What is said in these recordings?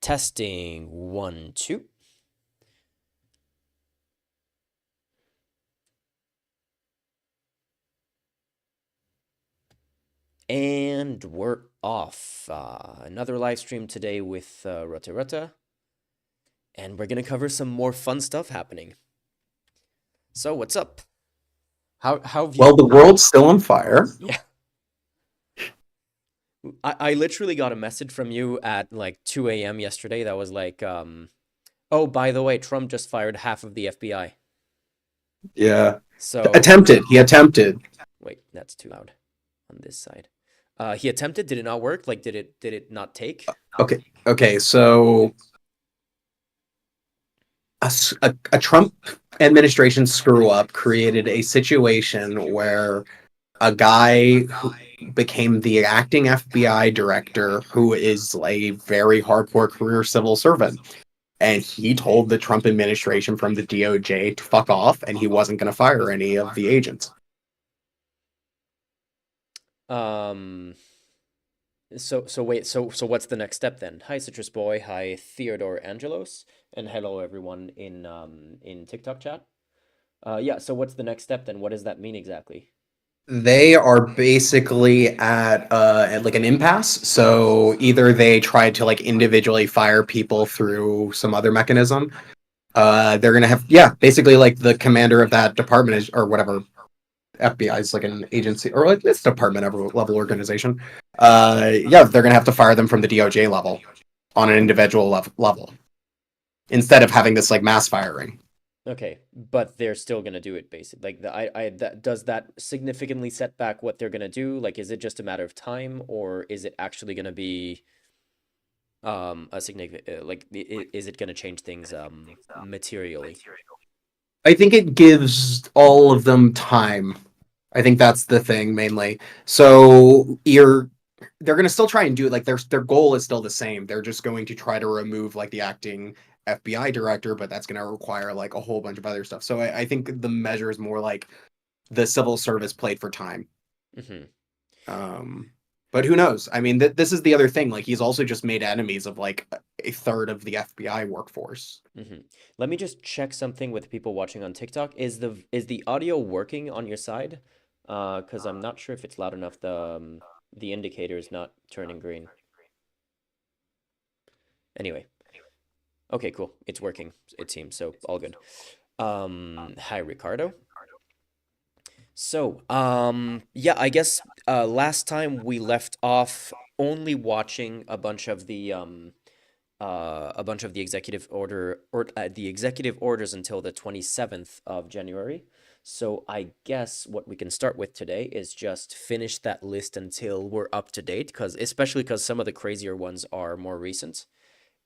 Testing 1, 2. And we're off. Another live stream today with Rota, and we're gonna cover some more fun stuff happening. So what's up? How have Well, you? the world's still on fire. Yeah, I literally got a message from you at like 2 a.m. yesterday that was like, oh, by the way, Trump just fired half of the FBI. Yeah. So Attempted. He attempted. wait, that's too loud on this side. He attempted. Did it not work? Like, did it not take? Okay. Okay. So a Trump administration screw up created a situation where a guy who became the acting FBI director, who is a very hardcore career civil servant, and he told the Trump administration from the DOJ to fuck off, and he wasn't going to fire any of the agents. Um, so wait, so what's the next step then? Hi Citrus Boy, hi Theodore Angelos, and hello everyone in TikTok chat. Yeah, so what's the next step then? What does that mean exactly? They are basically at like an impasse. So either they tried to like individually fire people through some other mechanism. They're gonna have, yeah, basically like the commander of that department is, or whatever, FBI is like an agency or like this department level organization. Yeah, they're gonna have to fire them from the DOJ level on an individual level instead of having this like mass firing. Okay, but they're still gonna do it basically. Like does that significantly set back what they're gonna do? Like, is it just a matter of time, or is it actually gonna be a significant like is it gonna change things materially? I think it gives all of them time. I think that's the thing mainly. So they're gonna still try and do it. Like their goal is still the same. They're just going to try to remove like the acting FBI director, but that's gonna require like a whole bunch of other stuff. So I think the measure is more like the civil service played for time. Mm-hmm. Um, but who knows? I mean, this is the other thing. Like he's also just made enemies of like a third of the FBI workforce. Mm-hmm. Let me just check something with people watching on TikTok. Is the audio working on your side? Because I'm not sure if it's loud enough. The indicator is not turning green. Anyway, okay, cool. It's working, it seems, so all good. Hi Ricardo. So, yeah, I guess last time we left off only watching a bunch of the executive order or the executive orders until the 27th of January. So I guess what we can start with today is just finish that list until we're up to date, because especially because some of the crazier ones are more recent,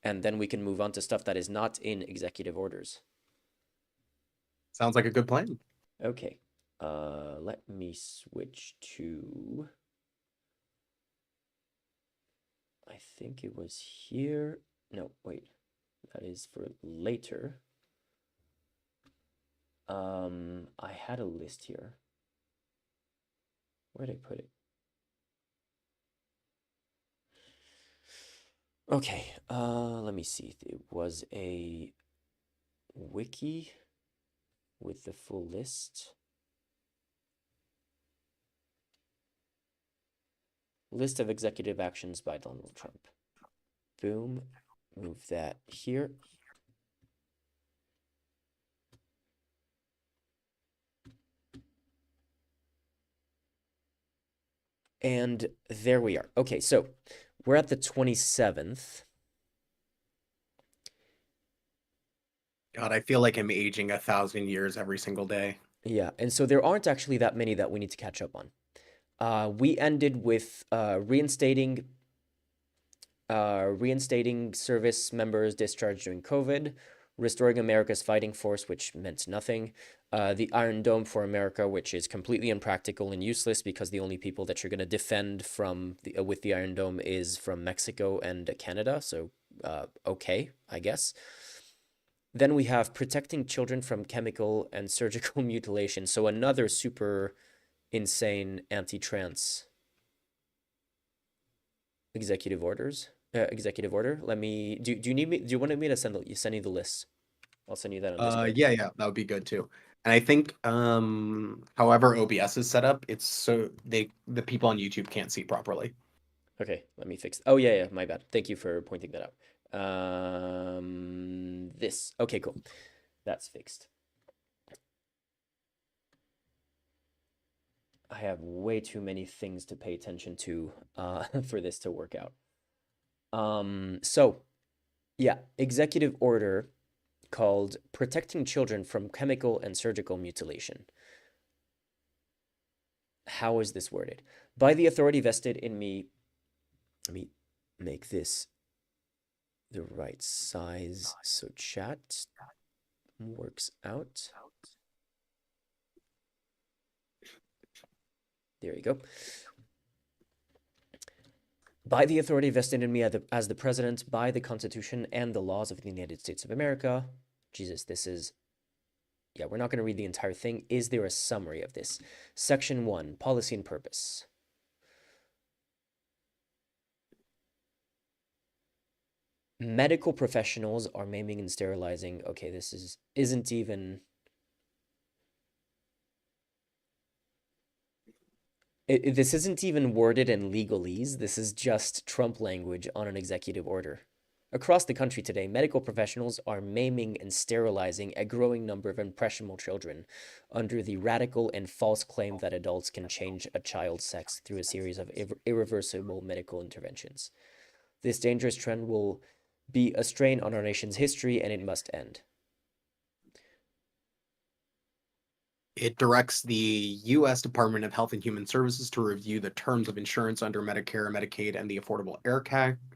and then we can move on to stuff that is not in executive orders. Sounds like a good plan. Okay. Let me switch to, I think it was here. No, wait. That is for later. I had a list here. Where did I put it? Okay, let me see. It was a wiki with the full list. List of executive actions by Donald Trump. Boom. Move that here. And there we are. Okay, so we're at the 27th. God, I feel like I'm aging 1,000 years every single day. Yeah, and so there aren't actually that many that we need to catch up on. We ended with reinstating service members discharged during COVID, restoring America's fighting force, which meant nothing, the Iron Dome for America, which is completely impractical and useless because the only people that you're going to defend with the Iron Dome is from Mexico and Canada. So, okay, I guess. Then we have protecting children from chemical and surgical mutilation. So another super insane anti-trans executive orders. executive order. Let me. Do you need me? Do you want me to send you the list? I'll send you that on Discord. Yeah, yeah, that would be good too. And I think, however OBS is set up, it's so the people on YouTube can't see properly. Okay, let me fix. Oh yeah, yeah, my bad. Thank you for pointing that out. This. Okay, cool. That's fixed. I have way too many things to pay attention to for this to work out. So yeah, executive order called Protecting Children from Chemical and Surgical Mutilation. How is this worded? By the authority vested in me, let me make this the right size so chat works out. There you go. By the authority vested in me as the president, by the Constitution and the laws of the United States of America. Jesus, this is. Yeah, we're not going to read the entire thing. Is there a summary of this? Section 1, Policy and Purpose. Medical professionals are maiming and sterilizing. Okay, this isn't even. This isn't even worded in legalese. This is just Trump language on an executive order. Across the country today, medical professionals are maiming and sterilizing a growing number of impressionable children under the radical and false claim that adults can change a child's sex through a series of irreversible medical interventions. This dangerous trend will be a strain on our nation's history, and it must end. It directs the U.S. Department of Health and Human Services to review the terms of insurance under Medicare, Medicaid, and the Affordable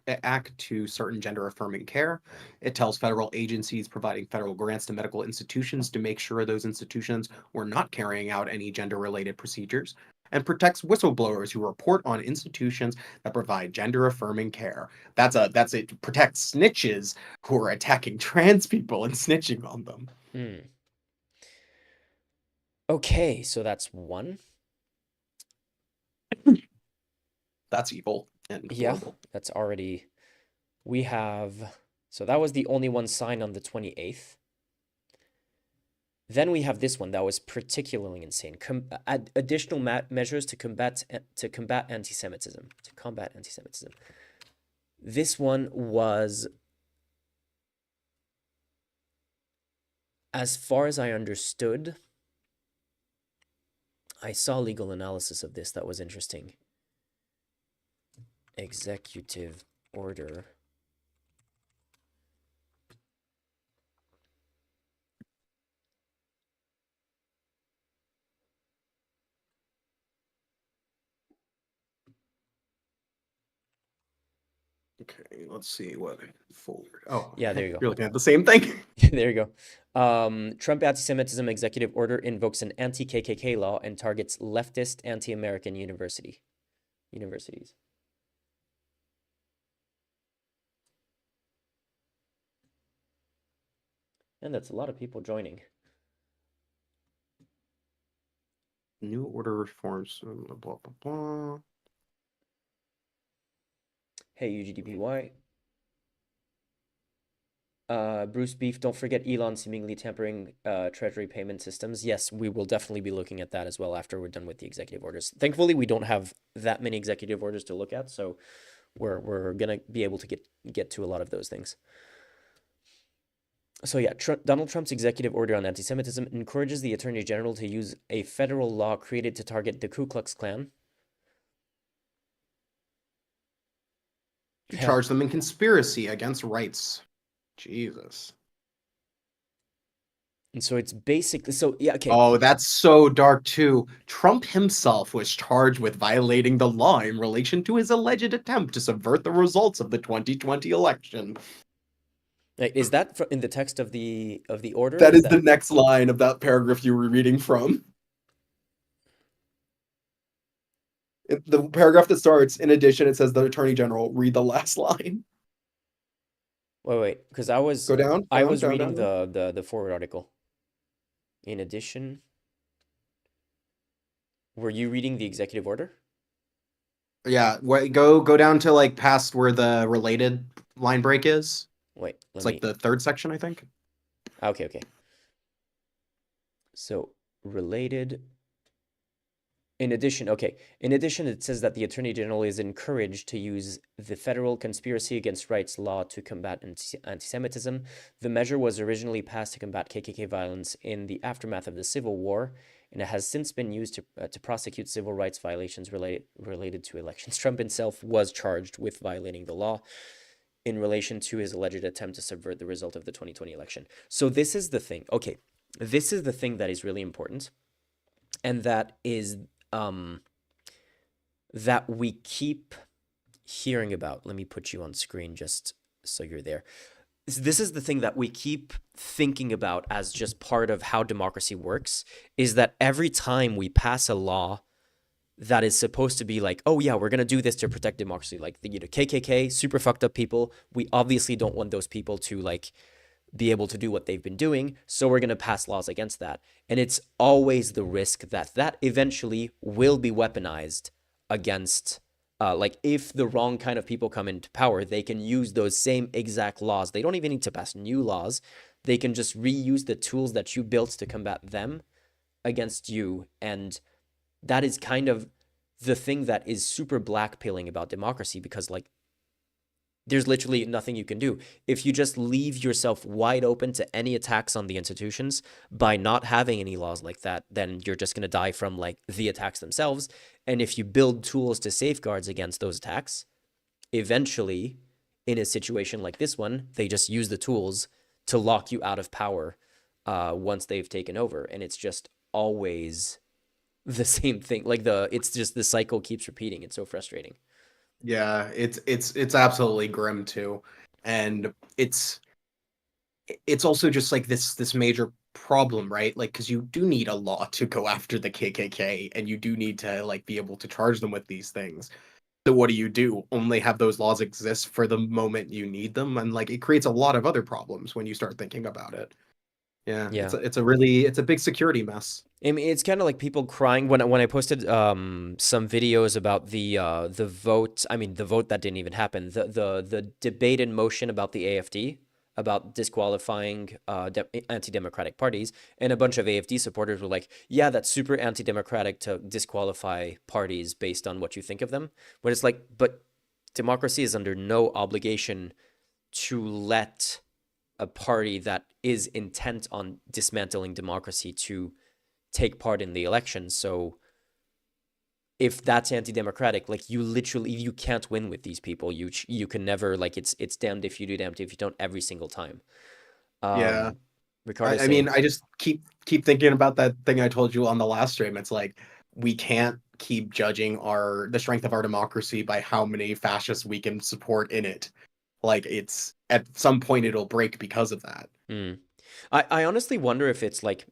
Act to certain gender-affirming care. It tells federal agencies providing federal grants to medical institutions to make sure those institutions were not carrying out any gender-related procedures, and protects whistleblowers who report on institutions that provide gender-affirming care. That's it. Protects snitches who are attacking trans people and snitching on them. Okay, so that's one. That's evil and Yeah, horrible. that's already. We have. So that was the only one signed on the 28th. Then we have this one that was particularly insane. Additional measures to combat anti-Semitism. To combat anti-Semitism. This one was, as far as I understood, I saw legal analysis of this that was interesting. Executive order. Okay, let's see what folder. Oh, Yeah, there you go. you're looking at the same thing. There you go. Trump anti-Semitism executive order invokes an anti-KKK law and targets leftist anti-American universities. And that's a lot of people joining. New order reforms. Blah blah blah. Hey, UGDPY. Bruce Beef, don't forget Elon seemingly tampering treasury payment systems. Yes, we will definitely be looking at that as well after we're done with the executive orders. Thankfully, we don't have that many executive orders to look at, so we're gonna be able to get to a lot of those things. So yeah, Donald Trump's executive order on anti-Semitism encourages the Attorney General to use a federal law created to target the Ku Klux Klan. To charge them in conspiracy against rights. Jesus. And so it's basically, so yeah, okay. Oh, that's so dark too. Trump himself was charged with violating the law in relation to his alleged attempt to subvert the results of the 2020 election. Is that in the text of the order? That is the next line of that paragraph you were reading from. The paragraph that starts, in addition, it says the Attorney General, read the last line. Wait, because I was Go down. I was reading the forward article. In addition, were you reading the executive order? Yeah, go down to like past where the related line break is. Wait, let It's like me. the third section, I think. Okay, okay. So related. In addition, it says that the Attorney General is encouraged to use the federal conspiracy against rights law to combat anti-Semitism. The measure was originally passed to combat KKK violence in the aftermath of the Civil War, and it has since been used to prosecute civil rights violations related to elections. Trump himself was charged with violating the law in relation to his alleged attempt to subvert the result of the 2020 election. So this is the thing. Okay, this is the thing that is really important, and that is um, that we keep hearing about. Let me put you on screen just so you're there. This is the thing that we keep thinking about as just part of how democracy works, is that every time we pass a law that is supposed to be like, oh yeah, we're gonna do this to protect democracy, like the KKK, super fucked up people. We obviously don't want those people to like be able to do what they've been doing, so we're gonna pass laws against that. And it's always the risk that that eventually will be weaponized against. Like if the wrong kind of people come into power, they can use those same exact laws. They don't even need to pass new laws. They can just reuse the tools that you built to combat them against you. And that is kind of the thing that is super blackpilling about democracy, because like there's literally nothing you can do. If you just leave yourself wide open to any attacks on the institutions by not having any laws like that, then you're just going to die from like the attacks themselves. And if you build tools to safeguards against those attacks, eventually in a situation like this one, they just use the tools to lock you out of power once they've taken over. And it's just always the same thing. Like it's just the cycle keeps repeating. It's so frustrating. Yeah, it's absolutely grim too, and it's also just like this major problem, right? Like, because you do need a law to go after the KKK, and you do need to like be able to charge them with these things. So what do? Only have those laws exist for the moment you need them, and like it creates a lot of other problems when you start thinking about it. Yeah, Yeah. it's a big security mess. I mean, it's kind of like people crying when I posted some videos about the vote. I mean, the vote that didn't even happen. The debate in motion about the AFD, about disqualifying anti-democratic parties, and a bunch of AFD supporters were like, "Yeah, that's super anti-democratic to disqualify parties based on what you think of them." But it's like, but democracy is under no obligation to let a party that is intent on dismantling democracy to take part in the election. So if that's anti-democratic, like you can't win with these people. You can never, like it's damned if you do, damned if you don't, every single time. Yeah, Um, Ricardo I mean, saying, I just keep thinking about that thing I told you on the last stream. It's like we can't keep judging the strength of our democracy by how many fascists we can support in it. Like it's at some point it'll break because of that. mm. I honestly wonder if it's like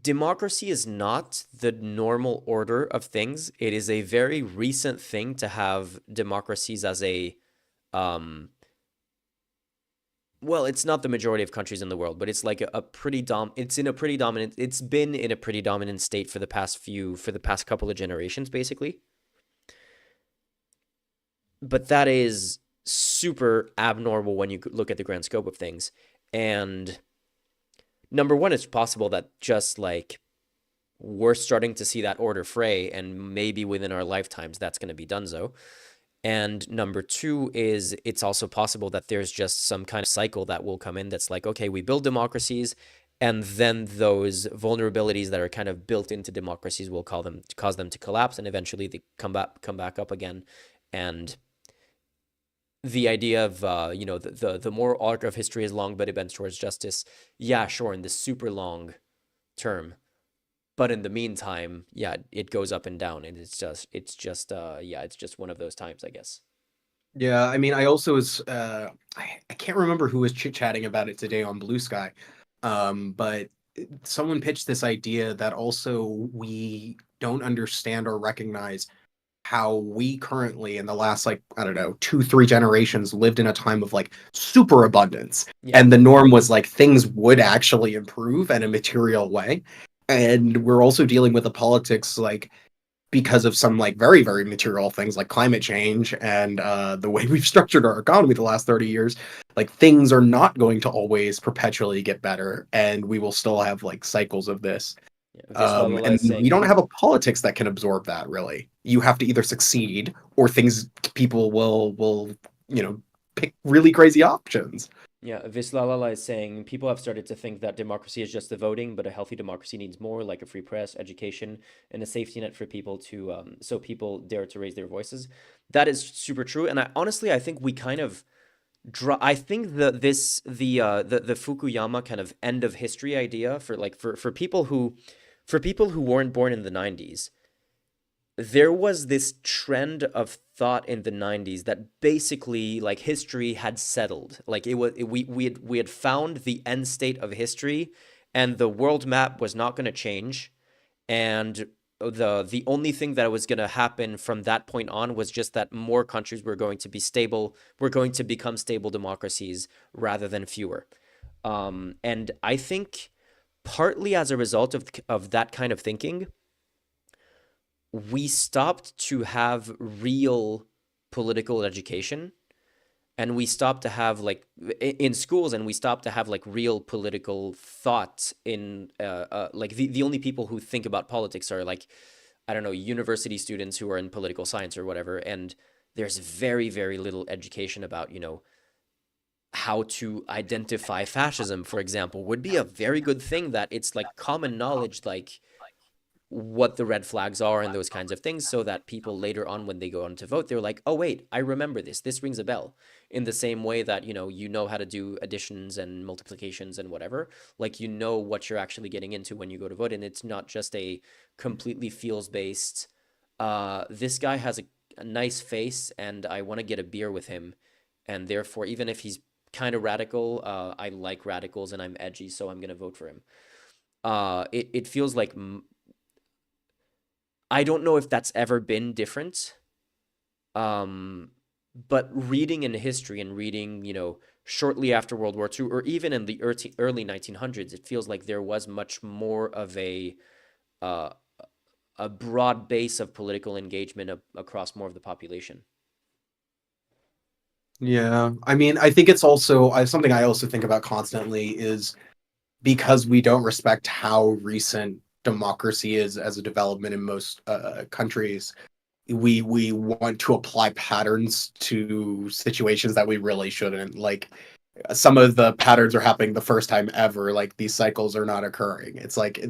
democracy is not the normal order of things. It is a very recent thing to have democracies as a um, well, it's not the majority of countries in the world, but it's like a pretty it's in a pretty dominant, it's been in a pretty dominant state for the past couple of generations, basically. But that is super abnormal when you look at the grand scope of things. And number one, it's possible that just like we're starting to see that order fray, and maybe within our lifetimes that's going to be donezo. And number two is it's also possible that there's just some kind of cycle that will come in that's like, okay, we build democracies, and then those vulnerabilities that are kind of built into democracies will cause them to collapse, and eventually they come back up again. And the idea of the moral arc of history is long, but it bends towards justice. Yeah, sure, in the super long term, but in the meantime, yeah, it goes up and down, and it's just one of those times, I guess. Yeah, I mean, I also was I can't remember who was chit-chatting about it today on Blue Sky. But someone pitched this idea that also we don't understand or recognize how we currently in the last like I don't know 2 3 generations lived in a time of like super abundance, Yeah. and the norm was like things would actually improve in a material way, and we're also dealing with the politics like because of some like very very material things like climate change and the way we've structured our economy the last 30 years, like things are not going to always perpetually get better, and we will still have like cycles of this. Yeah, Vislalala And is we saying don't have a politics that can absorb that really. You have to either succeed or things people will you know pick really crazy options. Yeah, Vislalala is saying people have started to think that democracy is just the voting, but a healthy democracy needs more, like a free press, education, and a safety net for people to, so people dare to raise their voices. That is super true, and I think we kind of I think the Fukuyama kind of end of history idea for like for people who weren't born in the 90s, there was this trend of thought in the 90s that basically like history had settled. Like we had found the end state of history, and the world map was not going to change, and the only thing that was going to happen from that point on was just that more countries were going to be stable, were going to become stable democracies rather than fewer. And I think partly as a result of that kind of thinking, we stopped to have real political education, and we stopped to have like in schools, and we stopped to have like real political thought in like the only people who think about politics are like, I don't know, university students who are in political science or whatever, and there's very very little education about, you know, how to identify fascism, for example, would be a very good thing, that it's like common knowledge, like what the red flags are and those kinds of things, so that people later on when they go on to vote, they're like, oh wait, I remember this rings a bell. In the same way that, you know how to do additions and multiplications and whatever, like, you know what you're actually getting into when you go to vote, and it's not just a completely feels based, this guy has a nice face and I want to get a beer with him, and therefore even if he's kind of radical, I like radicals and I'm edgy, so I'm going to vote for him. It feels like I don't know if that's ever been different. Um, but reading in history and reading, you know, shortly after World War II, or even in the early 1900s, it feels like there was much more of uh, a broad base of political engagement across more of the population. Yeah, I mean, I think it's also something I also think about constantly is because we don't respect how recent democracy is as a development in most countries. We want to apply patterns to situations that we really shouldn't. Like some of the patterns are happening the first time ever. Like these cycles are not occurring. It's like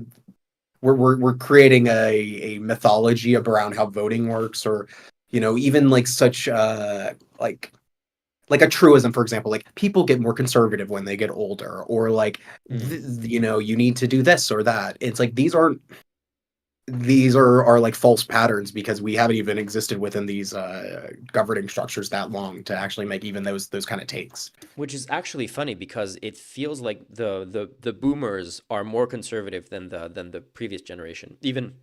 we're creating a mythology around how voting works, or even like such like a truism, for example, like people get more conservative when they get older, or like Mm. you need to do this or that. It's like these are like false patterns because we haven't even existed within these governing structures that long to actually make even those kind of takes. Which is actually funny because it feels like the boomers are more conservative than the previous generation. Even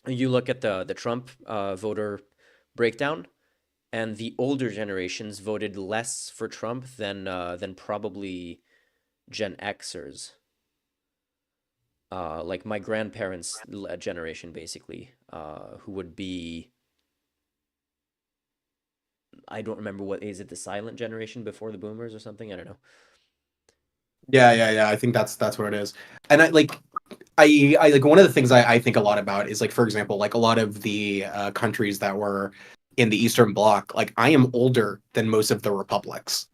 you look at the Trump voter breakdown, and the older generations voted less for Trump than probably Gen Xers, like my grandparents' generation, basically, who would be, I don't remember, what is it, the silent generation before the boomers or something? I don't know. Yeah. I think that's what it is. And I like one of the things I think a lot about is like, for example, like a lot of the countries that were in the Eastern Bloc, like I am older than most of the republics,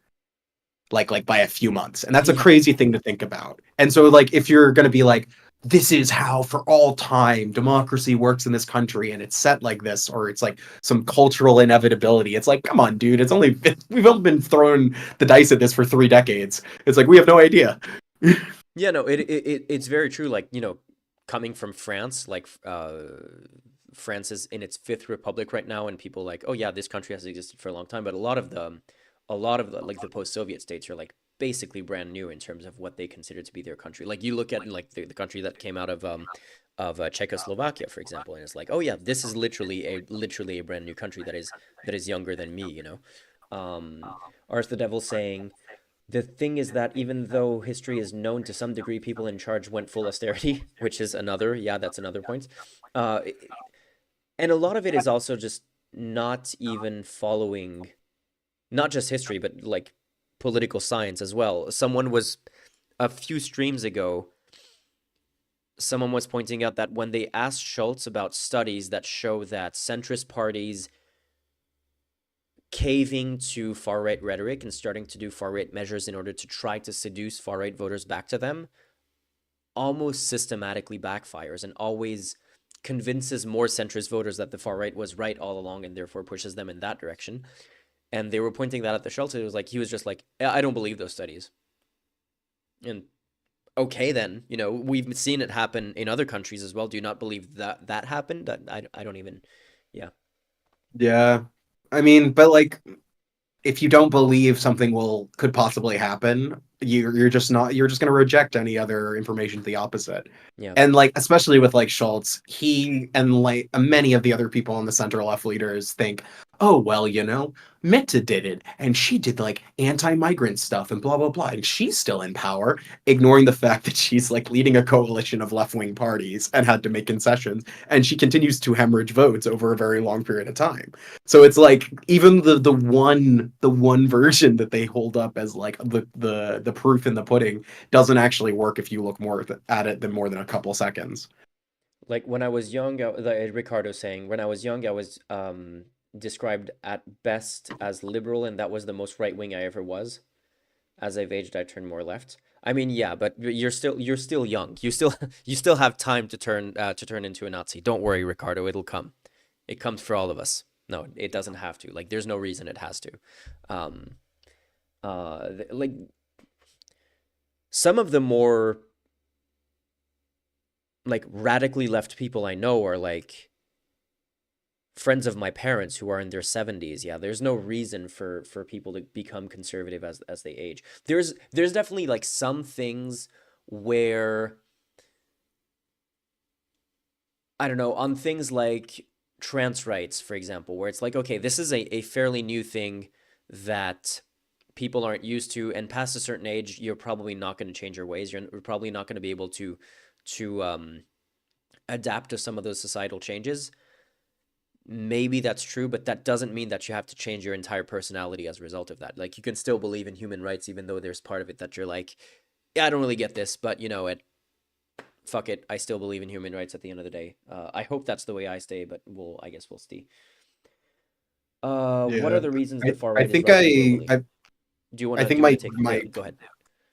like by a few months, and that's a Yeah. crazy thing to think about. And so like if you're going to be like, this is how for all time democracy works in this country and it's set like this, or it's like some cultural inevitability, it's like, come on dude, we've only been throwing the dice at this for 3 decades. It's like we have no idea. Yeah, no, it's very true. Like, you know, coming from France, like France is in its fifth republic right now, and people like, oh yeah, this country has existed for a long time. But a lot of the like the post-Soviet states are like basically brand new in terms of what they consider to be their country. Like you look at like the country that came out of Czechoslovakia, for example, and it's like, oh yeah, this is literally a brand new country that is younger than me. You know, or is the devil saying? The thing is that even though history is known to some degree, people in charge went full austerity, which is another, yeah, that's another point. Uh, And a lot of it is also just not even following not just history, but like political science as well. Someone was a few streams ago, someone was pointing out that when they asked Schultz about studies that show that centrist parties caving to far right rhetoric and starting to do far right measures in order to try to seduce far right voters back to them, almost systematically backfires and always convinces more centrist voters that the far right was right all along and therefore pushes them in that direction. And they were pointing that at the Schultz. It was like he was just like, I don't believe those studies. And okay, then we've seen it happen in other countries as well. Do you not believe that that happened? I don't even. Yeah, Yeah. I mean, but like if you don't believe something will could possibly happen, you're just going to reject any other information to the opposite. yeah. And like especially with like Schultz, he and like many of the other people on the center left leaders think, oh well, Meta did it and she did like anti-migrant stuff and blah blah blah and she's still in power, ignoring the fact that she's like leading a coalition of left-wing parties and had to make concessions and she continues to hemorrhage votes over a very long period of time. So it's like even the one version that they hold up as like the proof in the pudding doesn't actually work if you look more at it than more than a couple seconds. Like when I was young, like Ricardo saying, when I was young, I was described at best as liberal, and that was the most right wing I ever was. As I've aged, I turned more left. I mean, yeah, but you're still young. You still have time to turn into a Nazi. Don't worry, Ricardo. It'll come. It comes for all of us. No, it doesn't have to. Like, there's no reason it has to. Um, like some of the more like radically left people I know are like friends of my parents who are in their 70s. Yeah, there's no reason for people to become conservative as they age. There's definitely like some things where I don't know, on things like trans rights, for example, where it's like, okay, this is a fairly new thing that people aren't used to, and past a certain age, you're probably not going to change your ways. You're probably not going to be able to adapt to some of those societal changes. Maybe that's true, but that doesn't mean that you have to change your entire personality as a result of that. Like you can still believe in human rights, even though there's part of it that you're like, yeah, I don't really get this, but fuck it, I still believe in human rights at the end of the day. I hope that's the way I stay, but I guess we'll see. What are Yeah, the reasons the I far I right is think rising globally? I I think Do you want my to take? my Go ahead.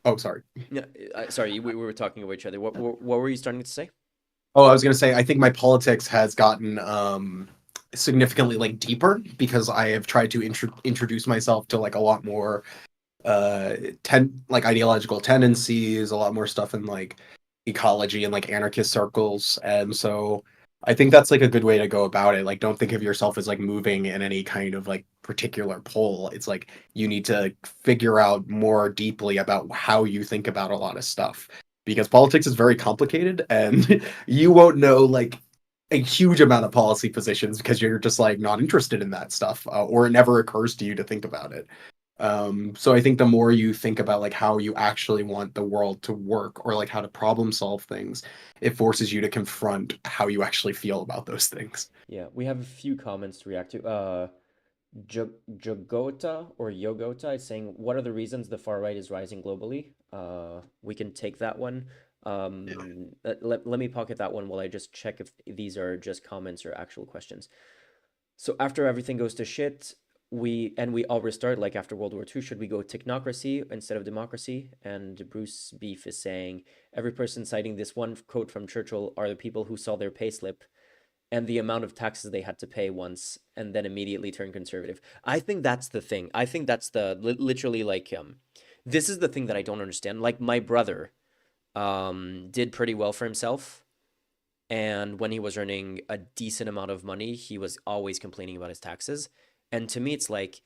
oh sorry. No, sorry, we were talking about each other. What were you starting to say? Oh, I was gonna say I think my politics has gotten significantly like deeper because I have tried to introduce myself to like a lot more like ideological tendencies, a lot more stuff in like ecology and like anarchist circles. And so I think that's like a good way to go about it. Like don't think of yourself as like moving in any kind of like particular pole. It's like you need to figure out more deeply about how you think about a lot of stuff. Because politics is very complicated and you won't know like a huge amount of policy positions because you're just like not interested in that stuff, or it never occurs to you to think about it. So I think the more you think about like how you actually want the world to work or like how to problem solve things, it forces you to confront how you actually feel about those things. Yeah, we have a few comments to react to. Jogota or Yogota is saying, what are the reasons the far right is rising globally? We can take that one. Yeah. Let me pocket that one while I just check if these are just comments or actual questions. So after everything goes to shit, we all restart like after World War II. Should we go technocracy instead of democracy? And Bruce Beef is saying, every person citing this one quote from Churchill are the people who saw their payslip and the amount of taxes they had to pay once and then immediately turn conservative. I think that's the thing. I think that's the literally like this is the thing that I don't understand. Like my brother did pretty well for himself, and when he was earning a decent amount of money, he was always complaining about his taxes. And to me it's like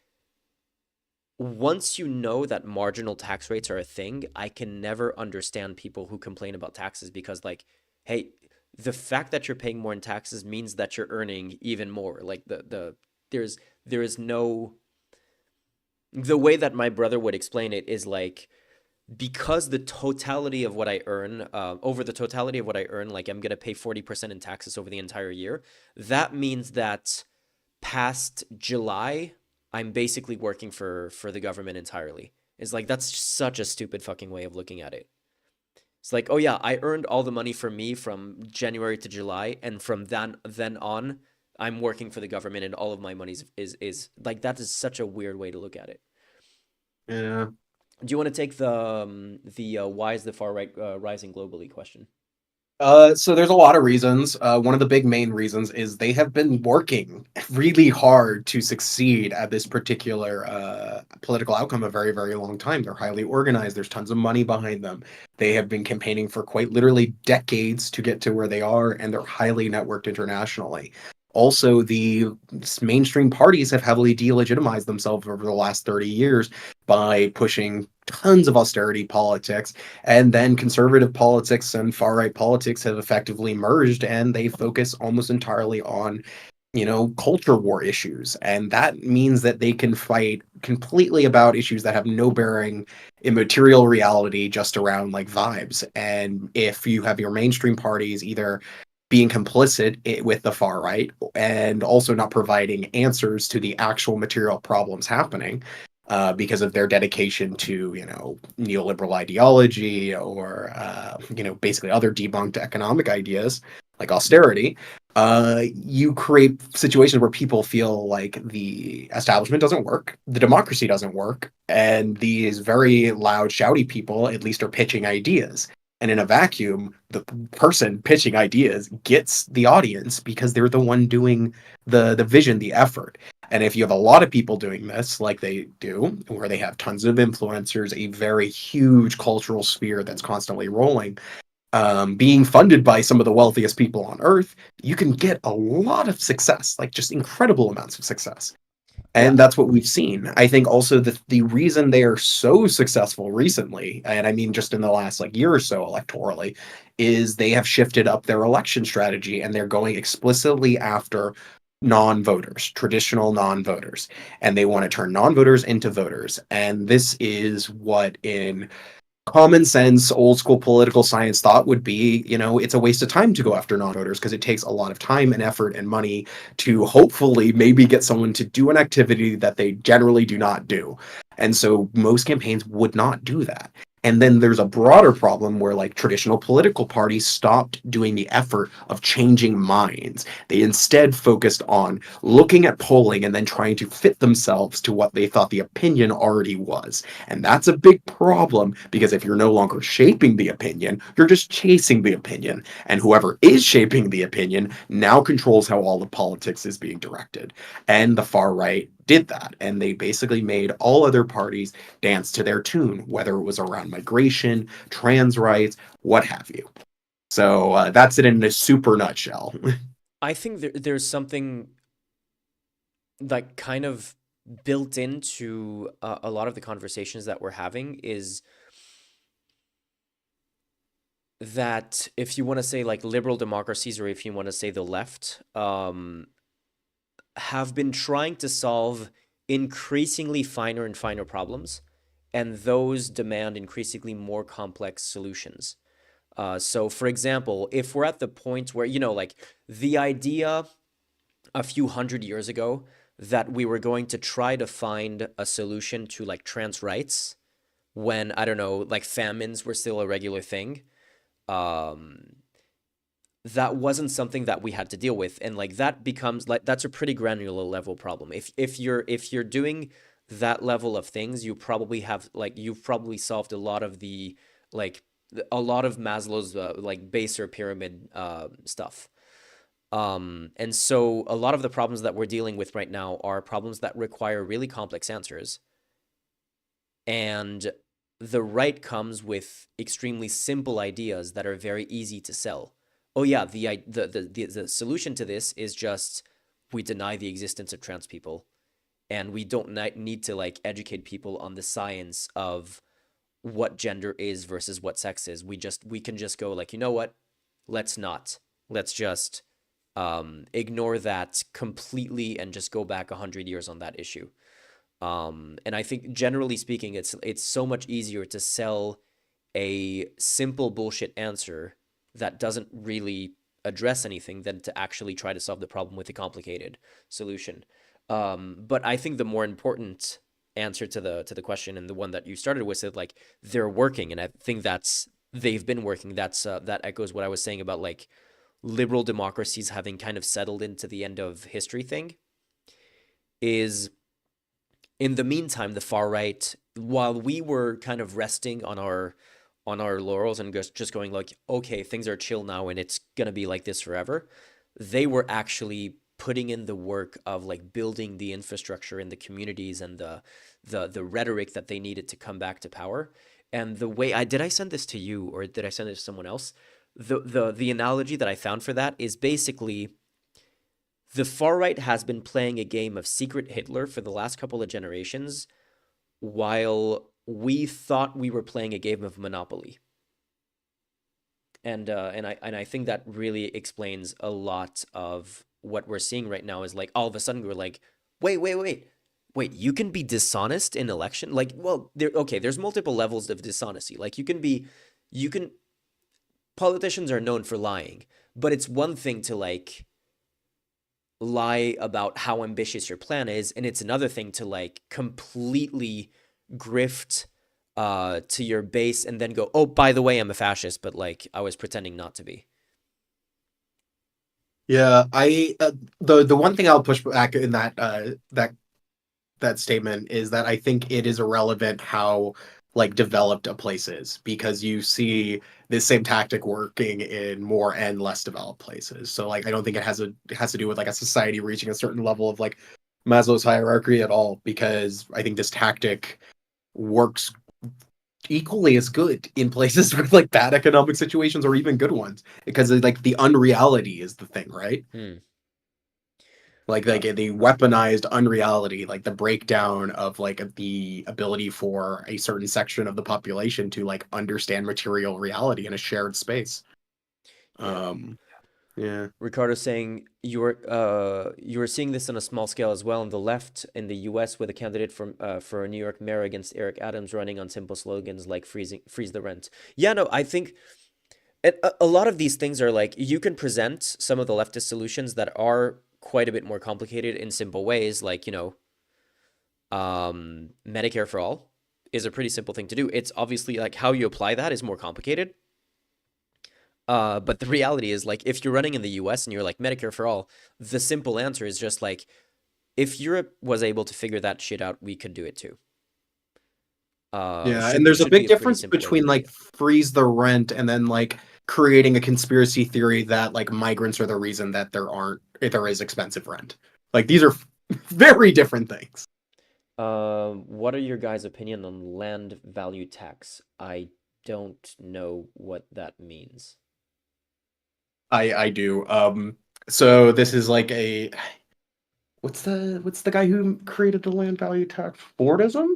once you know that marginal tax rates are a thing, I can never understand people who complain about taxes because like hey, the fact that you're paying more in taxes means that you're earning even more. Like there is no the way that my brother would explain it is like because the totality of what I earn, over the totality of what I earn, like I'm gonna pay 40% in taxes over the entire year. That means that past July, I'm basically working for the government entirely. It's like that's such a stupid fucking way of looking at it. It's like, oh yeah, I earned all the money for me from January to July, and from then on, I'm working for the government, and all of my money is like that is such a weird way to look at it. Yeah. Do you want to take the why is the far right rising globally question? So there's a lot of reasons. One of the big main reasons is they have been working really hard to succeed at this particular political outcome a very, very long time. They're highly organized. There's tons of money behind them. They have been campaigning for quite literally decades to get to where they are, and they're highly networked internationally. Also, the mainstream parties have heavily delegitimized themselves over the last 30 years by pushing tons of austerity politics, and then conservative politics and far right politics have effectively merged, and they focus almost entirely on, culture war issues. And that means that they can fight completely about issues that have no bearing in material reality, just around like vibes. And if you have your mainstream parties either being complicit with the far right and also not providing answers to the actual material problems happening, because of their dedication to, neoliberal ideology or, basically other debunked economic ideas like austerity, you create situations where people feel like the establishment doesn't work, the democracy doesn't work, and these very loud, shouty people at least are pitching ideas. And in a vacuum, the person pitching ideas gets the audience because they're the one doing the vision, the effort. And if you have a lot of people doing this, like they do, where they have tons of influencers, a very huge cultural sphere that's constantly rolling, being funded by some of the wealthiest people on earth, you can get a lot of success, like just incredible amounts of success. Yeah, And that's what we've seen. I think also that the reason they are so successful recently, and I mean just in the last like year or so electorally, is they have shifted up their election strategy and they're going explicitly after non-voters, traditional non-voters, and they want to turn non-voters into voters. And this is what in common sense, old school political science thought would be, it's a waste of time to go after non-voters because it takes a lot of time and effort and money to hopefully maybe get someone to do an activity that they generally do not do. And so most campaigns would not do that. And then there's a broader problem where like traditional political parties stopped doing the effort of changing minds. They instead focused on looking at polling and then trying to fit themselves to what they thought the opinion already was. And that's a big problem because if you're no longer shaping the opinion, you're just chasing the opinion. And whoever is shaping the opinion now controls how all the politics is being directed. And the far right did that. And they basically made all other parties dance to their tune, whether it was around migration, trans rights, what have you. So that's it in a super nutshell. I think there's something like kind of built into a lot of the conversations that we're having is that if you want to say like liberal democracies or if you want to say the left, have been trying to solve increasingly finer and finer problems, and those demand increasingly more complex solutions. So, for example, if we're at the point where, like the idea a few hundred years ago that we were going to try to find a solution to like trans rights when, I don't know, like famines were still a regular thing, um, that wasn't something that we had to deal with. And like that becomes like that's a pretty granular level problem. If you're doing that level of things, you probably have like you've probably solved a lot of the like a lot of Maslow's like baser pyramid stuff. And so a lot of the problems that we're dealing with right now are problems that require really complex answers. And the right comes with extremely simple ideas that are very easy to sell. Oh yeah, the solution to this is just we deny the existence of trans people, and we don't need to like educate people on the science of what gender is versus what sex is. We can just go like, you know what? Let's not. Let's just ignore that completely and just go back 100 years on that issue. And I think generally speaking, it's so much easier to sell a simple bullshit answer that doesn't really address anything than to actually try to solve the problem with a complicated solution. But I think the more important answer to the question, and the one that you started with, is like they're working, and I think that's they've been working. That echoes what I was saying about like liberal democracies having kind of settled into the end of history thing. Is in the meantime, the far right, while we were kind of resting on our laurels and just going like, okay, things are chill now and it's gonna be like this forever, they were actually putting in the work of like building the infrastructure in the communities and the rhetoric that they needed to come back to power. And the way I did, I send this to you or did I send it to someone else? The analogy that I found for that is basically the far right has been playing a game of secret Hitler for the last couple of generations, while we thought we were playing a game of Monopoly. And I think that really explains a lot of what we're seeing right now. Is like all of a sudden we're like, wait, you can be dishonest in election? Like, well, there's multiple levels of dishonesty. Like you can politicians are known for lying, but it's one thing to like lie about how ambitious your plan is, and it's another thing to like completely grift to your base and then go, oh, by the way, I'm a fascist, but like I was pretending not to be. Yeah, I the one thing I'll push back in that statement is that I think it is irrelevant how like developed a place is because you see this same tactic working in more and less developed places. So like I don't think it has to do with like a society reaching a certain level of like Maslow's hierarchy at all because I think this tactic works equally as good in places with like bad economic situations or even good ones because like the unreality is the thing, right? Hmm. Like the weaponized unreality, like the breakdown of like the ability for a certain section of the population to like understand material reality in a shared space. Yeah. Um, yeah. Ricardo saying you were seeing this on a small scale as well on the left in the U.S. with a candidate for a New York mayor against Eric Adams running on simple slogans like freeze the rent. Yeah, no, I think a lot of these things are like you can present some of the leftist solutions that are quite a bit more complicated in simple ways, like Medicare for all is a pretty simple thing to do. It's obviously like how you apply that is more complicated. But the reality is like if you're running in the US and you're like Medicare for all, the simple answer is just like if Europe was able to figure that shit out, we could do it too. Yeah, and Should there's a should be big a pretty difference simple way to between do like it. freeze the rent and then like creating a conspiracy theory that like migrants are the reason that there is expensive rent. Like these are very different things. What are your guys' opinion on land value tax? I don't know what that means. I do. So this is like a what's the guy who created the land value tax? Fordism,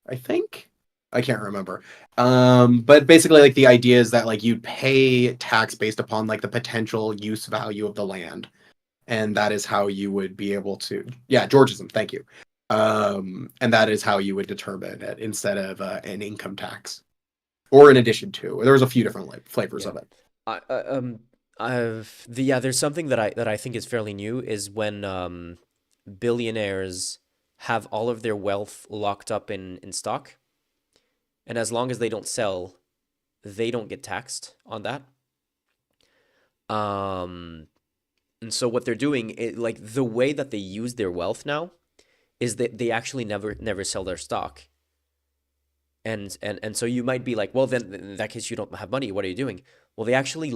I think. I can't remember. But basically, like the idea is that like you pay tax based upon like the potential use value of the land, and that is how you would be able to. Yeah, Georgism. Thank you. And that is how you would determine it instead of an income tax, or in addition to. There was a few different like, flavors Yeah. of it. I there's something that I think is fairly new is when billionaires have all of their wealth locked up in stock, and as long as they don't sell, they don't get taxed on that. Um, and so what they're doing, like the way that they use their wealth now, is that they actually never sell their stock. And so you might be like, well, then in that case you don't have money. What are you doing? Well, they actually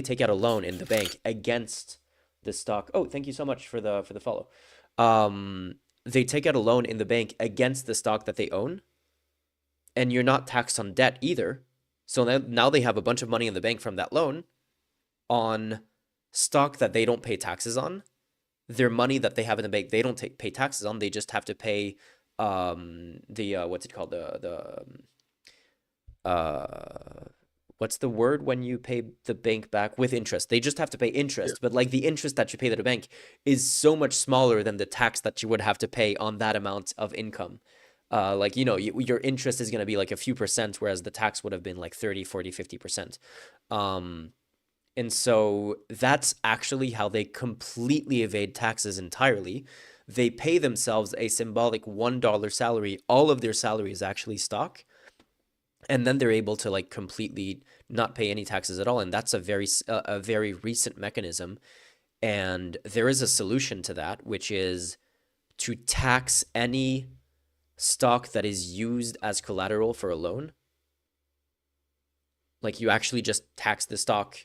take out a loan in the bank against the stock. Oh, thank you so much for the follow. They take out a loan in the bank against the stock that they own, and you're not taxed on debt either. So now they have a bunch of money in the bank from that loan on stock that they don't pay taxes on. Their money that they have in the bank, they don't pay taxes on. They just have to pay the what's it called, the what's the word when you pay the bank back with interest? They just have to pay Yeah. interest, but like the interest that you pay to the bank is so much smaller than the tax that you would have to pay on that amount of income. Like, your interest is going to be like a few percent, whereas the tax would have been like 30, 40, 50%. Um, and so that's actually how they completely evade taxes entirely. They pay themselves a symbolic $1 salary. All of their salary is actually stock, and then they're able to like completely not pay any taxes at all. And that's a very recent mechanism. And there is a solution to that, which is to tax any stock that is used as collateral for a loan. Like you actually just tax the stock,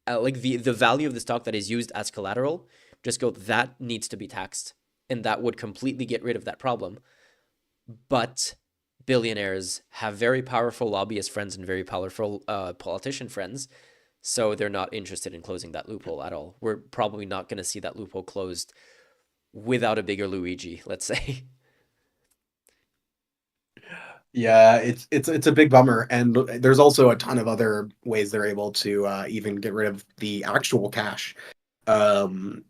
like the value of the stock that is used as collateral. Just go, that needs to be taxed, and that would completely get rid of that problem. But billionaires have very powerful lobbyist friends and very powerful politician friends, so they're not interested in closing that loophole at all. We're probably not going to see that loophole closed without a bigger Luigi, let's say. Yeah, it's a big bummer, and there's also a ton of other ways they're able to even get rid of the actual cash um,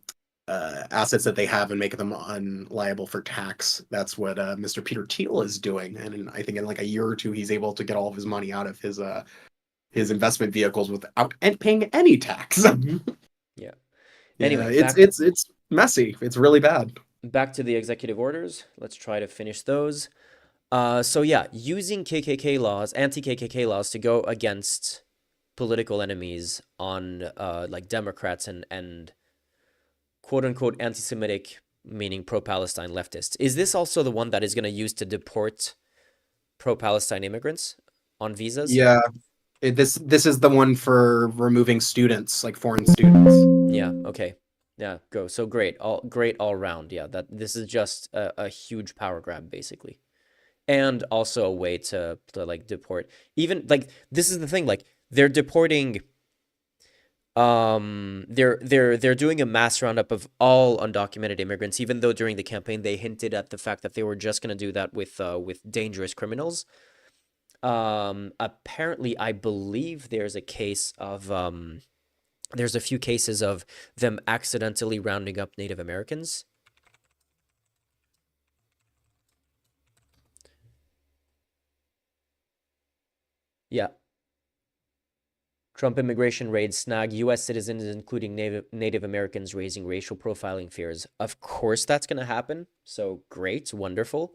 assets that they have and make them unliable for tax. That's what Mr. Peter Thiel is doing, and I think in like a year or two, he's able to get all of his money out of his investment vehicles without paying any tax. Yeah. Yeah, Anyway, it's messy. It's really bad. back to the executive orders. Let's try to finish those. So yeah, using KKK laws, anti-KKK laws to go against political enemies on like Democrats and quote unquote anti-Semitic, meaning pro-Palestine leftists. Is this also the one that is going to use to deport pro-Palestine immigrants on visas? Yeah, this is the one for removing students, like foreign students. Yeah, okay. Yeah, go. So great all round. Yeah, that this is just a huge power grab basically. And also a way to like deport. Even like this is the thing, like they're deporting they're doing a mass roundup of all undocumented immigrants, even though during the campaign they hinted at the fact that they were just going to do that with dangerous criminals. Apparently I believe there's a few cases of them accidentally rounding up Native Americans. Yeah. Trump immigration raids snag U.S. citizens, including Native Americans, raising racial profiling fears. Of course, that's going to happen. So great, wonderful.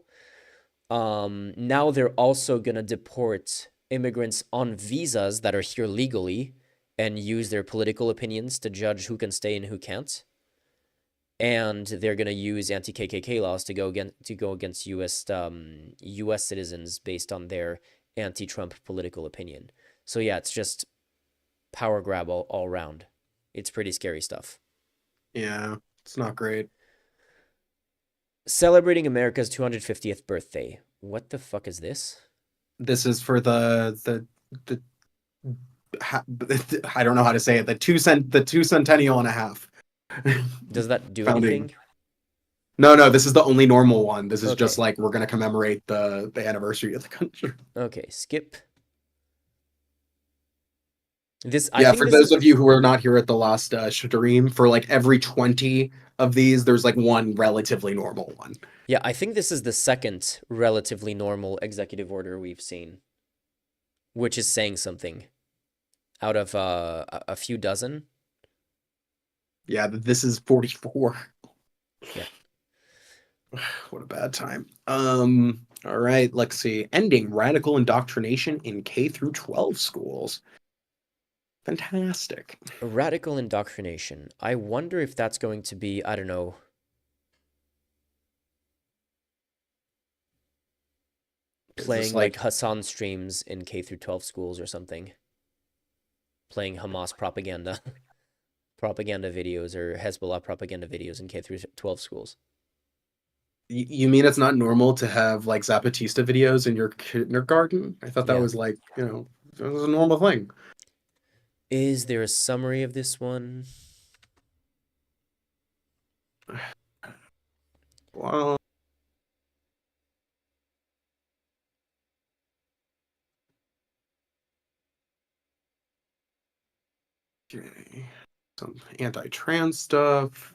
Now they're also going to deport immigrants on visas that are here legally and use their political opinions to judge who can stay and who can't. And they're going to use anti-KKK laws to go against U.S. citizens based on their anti-Trump political opinion. So yeah, it's just power grab all around. It's pretty scary stuff. Yeah, it's not great. Celebrating America's 250th birthday. What the fuck is this? This is for the I don't know how to say it. The two centennial and a half Does that do founding. anything? No, this is the only normal one. This is just Okay. like we're gonna commemorate the anniversary of the country. Okay, skip. This I Yeah, think for this those is of you who were not here at the last stream, for like every 20 of these, there's like one relatively normal one. yeah, I think this is the second relatively normal executive order we've seen, which is saying something out of a few dozen. Yeah, this is 44. Yeah. What a bad time. All right, let's see. Ending radical indoctrination in K through 12 schools. Fantastic. Radical indoctrination. I wonder if that's going to be, I don't know, Is this playing like like Hassan streams in K through 12 schools or something, playing Hamas propaganda, propaganda videos or Hezbollah propaganda videos in K through 12 schools. you mean it's not normal to have like Zapatista videos in your kindergarten? I thought that Yeah. was like, it was a normal thing. Is there a summary of this one? Well, some anti-trans stuff.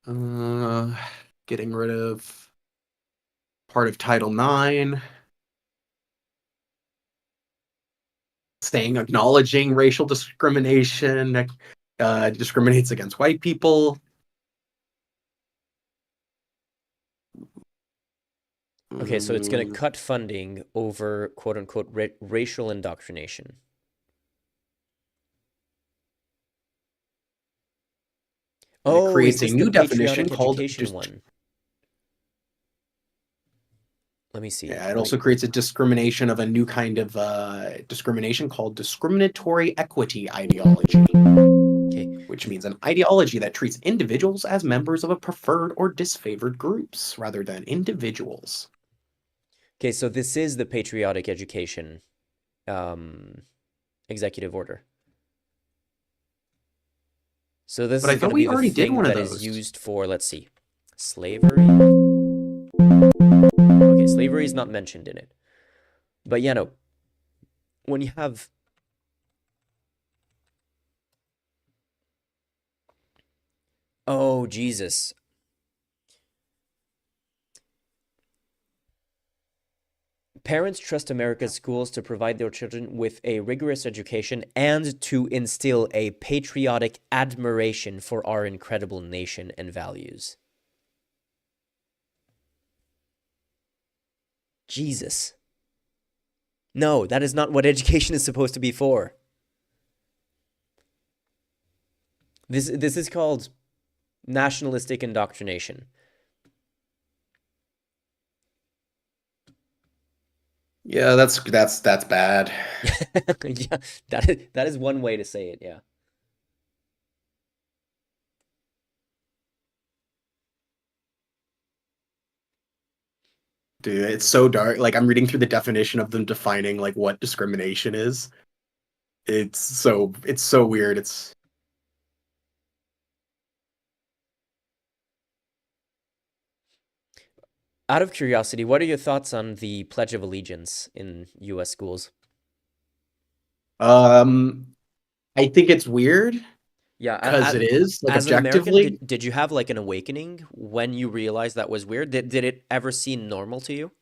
Uh, Getting rid of part of Title IX. Saying acknowledging racial discrimination, discriminates against white people. Okay, so it's going to Mm, cut funding over quote unquote racial indoctrination. and it Oh, is creates a this the new definition patriotic called education one? Let me see. yeah, it also creates a discrimination of a new kind of discrimination called discriminatory equity ideology, Okay. which means an ideology that treats individuals as members of a preferred or disfavored groups rather than individuals. Okay, so this is the patriotic education um, executive order. So this But I is going thought to be we the already did thing one of that is those. used for, let's see, slavery. Okay, slavery is not mentioned in it. But yeah, no. When you have oh, Jesus. Parents trust America's schools to provide their children with a rigorous education and to instill a patriotic admiration for our incredible nation and values. Jesus. No, that is not what education is supposed to be for. This is called nationalistic indoctrination. Yeah, that's bad. Yeah, that is one way to say it, yeah. Dude, it's so dark. Like I'm reading through the definition of them defining like what discrimination is. It's so weird. It's Out of curiosity, what are your thoughts on the Pledge of Allegiance in US schools? um I think it's weird Yeah, because it is like as an American, objectively. did you have like an awakening when you realized that was weird? Did it ever seem normal to you?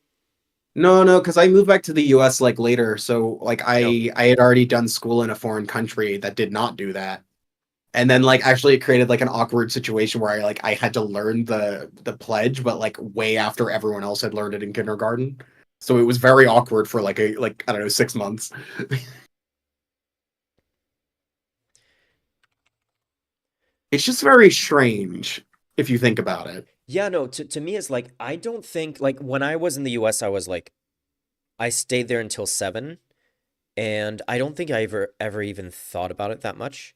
No, no, because I moved back to the US like later. So like No. I had already done school in a foreign country that did not do that. And then like actually it created like an awkward situation where I had to learn the pledge, but like way after everyone else had learned it in kindergarten. So it was very awkward for like I don't know, 6 months. It's just very strange if you think about it. Yeah, no, to me it's like I don't think like when I was in the US I was like I stayed there until 7 and I don't think I ever even thought about it that much.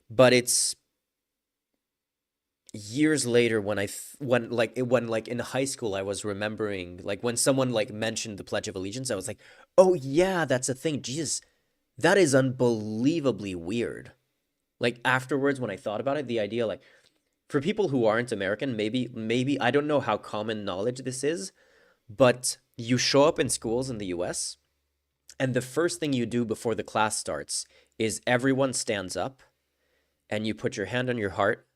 But it's years later when when like in high school I was remembering like when someone like mentioned the Pledge of Allegiance I was like, "Oh yeah, that's a thing." Jesus, that is unbelievably weird. Like afterwards when I thought about it, the idea like for people who aren't American, maybe I don't know how common knowledge this is, but you show up in schools in the US and the first thing you do before the class starts is everyone stands up and you put your hand on your heart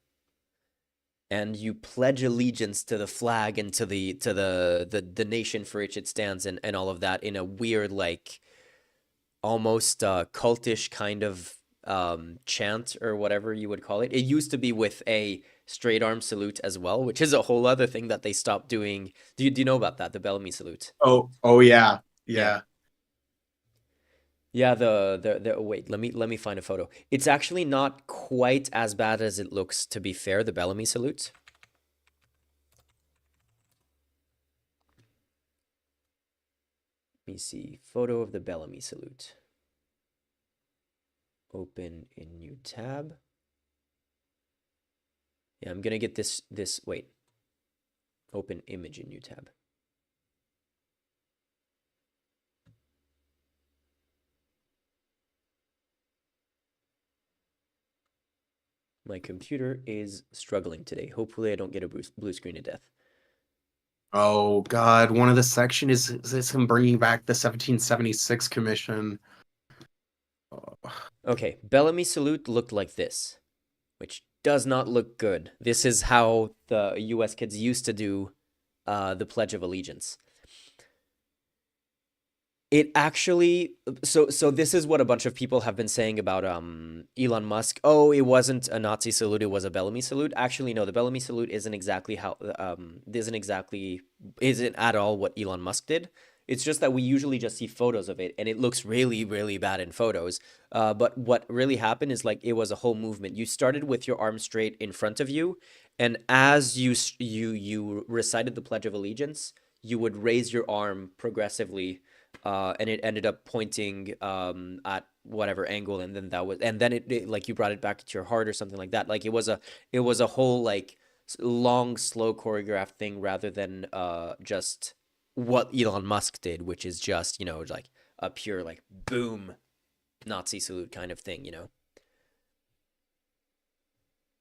and you pledge allegiance to the flag and to the nation for which it stands and all of that in a weird like almost cultish kind of chant or whatever you would call it. It used to be with a straight arm salute as well, which is a whole other thing that they stopped doing. Do you know about that? The Bellamy salute. Oh yeah. Yeah. Yeah. Yeah, the wait, let me find a photo. It's actually not quite as bad as it looks, to be fair, the Bellamy salute. Let me see. Photo of the Bellamy salute. Open in new tab. Yeah, I'm gonna get this wait. Open image in new tab. My computer is struggling today. Hopefully I don't get a blue screen of death. Oh God, one of the section is him bringing back the 1776 commission. Oh, Okay, Bellamy salute looked like this. which does not look good. This is how the US kids used to do the Pledge of Allegiance. It actually, so this is what a bunch of people have been saying about Elon Musk. Oh, it wasn't a Nazi salute, it was a Bellamy salute. Actually, no, the Bellamy salute isn't at all what Elon Musk did. It's just that we usually just see photos of it and it looks really, really bad in photos. But what really happened is like it was a whole movement. You started with your arm straight in front of you, and as you recited the Pledge of Allegiance, you would raise your arm progressively, and it ended up pointing at whatever angle, and then like you brought it back to your heart or something like that. Like it was a whole like long, slow choreographed thing rather than just what Elon Musk did, which is just like a pure like boom Nazi salute kind of thing.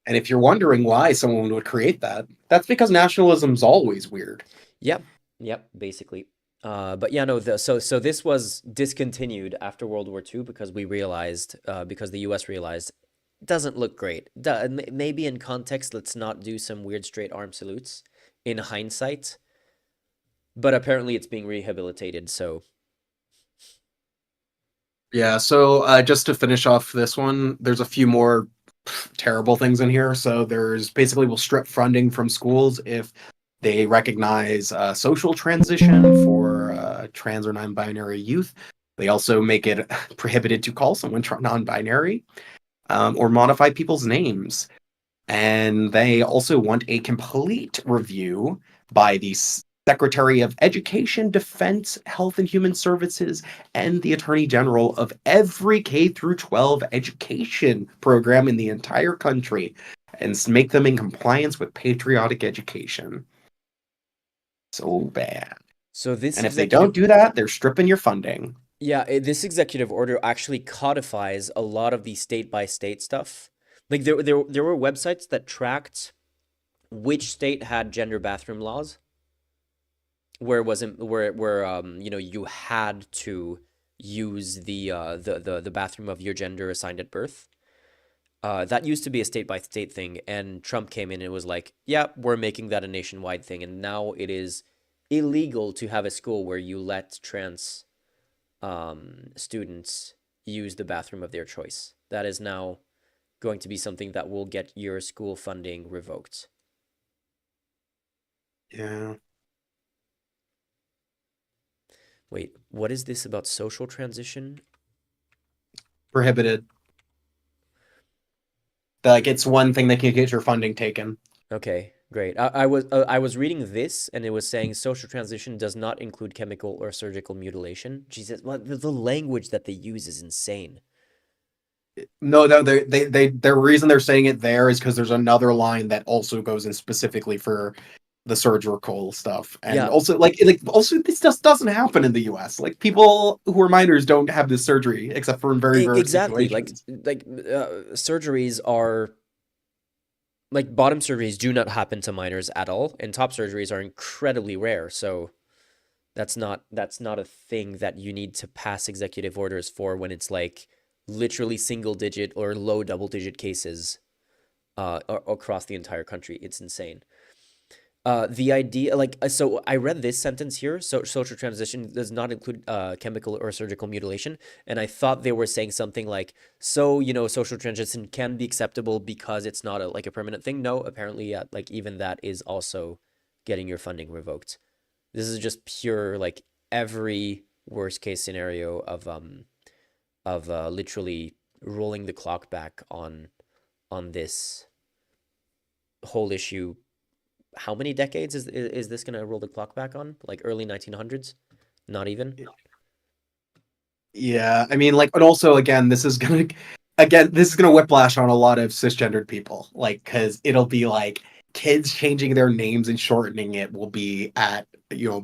And if you're wondering why someone would create that, that's because nationalism's always weird. Yep, yep, basically. But yeah, no. So this was discontinued after World War II because because the U.S. realized it doesn't look great. Maybe in context, let's not do some weird straight arm salutes in hindsight. But apparently, it's being rehabilitated. So Yeah, so just to finish off this one, there's a few more terrible things in here. So there's basically will strip funding from schools if they recognize social transition for trans or non-binary youth. They also make it prohibited to call someone non-binary or modify people's names. And they also want a complete review by the Secretary of Education, Defense, Health and Human Services, and the Attorney General of every K through 12 education program in the entire country and make them in compliance with patriotic education. So bad. so this And if they don't executive do that, they're stripping your funding. Yeah, this executive order actually codifies a lot of the state by state stuff. Like there were websites that tracked which state had gender bathroom laws, where it wasn't where you had to use the bathroom of your gender assigned at birth. That used to be a state by state thing, and Trump came in and was like, "Yeah, we're making that a nationwide thing," and now it is illegal to have a school where you let trans students use the bathroom of their choice. That is now going to be something that will get your school funding revoked. Yeah. Wait, what is this about social transition? Prohibited. Like it's one thing that can get your funding taken. Okay, great. I was reading this and it was saying social transition does not include chemical or surgical mutilation. Jesus, well, the language that they use is insane. No, no, the reason they're saying it there is because there's another line that also goes in specifically for the surgical stuff, and Yeah, also also this just doesn't happen in the U.S. Like people who are minors don't have this surgery except for in very rare exactly. Like situations. like surgeries are like bottom surgeries do not happen to minors at all, and top surgeries are incredibly rare. So that's not a thing that you need to pass executive orders for when it's like literally single digit or low double digit cases across the entire country. It's insane. The idea, like, so I read this sentence here. So social transition does not include chemical or surgical mutilation, and I thought they were saying something like, so social transition can be acceptable because it's not a permanent thing. No, apparently, yeah, like even that is also getting your funding revoked. This is just pure like every worst case scenario of literally rolling the clock back on this whole issue. How many decades is this going to roll the clock back on? Like early 1900s? Not even. Yeah, I mean, like, and also this is gonna whiplash on a lot of cisgendered people, like, because it'll be like kids changing their names and shortening it will be at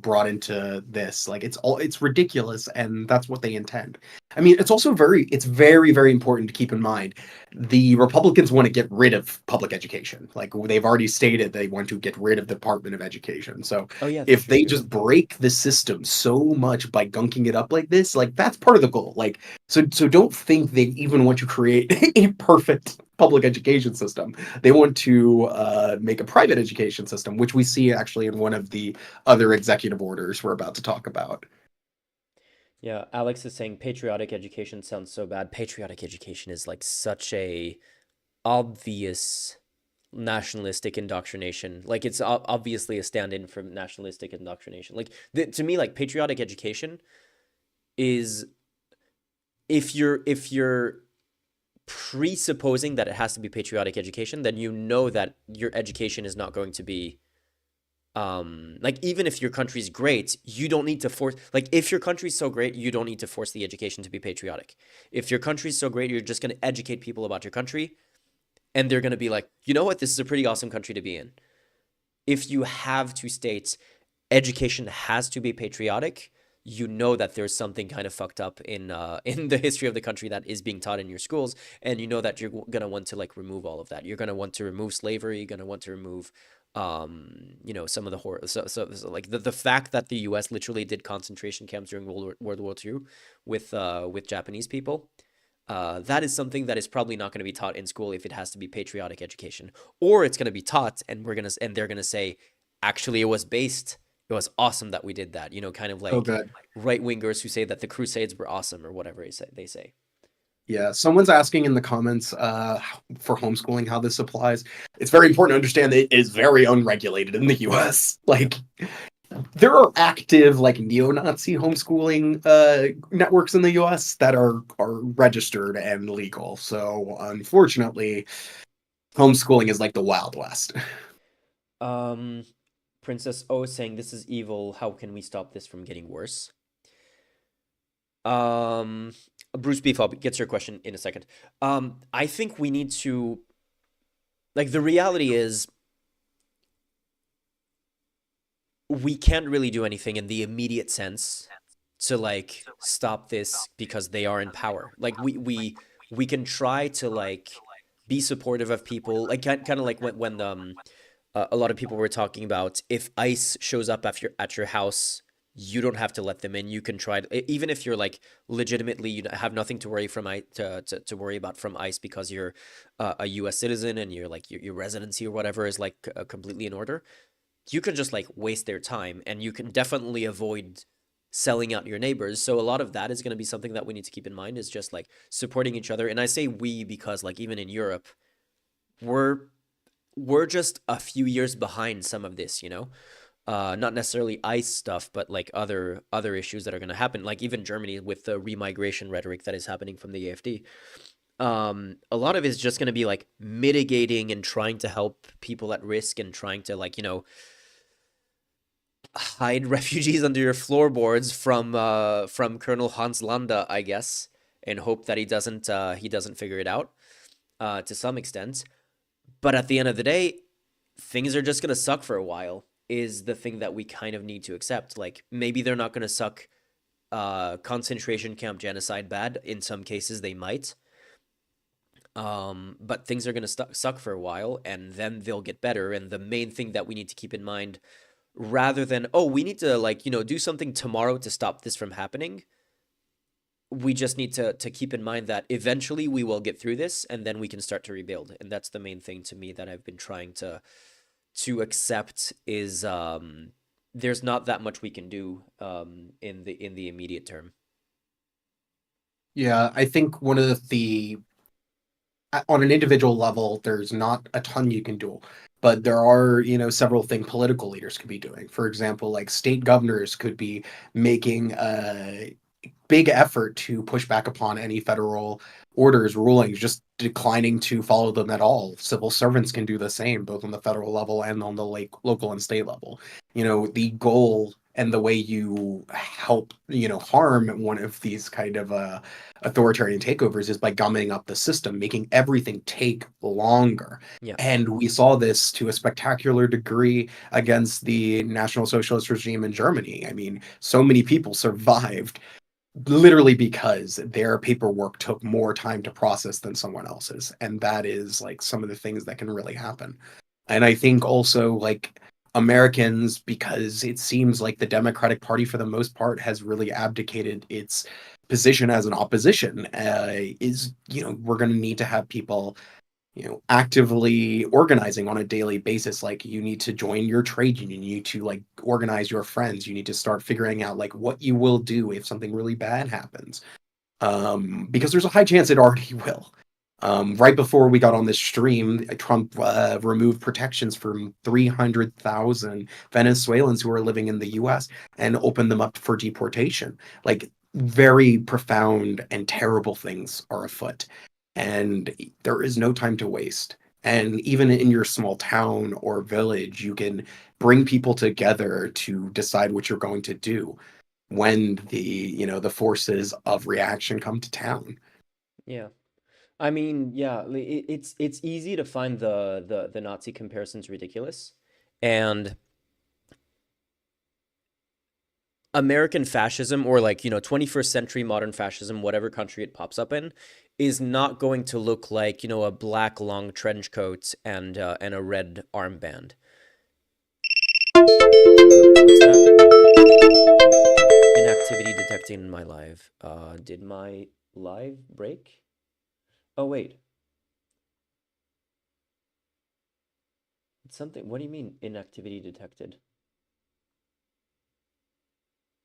brought into this. Like it's ridiculous, and that's what they intend. I mean, it's very very important to keep in mind the Republicans want to get rid of public education. Like they've already stated they want to get rid of the Department of Education. So Oh yeah, that's if true they too. just break the system so much by gunking it up like this, like that's part of the goal. Like so don't think they even want to create a perfect public education system. They want to make a private education system, which we see actually in one of the other executive orders we're about to talk about. Yeah, Alex is saying patriotic education sounds so bad. Patriotic education is like such a obvious nationalistic indoctrination. Like it's obviously a stand-in for nationalistic indoctrination. Like to me, like patriotic education is if you're presupposing that it has to be patriotic education, then you know that your education is not going to be like even if your country's great, you don't need to force like if your country's so great, you don't need to force the education to be patriotic. If your country's so great, you're just going to educate people about your country and they're going to be like, "You know what? This is a pretty awesome country to be in." If you have to state education has to be patriotic, you know that there's something kind of fucked up in the history of the country that is being taught in your schools, and you know that you're gonna want to like remove all of that. You're gonna want to remove slavery. You're gonna want to remove, some of the horror. So like the fact that the U.S. literally did concentration camps during World War II with Japanese people. That is something that is probably not going to be taught in school if it has to be patriotic education, or it's going to be taught and they're going to say, actually, it was awesome that we did that. Kind of Oh, like good. right wingers who say that the Crusades were awesome or whatever they say. Yeah, someone's asking in the comments for homeschooling how this applies. It's very important to understand that it is very unregulated in the U.S. Like there are active like neo-Nazi homeschooling networks in the U.S. that are registered and legal. So unfortunately, homeschooling is like the Wild West. Um, Princess O is saying this is evil. How can we stop this from getting worse? Um, Bruce Beefall gets your question in a second. I think we need to like the reality is we can't really do anything in the immediate sense to like stop this because they are in power. Like we can try to like be supportive of people, like kind of like when a lot of people were talking about if ICE shows up at your house, you don't have to let them in. You can try to, even if you're like legitimately you have nothing to worry from to worry about from ICE because you're a U.S. citizen and you're like your residency or whatever is like completely in order. You can just like waste their time and you can definitely avoid selling out your neighbors. So a lot of that is going to be something that we need to keep in mind is just like supporting each other. And I say we because like even in Europe, we're we're just a few years behind some of this, not necessarily ICE stuff, but like other issues that are going to happen. Like even Germany with the remigration rhetoric that is happening from the AfD. A lot of it is just going to be like mitigating and trying to help people at risk and trying to like hide refugees under your floorboards from Colonel Hans Landa, I guess, and hope that he doesn't figure it out to some extent. But at the end of the day, things are just gonna suck for a while. Is the thing that we kind of need to accept. Like maybe they're not gonna suck concentration camp genocide bad. In some cases, they might. But things are gonna suck for a while, and then they'll get better. And the main thing that we need to keep in mind rather than we need to like do something tomorrow to stop this from happening, we just need to keep in mind that eventually we will get through this and then we can start to rebuild, and that's the main thing to me that I've been trying to accept is there's not that much we can do in the immediate term. Yeah, I think one of the on an individual level, there's not a ton you can do, but there are, several things political leaders could be doing. For example, like state governors could be making a big effort to push back upon any federal orders, rulings, just declining to follow them at all. Civil servants can do the same, both on the federal level and on the local and state level. The goal and the way you help, harm one of these kind of authoritarian takeovers is by gumming up the system, making everything take longer. Yeah. And we saw this to a spectacular degree against the National Socialist regime in Germany. I mean, so many people survived literally because their paperwork took more time to process than someone else's. And that is like some of the things that can really happen. And I think also like Americans, because it seems like the Democratic Party for the most part has really abdicated its position as an opposition, we're going to need to have people actively organizing on a daily basis. Like, you need to join your trade union, you need to like organize your friends, you need to start figuring out like what you will do if something really bad happens, because there's a high chance it already will. Right before we got on this stream, Trump removed protections from 300,000 Venezuelans who are living in the US and opened them up for deportation. Like, very profound and terrible things are afoot, and there is no time to waste. And even in your small town or village, you can bring people together to decide what you're going to do when the forces of reaction come to town. Yeah. I mean, yeah, it's easy to find the Nazi comparisons ridiculous. And American fascism, or like, 21st century modern fascism, whatever country it pops up in, is not going to look like, a black long trench coat and a red armband. What's that? Inactivity detected in my live. Did my live break? Oh, wait. It's something. What do you mean inactivity detected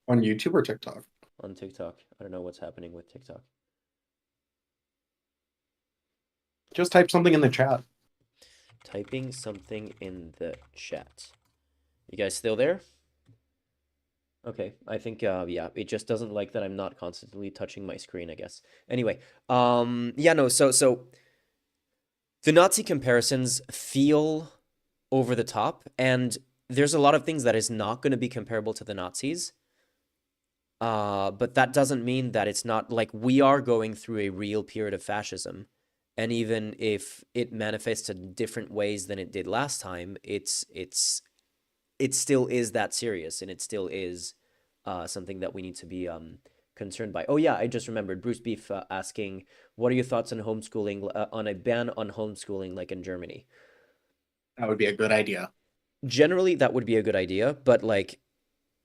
On YouTube or TikTok? on TikTok? I don't know what's happening with TikTok. Just type something in the chat. Typing something in the chat. You guys still there? Okay, I think yeah, it just doesn't like that I'm not constantly touching my screen, I guess. Anyway, yeah, no, so the Nazi comparisons feel over the top, and there's a lot of things that is not going to be comparable to the Nazis. But that doesn't mean that it's not, like, we are going through a real period of fascism. And even if it manifests in different ways than it did last time, it still is that serious, and it still is something that we need to be concerned by. Oh yeah, I just remembered Bruce Beef asking, "What are your thoughts on homeschooling, on a ban on homeschooling like in Germany?" That would be a good idea. Generally, that would be a good idea, but like,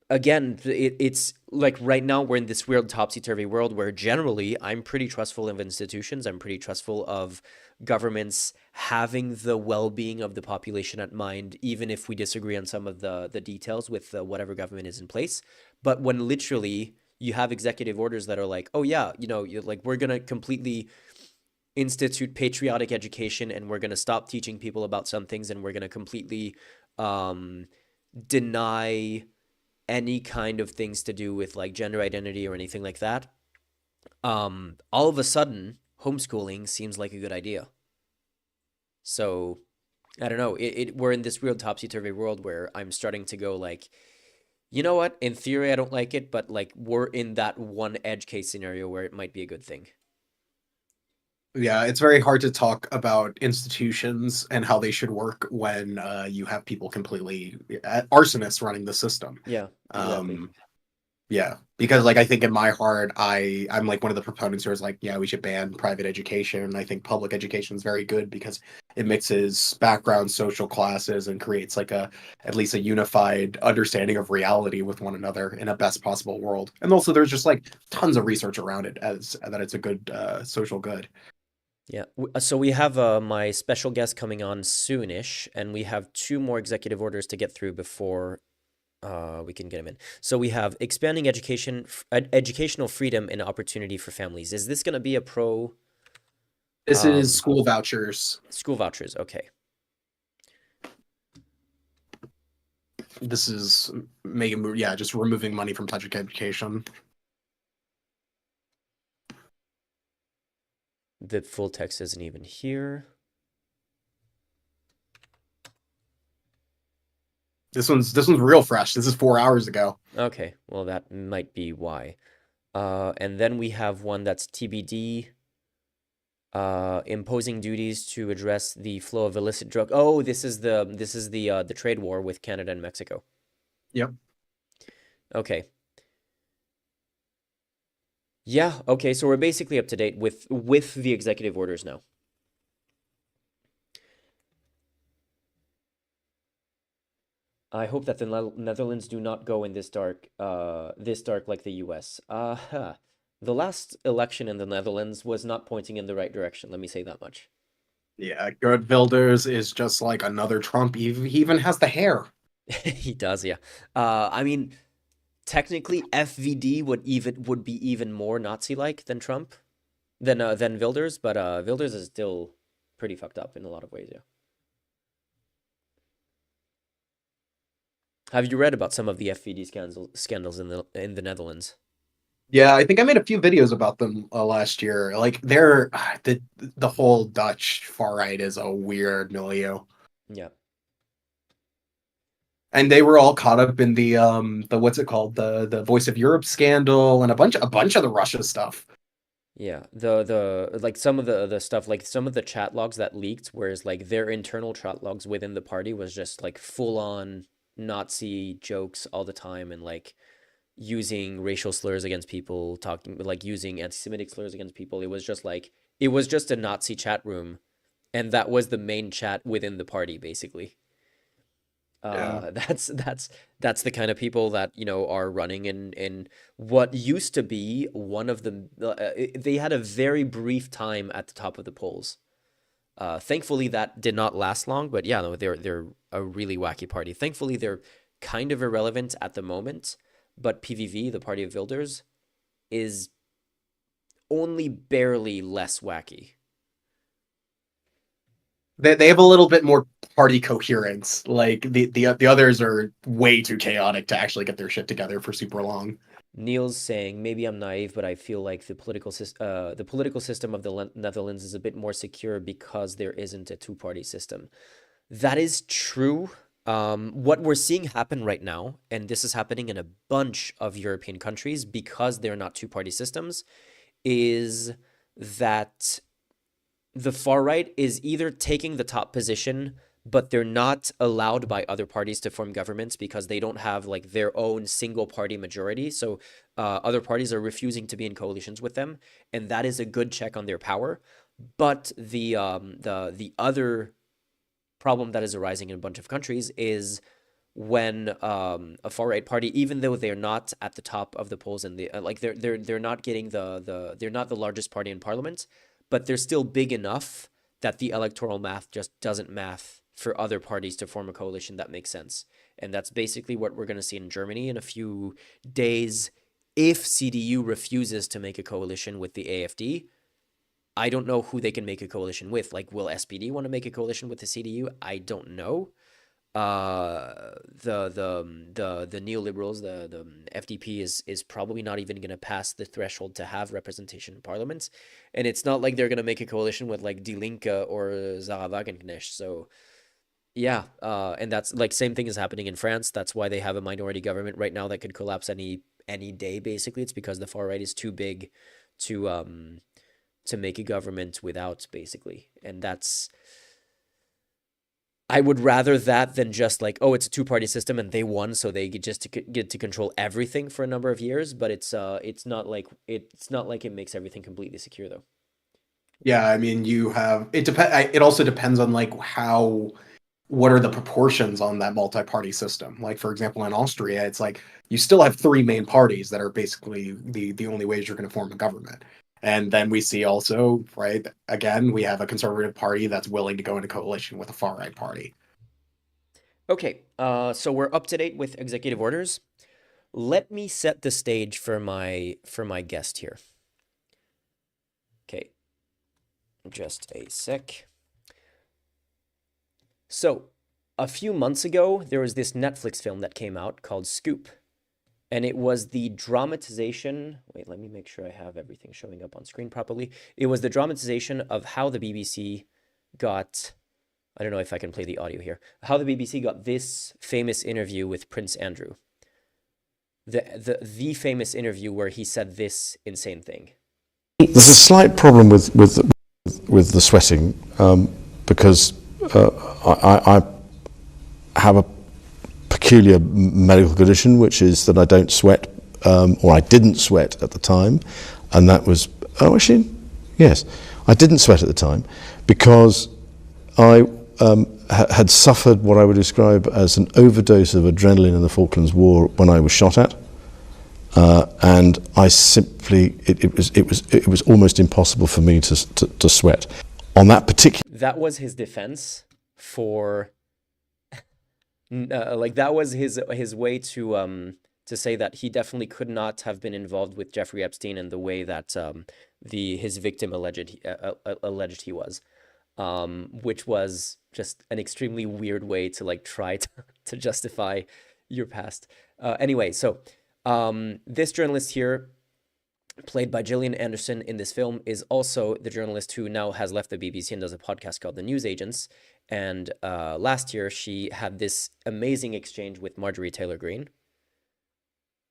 again, it's like right now we're in this weird topsy-turvy world where generally I'm pretty trustful of institutions. I'm pretty trustful of governments having the well-being of the population at mind, even if we disagree on some of the details with whatever government is in place. But when literally you have executive orders that are like, oh yeah, you're like, we're gonna completely institute patriotic education, and we're gonna stop teaching people about some things, and we're gonna completely um, deny any kind of things to do with like gender identity or anything like that, all of a sudden, homeschooling seems like a good idea. So I don't know. We're in this weird topsy turvy world where I'm starting to go like, you know what? In theory, I don't like it, but like we're in that one edge case scenario where it might be a good thing. Yeah, it's very hard to talk about institutions and how they should work when you have people completely arsonists running the system. Yeah, exactly. Um, yeah, because like I think in my heart, I'm like one of the proponents who is like, yeah, we should ban private education. I think public education is very good because it mixes background, social classes, and creates like a at least a unified understanding of reality with one another in a best possible world. And also, there's just like tons of research around it as that it's a good social good. Yeah. So we have my special guest coming on soonish, and we have two more executive orders to get through before we can get him in. So we have expanding educational freedom and opportunity for families. Is this going to be a pro This is um, school vouchers. school vouchers? Okay. This is making, yeah, just removing money from public education. The full text isn't even here. This one's real fresh. This is 4 hours ago. Okay, well, that might be why. And then we have one that's TBD, imposing duties to address the flow of illicit drug. Oh, this is the trade war with Canada and Mexico. Yep. Okay. Yeah, okay, so we're basically up to date with the executive orders now. I hope that the Netherlands do not go in this dark like the US. The last election in the Netherlands was not pointing in the right direction, let me say that much. Yeah, Geert Wilders is just like another Trump. He even has the hair. He does, yeah. I mean, technically FVD would be even more Nazi-like than Trump, than Wilders, but Wilders is still pretty fucked up in a lot of ways, yeah. Have you read about some of the FVD scandals in the Netherlands? Yeah, I think I made a few videos about them last year. Like they're the whole Dutch far right is a weird milieu, Yeah. and they were all caught up in the what's it called, the Voice of Europe scandal and a bunch of the Russia stuff. Yeah, the like some of the stuff, like some of the chat logs that leaked, whereas like their internal chat logs within the party was just like full on Nazi jokes all the time, and like using racial slurs against people, talking like using anti-Semitic slurs against people. It was just a Nazi chat room, and that was the main chat within the party basically. Yeah. That's the kind of people that, are running in what used to be one of the they had a very brief time at the top of the polls. Thankfully that did not last long, but yeah, no, they're a really wacky party. Thankfully they're kind of irrelevant at the moment, but PVV, the Party of Wilders, is only barely less wacky. They have a little bit more party coherence. Like the others are way too chaotic to actually get their shit together for super long. Neil's saying, maybe I'm naive, but I feel like the political system of the Netherlands is a bit more secure because there isn't a two-party system. That is true. What we're seeing happen right now, and this is happening in a bunch of European countries because they're not two-party systems, is that the far right is either taking the top position, but they're not allowed by other parties to form governments because they don't have like their own single party majority. So other parties are refusing to be in coalitions with them, and that is a good check on their power. But the other problem that is arising in a bunch of countries is when a far right party, even though they're not at the top of the polls and like they're not getting they're not the largest party in parliament, but they're still big enough that the electoral math just doesn't math for other parties to form a coalition that makes sense. And that's basically what we're going to see in Germany in a few days. If CDU refuses to make a coalition with the AFD, I don't know who they can make a coalition with. Like, will SPD want to make a coalition with the CDU? I don't know. The neoliberals, the FDP is probably not even going to pass the threshold to have representation in parliament, and it's not like they're going to make a coalition with like Die Linke or Sarah Wagenknecht. So yeah, and that's like same thing is happening in France. That's why they have a minority government right now that could collapse any day. Basically, it's because the far right is too big to make a government without, basically, and that's. I would rather that than just like, oh, it's a two-party system and they won, so they get to control everything for a number of years. But it's not like it makes everything completely secure, though. Yeah, I mean, it also depends on like what are the proportions on that multi-party system. Like for example, in Austria, it's like you still have three main parties that are basically the only ways you're going to form a government. And then we see also, right, again, we have a conservative party that's willing to go into coalition with a far right party. Okay, so we're up to date with executive orders. Let me set the stage for my guest here. Okay, just a sec. So, a few months ago, there was this Netflix film that came out called Scoop. and it was the dramatization. Wait, let me make sure I have everything showing up on screen properly. It was the dramatization of how the BBC got, I don't know if I can play the audio here, how the BBC got this famous interview with Prince Andrew. The famous interview where he said this insane thing. There's a slight problem with the sweating because I have a peculiar medical condition, which is that I don't sweat, or I didn't sweat at the time, and that was, yes, I didn't sweat at the time because I had suffered what I would describe as an overdose of adrenaline in the Falklands War when I was shot at, and I simply it was almost impossible for me to sweat on that particular. That was his defense for, like that was his way to say that he definitely could not have been involved with Jeffrey Epstein in the way that his victim alleged he was. Which was just an extremely weird way to like try to justify your past. Anyway, so this journalist here, played by Gillian Anderson in this film, is also the journalist who now has left the BBC and does a podcast called The News Agents. And last year, she had this amazing exchange with Marjorie Taylor Greene.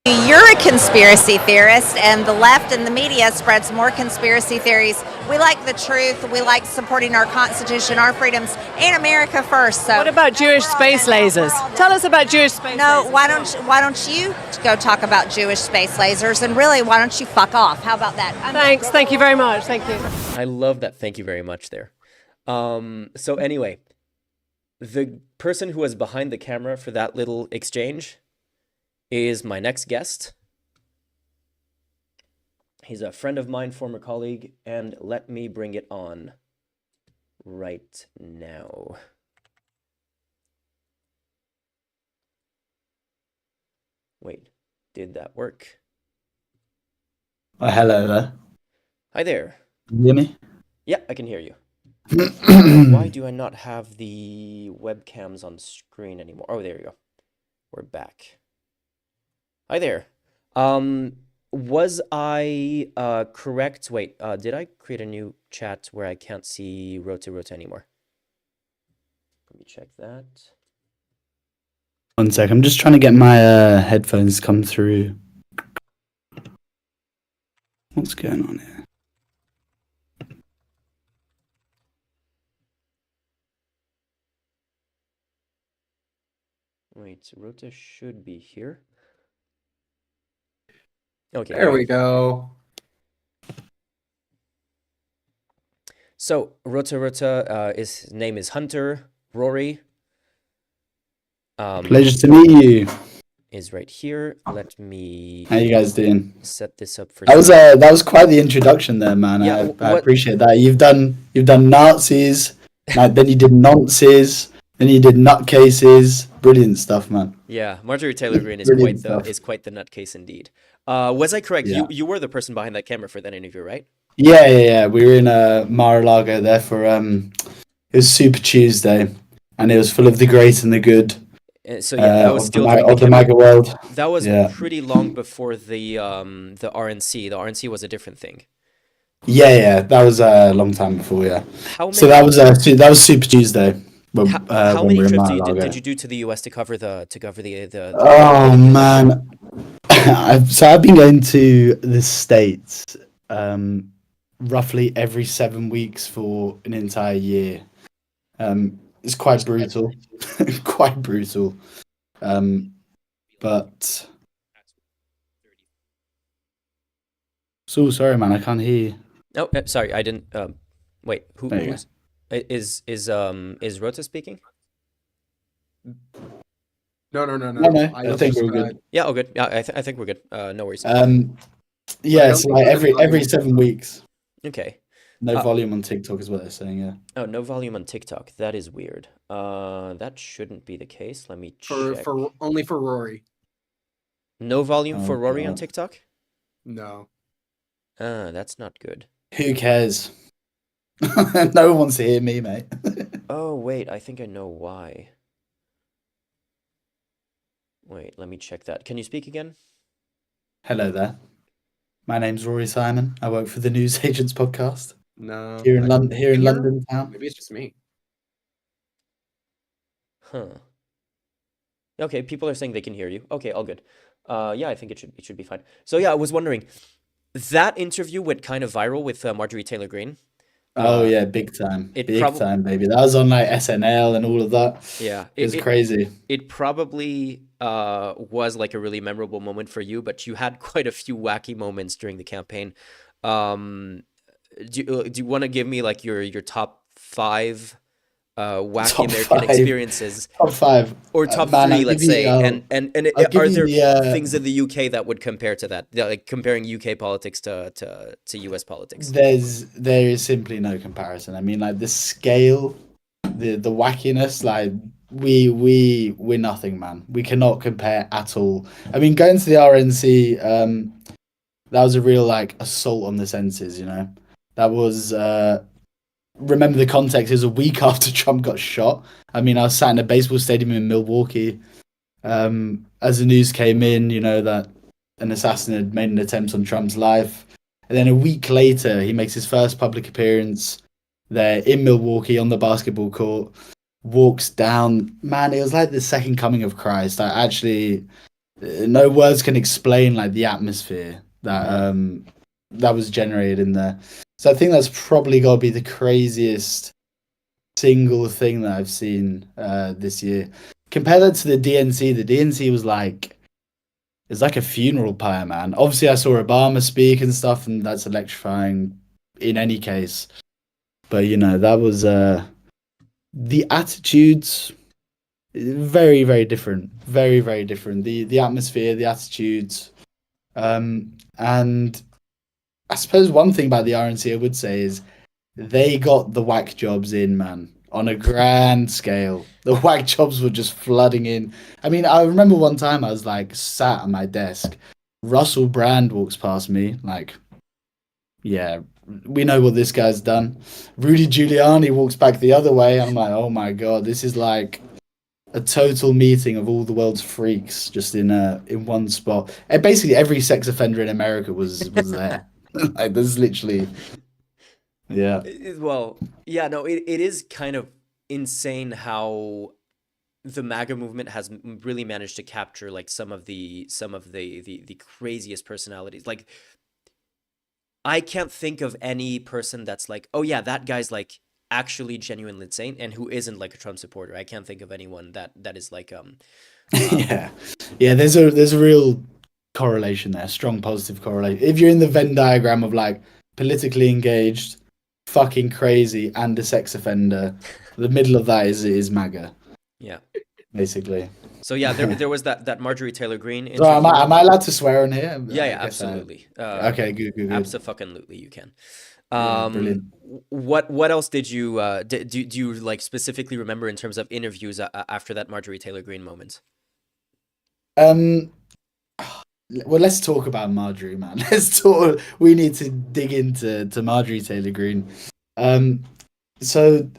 You're a conspiracy theorist, and the left and the media spreads more conspiracy theories. We like the truth. We like supporting our Constitution, our freedoms, and America first. So, what about Jewish space lasers? Tell us about Jewish space lasers. No, why don't you go talk about Jewish space lasers? And really, why don't you fuck off? How about that? Thanks. Thank you very much. Thank you. I love that. Thank you very much there. So anyway, the person who was behind the camera for that little exchange is my next guest. He's a friend of mine, former colleague, and let me bring it on right now. Wait, did that work? Hello there. Hi there. Can you hear me? Yeah, I can hear you. Why do I not have the webcams on screen anymore? Oh, there you go. We're back. Hi there. Was I correct? Wait, did I create a new chat where I can't see Rota anymore? Let me check that. One sec, I'm just trying to get my headphones come through. What's going on here? Wait, Rota should be here. Okay. There we go. So Rota, his name is Hunter Rory. Pleasure to meet you. Is right here. Let me. How you guys doing? Set this up for. That was quite the introduction there, man. Yeah, I appreciate that. You've done Nazis, then you did nonces, then you did nutcases. Brilliant stuff, man. Yeah, Marjorie Taylor Greene is quite the nutcase indeed. Was I correct? Yeah. You were the person behind that camera for that interview, right? Yeah. We were in Mar-a-Lago there for it was Super Tuesday, and it was full of the great and the good. So yeah, that was still during the MAGA world. That was pretty long before the RNC. The RNC was a different thing. Yeah, that was a long time before. Yeah. So that was Super Tuesday. How many trips did you do to the US to cover the Oh man, I've been going to the States roughly every 7 weeks for an entire year. It's quite brutal, quite brutal. But so sorry, man, I can't hear you. Oh, sorry, I didn't. Wait, who is Rota speaking? No. I think we're good. Yeah, all good. Yeah, I think we're good. No worries. Yeah, it's like every 7 weeks. Okay. No volume on TikTok is what they're saying. Yeah. Oh, no volume on TikTok. That is weird. That shouldn't be the case. Let me check. For only for Rory. No volume for Rory on TikTok? No. That's not good. Who cares? No one wants to hear me, mate. Oh, wait, I think I know why. Wait, let me check that. Can you speak again? Hello there. My name's Rory Simon. I work for the News Agents podcast No. here in London. Here in Here? London town. Maybe it's just me. Huh. Okay, people are saying they can hear you. Okay, all good. Yeah, I think it should be fine. So yeah, I was wondering, that interview went kind of viral with Marjorie Taylor Greene. Oh Uh, yeah, big time, it big probably time, baby. That was on like SNL and all of that. yeah, It was crazy. it probably was like a really memorable moment for you, but you had quite a few wacky moments during the campaign. Um, do you want to give me like your top five wacky Top American five, experiences, top five. or top Man, three, I'll let's give you. say? And I'll give are you there the. things in the UK that would compare to that? Yeah, like comparing UK politics to US politics? There is simply no comparison. I mean, like the scale, the wackiness, like we're nothing, man. We cannot compare at all. I mean, going to the RNC, that was a real like assault on the senses. You know, that was. Remember the context. It was a week after Trump got shot. I mean, I was sat in a baseball stadium in Milwaukee. As the news came in, you know that an assassin had made an attempt on Trump's life. And then a week later, he makes his first public appearance there in Milwaukee on the basketball court, walks down. Man, it was like the second coming of Christ. I actually, no words can explain like the atmosphere that was generated in there. So I think that's probably got to be the craziest single thing that I've seen this year. Compare that to the DNC. The DNC was like it's like a funeral pyre, man. Obviously, I saw Obama speak and stuff, and that's electrifying in any case. But you know, that was the attitudes very, very different. Very, very different. The atmosphere, the attitudes, and I suppose one thing about the RNC I would say is they got the whack jobs in, man, on a grand scale. The whack jobs were just flooding in. I mean, I remember one time I was like sat at my desk. Russell Brand walks past me, like, yeah, we know what this guy's done. Rudy Giuliani walks back the other way. I'm like, oh my god, this is like a total meeting of all the world's freaks just in one spot. And basically, every sex offender in America was there. Like, there's literally, yeah. Well, yeah, no, it is kind of insane how the MAGA movement has really managed to capture like some of the craziest personalities. Like, I can't think of any person that's like, oh yeah, that guy's like actually genuinely insane and who isn't like a Trump supporter. I can't think of anyone that is like Yeah, yeah. There's a real correlation there, strong positive correlation. If you're in the Venn diagram of like politically engaged, fucking crazy, and a sex offender, the middle of that is MAGA, yeah. basically. So yeah, there was that Marjorie Taylor Greene So am interview. am I allowed to swear on here? Yeah, I yeah, guess absolutely. Okay, good. Abso-fucking-lutely you can. Yeah, brilliant. What else did you do you like specifically remember in terms of interviews after that Marjorie Taylor Greene moment? Well, let's talk about Marjorie, man. Let's talk. We need to dig into Marjorie Taylor Greene. So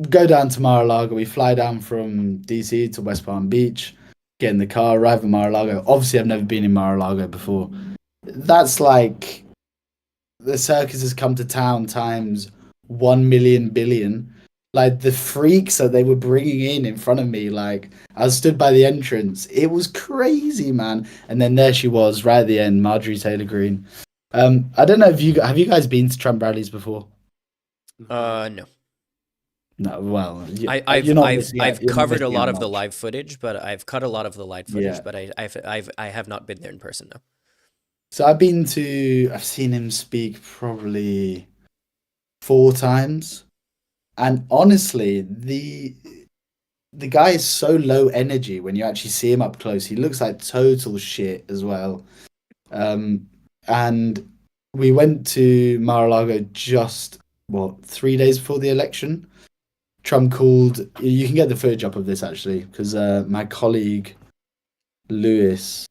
go down to Mar-a-Lago. We fly down from DC to West Palm Beach, get in the car, arrive at Mar-a-Lago. Obviously, I've never been in Mar-a-Lago before. That's like the circus has come to town times 1 million billion. Like the freaks that they were bringing in front of me, like I was stood by the entrance. It was crazy, man. And then there she was, right at the end, Marjorie Taylor Greene. I don't know if have you guys been to Trump rallies before? No. No, well, I've covered a lot of the live footage, but I've cut a lot of the live footage, Yeah. but I have not been there in person, no. So I've seen him speak probably 4 times. And honestly, the guy is so low energy when you actually see him up close. He looks like total shit as well. And we went to Mar-a-Lago just 3 days before the election. Trump called. You can get the footage up of this actually, because my colleague Lewis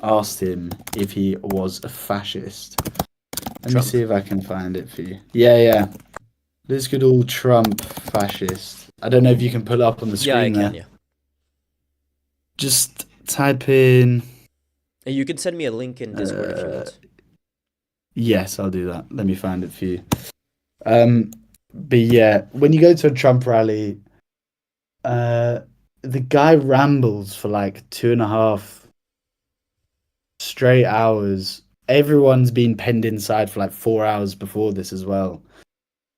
asked him if he was a fascist. Let me see if I can find it for you. Yeah. This good old Trump fascist. I don't know if you can pull it up on the screen. Yeah, I can, there. yeah. Just type in You can send me a link in Discord if you want. Yes, I'll do that. Let me find it for you. But yeah, when you go to a Trump rally, the guy rambles for like 2.5 straight hours. Everyone's been penned inside for like 4 hours before this as well.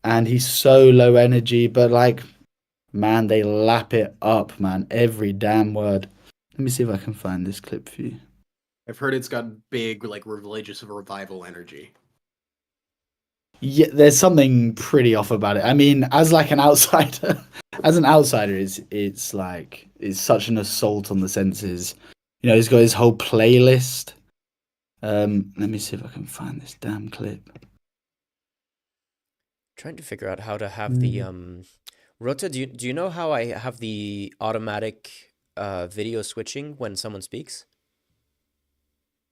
And he's so low energy, but like, man, they lap it up, man. Every damn word. Let me see if I can find this clip for you. I've heard it's got big, like, religious revival energy. Yeah, there's something pretty off about it. I mean, as like an outsider, it's like it's such an assault on the senses. You know, he's got his whole playlist. Let me see if I can find this damn clip. Trying to figure out how to have the Rota, do you know how I have the automatic video switching when someone speaks?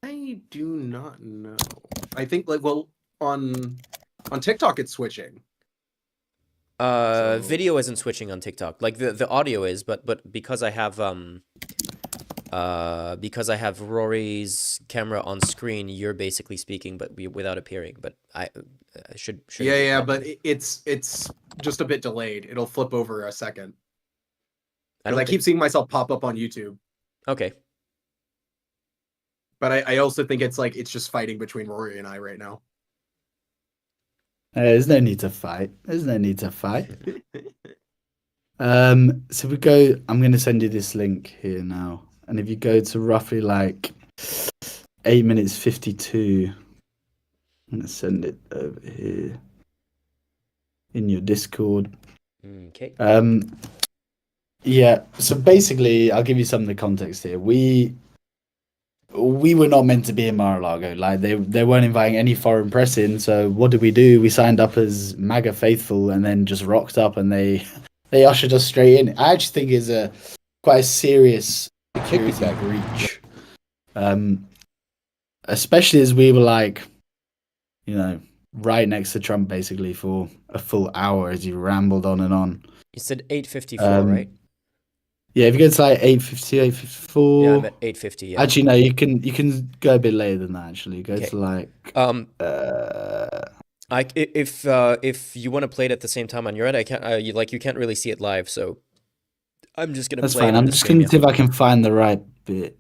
I do not know. I think, like, well, on TikTok it's switching. Video isn't switching on TikTok. Like the audio is, but because I have Rory's camera on screen, you're basically speaking, but without appearing. But I should Yeah, but it's just a bit delayed. It'll flip over a second. Because I keep seeing myself pop up on YouTube. Okay. But I also think it's like it's just fighting between Rory and I right now. There's no need to fight. So we go. I'm going to send you this link here now, and if you go to roughly like 8 minutes 52, I'm going to send it over here in your Discord. Okay. Yeah. So basically, I'll give you some of the context here. We were not meant to be in Mar-a-Lago. Like they weren't inviting any foreign press in. So what did we do? We signed up as MAGA faithful, and then just rocked up, and they ushered us straight in. I actually think is quite a serious security breach. Especially as we were like, you know, right next to Trump basically for a full hour as he rambled on and on. You said 8:54, right? Yeah, if you go to like 8:50, 8:54. Yeah, I'm at 8:50. Yeah. Actually, no, you can go a bit later than that. Actually, go to like if you want to play it at the same time on your end, I can't. You can't really see it live, so I'm just gonna That's play fine. it on I'm the just stream, gonna see if I can find the right bit.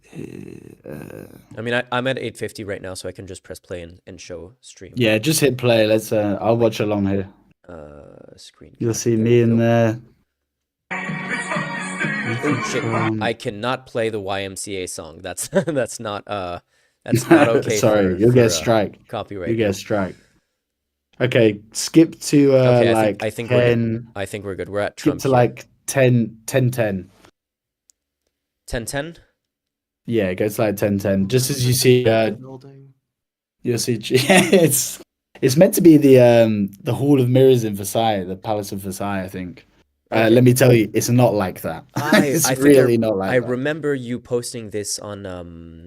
I mean, I'm at 8:50 right now, so I can just press play and show stream. Yeah, just hit play. Let's. I'll watch along here. Screen. You'll see me in there. Oh shit! I cannot play the YMCA song. That's that's not okay. Sorry, you'll get a strike. Copyright. You get a strike. Okay, skip to okay, like I think 10. we're good. I think we're good. We're at Trump. Skip to like 10, 10, 10. 10, 10? Yeah, it goes like 10, 10. Just as you see, you'll see. It's meant to be the Hall of Mirrors in Versailles, the Palace of Versailles, I think. Okay. Let me tell you, it's not like that. It's really not like that. I remember you posting this on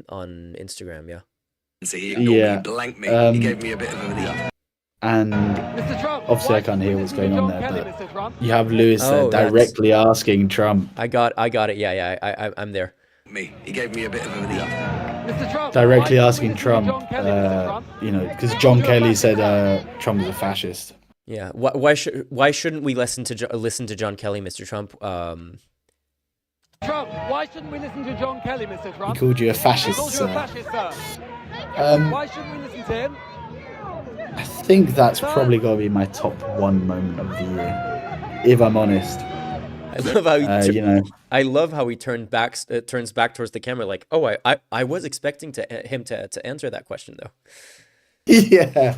Instagram, yeah. So he ignored me, blanked me. He gave me a bit of a and obviously I can't hear what's going on there, but you have Lewis directly asking Trump. I got it. Yeah, I'm there. Me. He gave me a bit of a directly asking Trump, you know, because John Kelly said Trump is a fascist. Yeah. Why shouldn't we listen to John Kelly, Mr. Trump? Trump, why shouldn't we listen to John Kelly, Mr. Trump? He called you a fascist, sir. Why shouldn't we listen to him? I think that's probably got to be my top one moment of the year, if I'm honest. I love how I love how he turns back towards the camera, like, oh, I was expecting him to answer that question though. Yeah.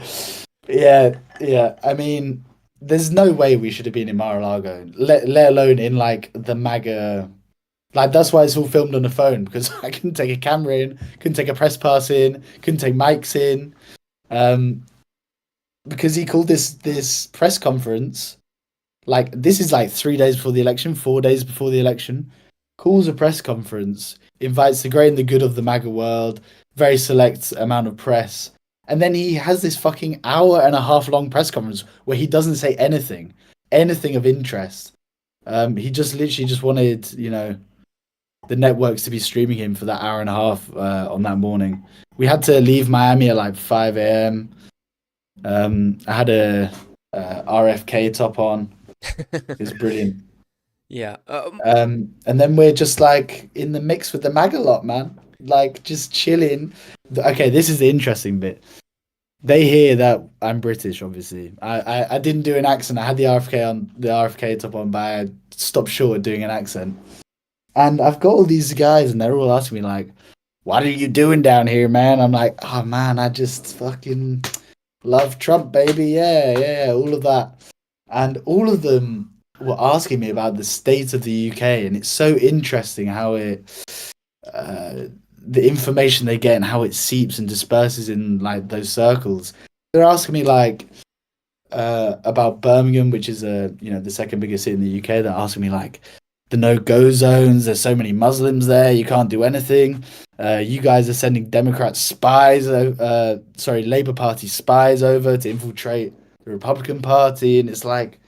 I mean, there's no way we should have been in Mar-a-Lago, let alone in like the MAGA. Like that's why it's all filmed on the phone, because I couldn't take a camera in, couldn't take a press pass in, couldn't take mics in, because he called this press conference. Like this is like 3 days before the election, 4 days before the election. Calls a press conference, invites the great and the good of the MAGA world, very select amount of press. And then he has this fucking hour and a half long press conference where he doesn't say anything of interest. He just literally just wanted, you know, the networks to be streaming him for that hour and a half on that morning. We had to leave Miami at like 5 a.m. I had a RFK top on. It was brilliant. Yeah. And then we're just like in the mix with the MAGA lot, man. Like just chilling. Okay, this is the interesting bit. They hear that I'm British, obviously. I didn't do an accent. I had the RFK top on, but I stopped short of doing an accent. And I've got all these guys, and they're all asking me like, "What are you doing down here, man?" I'm like, "Oh man, I just fucking love Trump, baby. Yeah, all of that." And all of them were asking me about the state of the UK, and it's so interesting how the information they get and how it seeps and disperses in like those circles. They're asking me like about Birmingham, which is the second biggest city in the UK. They're asking me like the no-go zones. There's so many Muslims there. You can't do anything. You guys are sending Labour Party spies over to infiltrate the Republican Party, and it's like,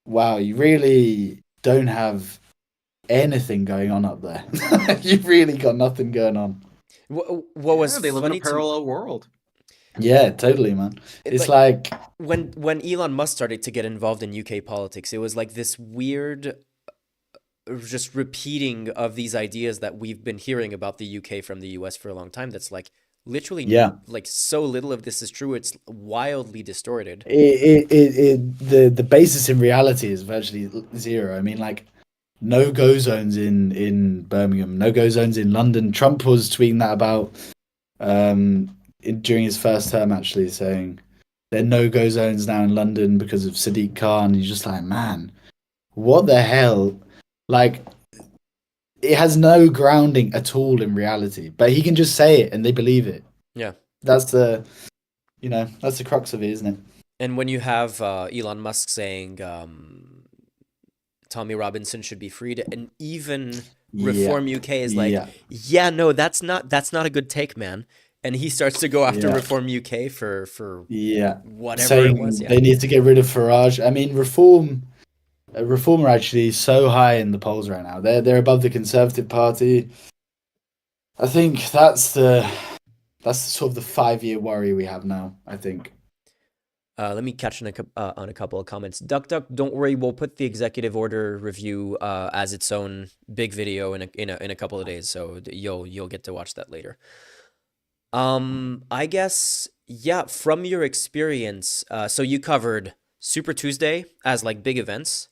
wow, you really don't have anything going on up there. You've really got nothing going on. What was they live in funny a parallel world. Yeah, totally, man. It's like when Elon Musk started to get involved in UK politics, it was like this weird just repeating of these ideas that we've been hearing about the UK from the US for a long time. That's like literally like so little of this is true. It's wildly distorted. The basis in reality is virtually zero. I mean, like no-go zones in Birmingham, no-go zones in London. Trump was tweeting that about during his first term, actually, saying there are no-go zones now in London because of Sadiq Khan. You're just like, man, what the hell? Like, it has no grounding at all in reality, but he can just say it and they believe it. Yeah. That's the crux of it, isn't it? And when you have Elon Musk saying Tommy Robinson should be freed, and even Reform UK is like, no, that's not a good take, man. And he starts to go after Reform UK for whatever saying it was. Yeah. They need to get rid of Farage. I mean, Reform are actually so high in the polls right now. They're above the Conservative Party. I think that's sort of the 5-year worry we have now, I think. Let me catch on a couple of comments. Duck, don't worry. We'll put the executive order review as its own big video in a couple of days, so you'll get to watch that later. I guess, yeah, from your experience, so you covered Super Tuesday as like big events.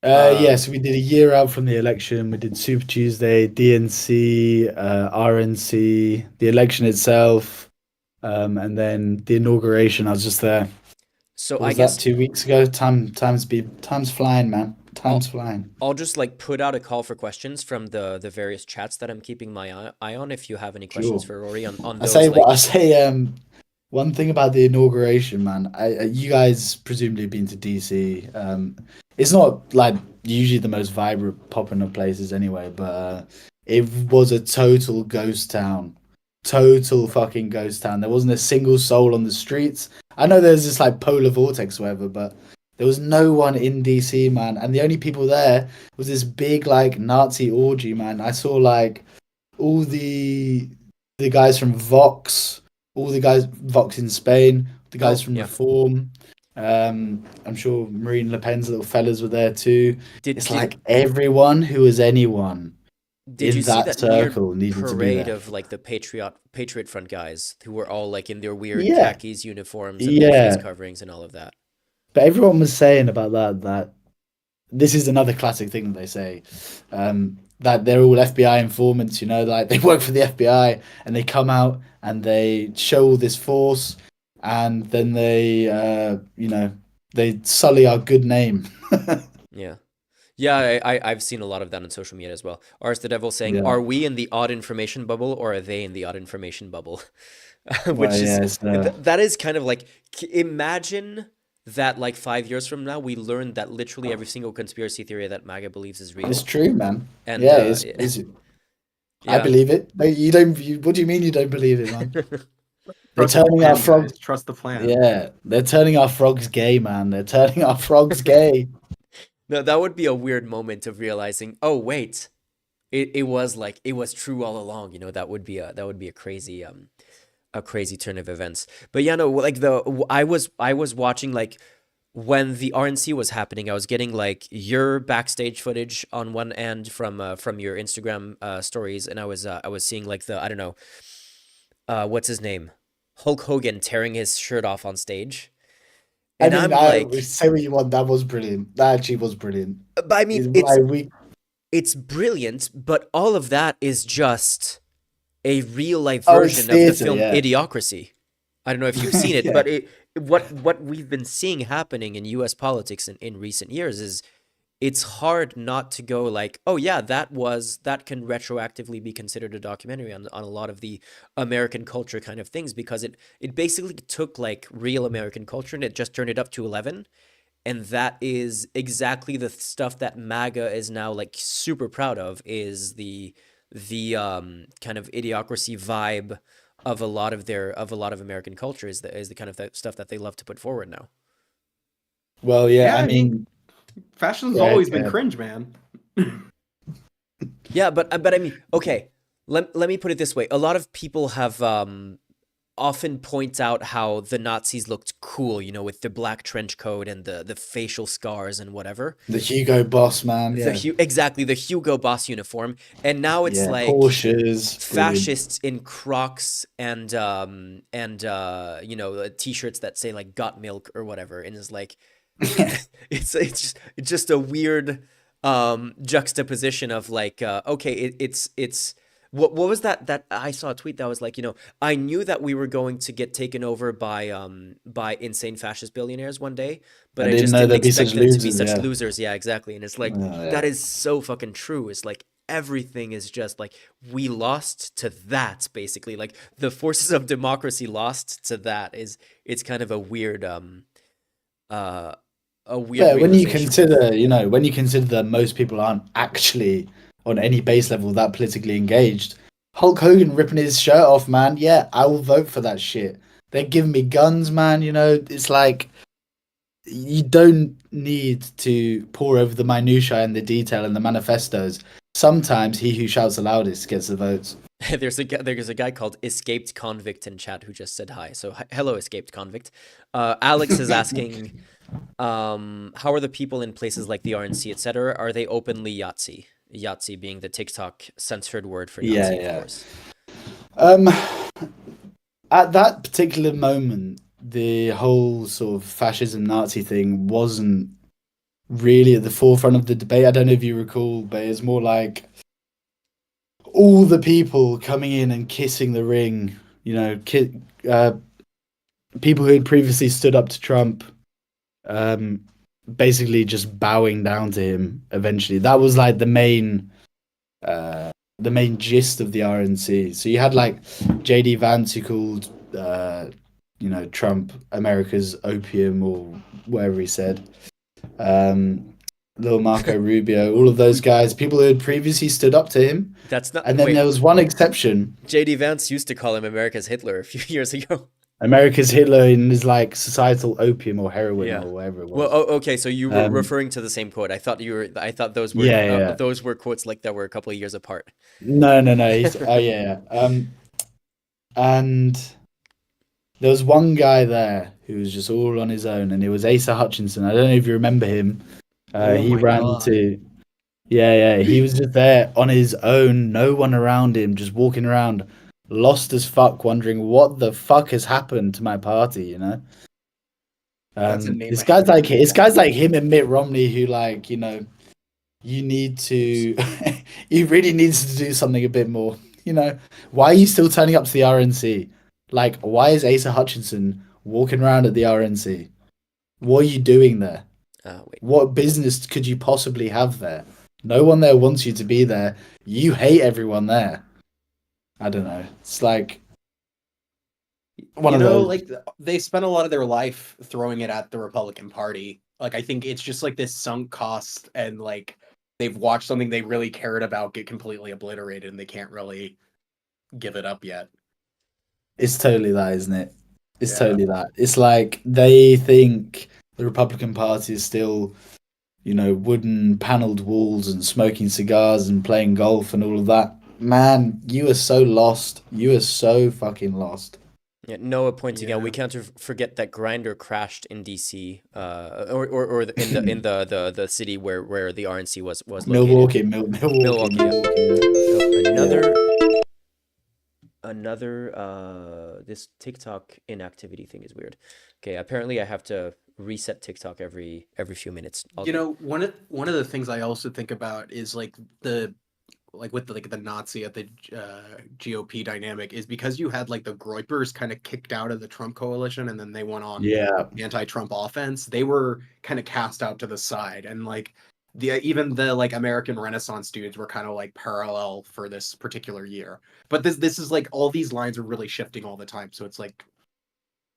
Yes, we did a year out from the election. We did Super Tuesday, DNC, RNC, the election itself, and then the inauguration. I was just there. So I guess that 2 weeks ago. Time's flying, man. Time's flying. I'll just like put out a call for questions from the various chats that I'm keeping my eye on. If you have any questions for Rory on those, I say one thing about the inauguration, man. You guys presumably been to DC. It's not like usually the most vibrant popping of places anyway, but it was a total ghost town. Total fucking ghost town. There wasn't a single soul on the streets. I know there's this like polar vortex or whatever, but there was no one in DC, man. And the only people there was this big like Nazi orgy, man. I saw like all the guys from Vox, all the guys Vox in Spain, the guys from Reform. I'm sure Marine Le Pen's little fellas were there too. It's like everyone who was anyone. Did you see that circle weird parade of like the Patriot Front guys who were all like in their weird khakis uniforms and face coverings and all of that? But everyone was saying about that this is another classic thing that they say, that they're all FBI informants, like they work for the FBI and they come out and they show all this force and then they, they sully our good name. Yeah, I've seen a lot of that on social media as well. Ars the Devil saying, are we in the odd information bubble or are they in the odd information bubble? Which that is kind of like, imagine that like 5 years from now, we learned that literally every single conspiracy theory that MAGA believes is real. It's true, man. And I believe it. No, you don't. What do you mean you don't believe it, man? They're turning our frogs. Trust the plan. Yeah, they're turning our frogs gay, man. They're turning our frogs gay. No, that would be a weird moment of realizing, oh, wait, it was like it was true all along. That would be a crazy turn of events. But yeah, no, like I was watching like when the RNC was happening, I was getting like your backstage footage on one end from your Instagram stories, and I was seeing like the I don't know what's his name, Hulk Hogan tearing his shirt off on stage, I and mean, I'm like, say what you want. That was brilliant. That actually was brilliant. but I mean, Like we, it's brilliant, but all of that is just a real life oh, it's version of the theater, film yeah. Idiocracy. I don't know if you've seen it, Yeah. but what we've been seeing happening in U.S. politics in recent years is it's hard not to go like, oh yeah, that can retroactively be considered a documentary on a lot of the American culture kind of things because it basically took like real American culture and it just turned it up to 11. And that is exactly the stuff that MAGA is now like super proud of is the kind of idiocracy vibe of a lot of American culture is the kind of stuff that they love to put forward now. Well, yeah. Yeah, I I mean, mean, fascism's yeah, always been yeah. cringe, man. Yeah, but I mean, okay, let me put it this way. A lot of people have often point out how the Nazis looked cool, with the black trench coat and the facial scars and whatever. The Hugo Boss, man. Yeah, Exactly, the Hugo Boss uniform. And now it's yeah. like Porsches, brilliant. fascists in Crocs and t-shirts that say like got milk or whatever, and it's like it's just a weird juxtaposition of like okay, it's what was that I saw a tweet that was like, I knew that we were going to get taken over by insane fascist billionaires one day, but I didn't just know didn't they'd be expect such them to be losers, such yeah. losers. Yeah, exactly. And it's like Yeah. that is so fucking true. It's like everything is just like we lost to that basically. Like the forces of democracy lost to that it's kind of a weird Yeah, when you realization. consider, when you consider that most people aren't actually on any base level that politically engaged, Hulk Hogan ripping his shirt off, man. Yeah, I will vote for that shit. They're giving me guns, man. It's like you don't need to pour over the minutiae and the detail and the manifestos. Sometimes he who shouts the loudest gets the votes. There's a guy called Escaped Convict in chat who just said hi. So hello, Escaped Convict. Alex is asking, how are the people in places like the RNC, etc.? Are they openly Yahtzee? Yahtzee being the TikTok censored word for Nazi, Yeah. of course. At that particular moment, the whole sort of fascism Nazi thing wasn't really at the forefront of the debate. I don't know if you recall, but it's more like all the people coming in and kissing the ring, people who had previously stood up to Trump, basically just bowing down to him eventually. That was like the main gist of the RNC. So you had like JD Vance who called Trump America's opium or whatever he said. Little Marco Rubio, all of those guys, people who had previously stood up to him. That's not. And then there was one exception. JD Vance used to call him America's Hitler a few years ago. America's Hitler in his like societal opium or heroin or whatever it was. Well, okay, so you were referring to the same quote. I thought those were those were quotes like that were a couple of years apart. No. And there was one guy there who was just all on his own, and it was Asa Hutchinson. I don't know if you remember him. He ran to. Yeah. He was just there on his own, no one around him, just walking around, lost as fuck, wondering what the fuck has happened to my party. It's guys like him and Mitt Romney who you need to, you really need to do something a bit more. Why are you still turning up to the RNC? Like, why is Asa Hutchinson walking around at the RNC? What are you doing there? What business could you possibly have there? No one there wants you to be there. You hate everyone there. I don't know. It's like one of those. Like they spent a lot of their life throwing it at the Republican Party. Like I think it's just like this sunk cost, and like they've watched something they really cared about get completely obliterated, and they can't really give it up yet. It's totally that, isn't it? It's totally that. It's like they think the Republican Party is still wooden paneled walls and smoking cigars and playing golf and all of that. Man, you are so lost. You are so fucking lost. Yeah, Noah pointing out we Yeah. can't forget that Grinder crashed in DC, or in the city where the RNC was located. Milwaukee, Milwaukee, yeah. Milwaukee. Another this TikTok inactivity thing is weird. Okay, apparently I have to reset TikTok every few minutes. One of the things I also think about is like with the Nazi at the GOP dynamic is because you had like the Groypers kind of kicked out of the Trump coalition and then they went on Yeah. anti-Trump offense. They were kind of cast out to the side, and like even the like American Renaissance dudes were kind of like parallel for this particular year. But this is like all these lines are really shifting all the time, so it's like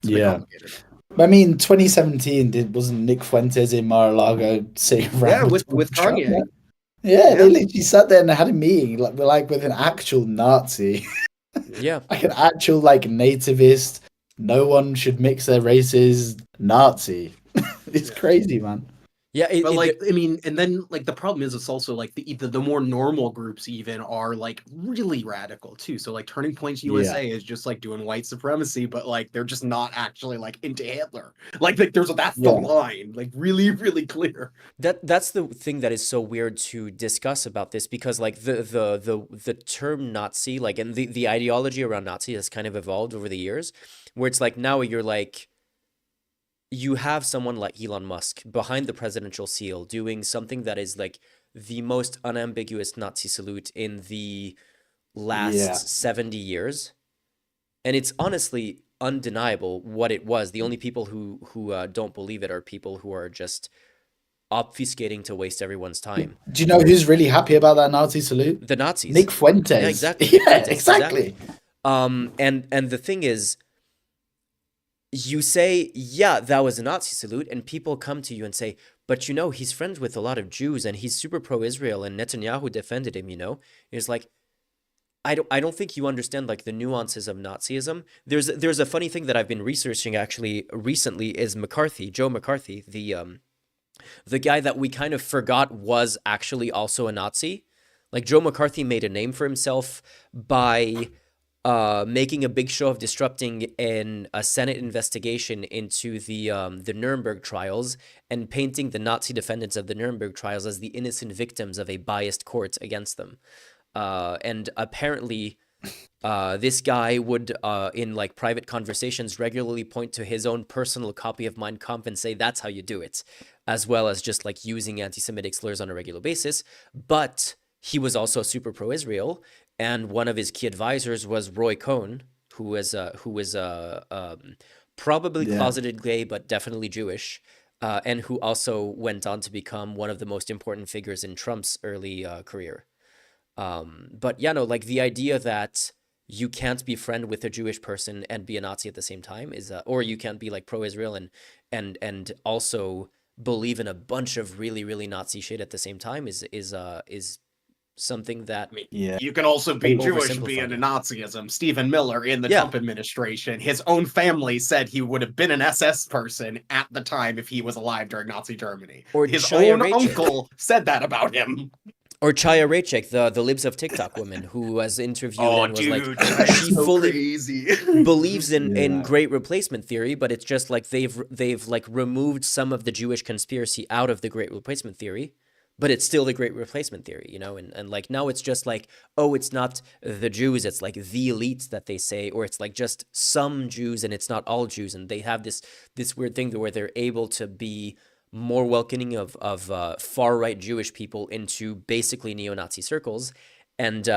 it's a bit Yeah. complicated. I mean, 2017 wasn't Nick Fuentes in Mar-a-Lago sitting around with Trump? Kanye. Yeah, they literally sat there and had a meeting like with an actual Nazi. Yeah. Like an actual like nativist, no one should mix their races Nazi. It's crazy, man. Yeah, But like, I mean, and then like the problem is it's also like the more normal groups even are like really radical too. So like Turning Points USA is just like doing white supremacy, but like they're just not actually like into Hitler. Like that's the line, like really, really clear. That's the thing that is so weird to discuss about this, because like the term Nazi, like, and the ideology around Nazi has kind of evolved over the years, where it's like now you're like, you have someone like Elon Musk behind the presidential seal doing something that is like the most unambiguous Nazi salute in the last 70 years. And it's honestly undeniable what it was. The only people who don't believe it are people who are just obfuscating to waste everyone's time. Do you know who's really happy about that Nazi salute? The Nazis. Nick Fuentes. Yeah, exactly. Yeah, exactly. And the thing is, you say, yeah, that was a Nazi salute, and people come to you and say, but he's friends with a lot of Jews and he's super pro-Israel and Netanyahu defended him, It's like, I don't think you understand like the nuances of Nazism. There's a funny thing that I've been researching actually recently is McCarthy, Joe McCarthy, the guy that we kind of forgot was actually also a Nazi. Like Joe McCarthy made a name for himself by making a big show of disrupting a Senate investigation into the Nuremberg trials and painting the Nazi defendants of the Nuremberg trials as the innocent victims of a biased court against them. And apparently, this guy would, in like private conversations, regularly point to his own personal copy of Mein Kampf and say that's how you do it, as well as just like using anti-Semitic slurs on a regular basis. But he was also super pro-Israel. And one of his key advisors was Roy Cohn, who was probably closeted gay, but definitely Jewish, and who also went on to become one of the most important figures in Trump's early career. But like the idea that you can't be friend with a Jewish person and be a Nazi at the same time is, or you can't be like pro-Israel and also believe in a bunch of really, really Nazi shit at the same time is something that you can also be Jewish and be into Nazism. Stephen Miller in the Trump administration, his own family said he would have been an SS person at the time if he was alive during Nazi Germany. Or his own uncle said that about him. Or Chaya Raichik, the Libs of TikTok woman who was interviewed and was like, she so fully crazy. believes in great replacement theory, but it's just like they've like removed some of the Jewish conspiracy out of the great replacement theory. But it's still the great replacement theory, and like now it's just like, oh, it's not the Jews, it's like the elites that they say, or it's like just some Jews and it's not all Jews. And they have this weird thing where they're able to be more welcoming of far-right Jewish people into basically neo-Nazi circles. And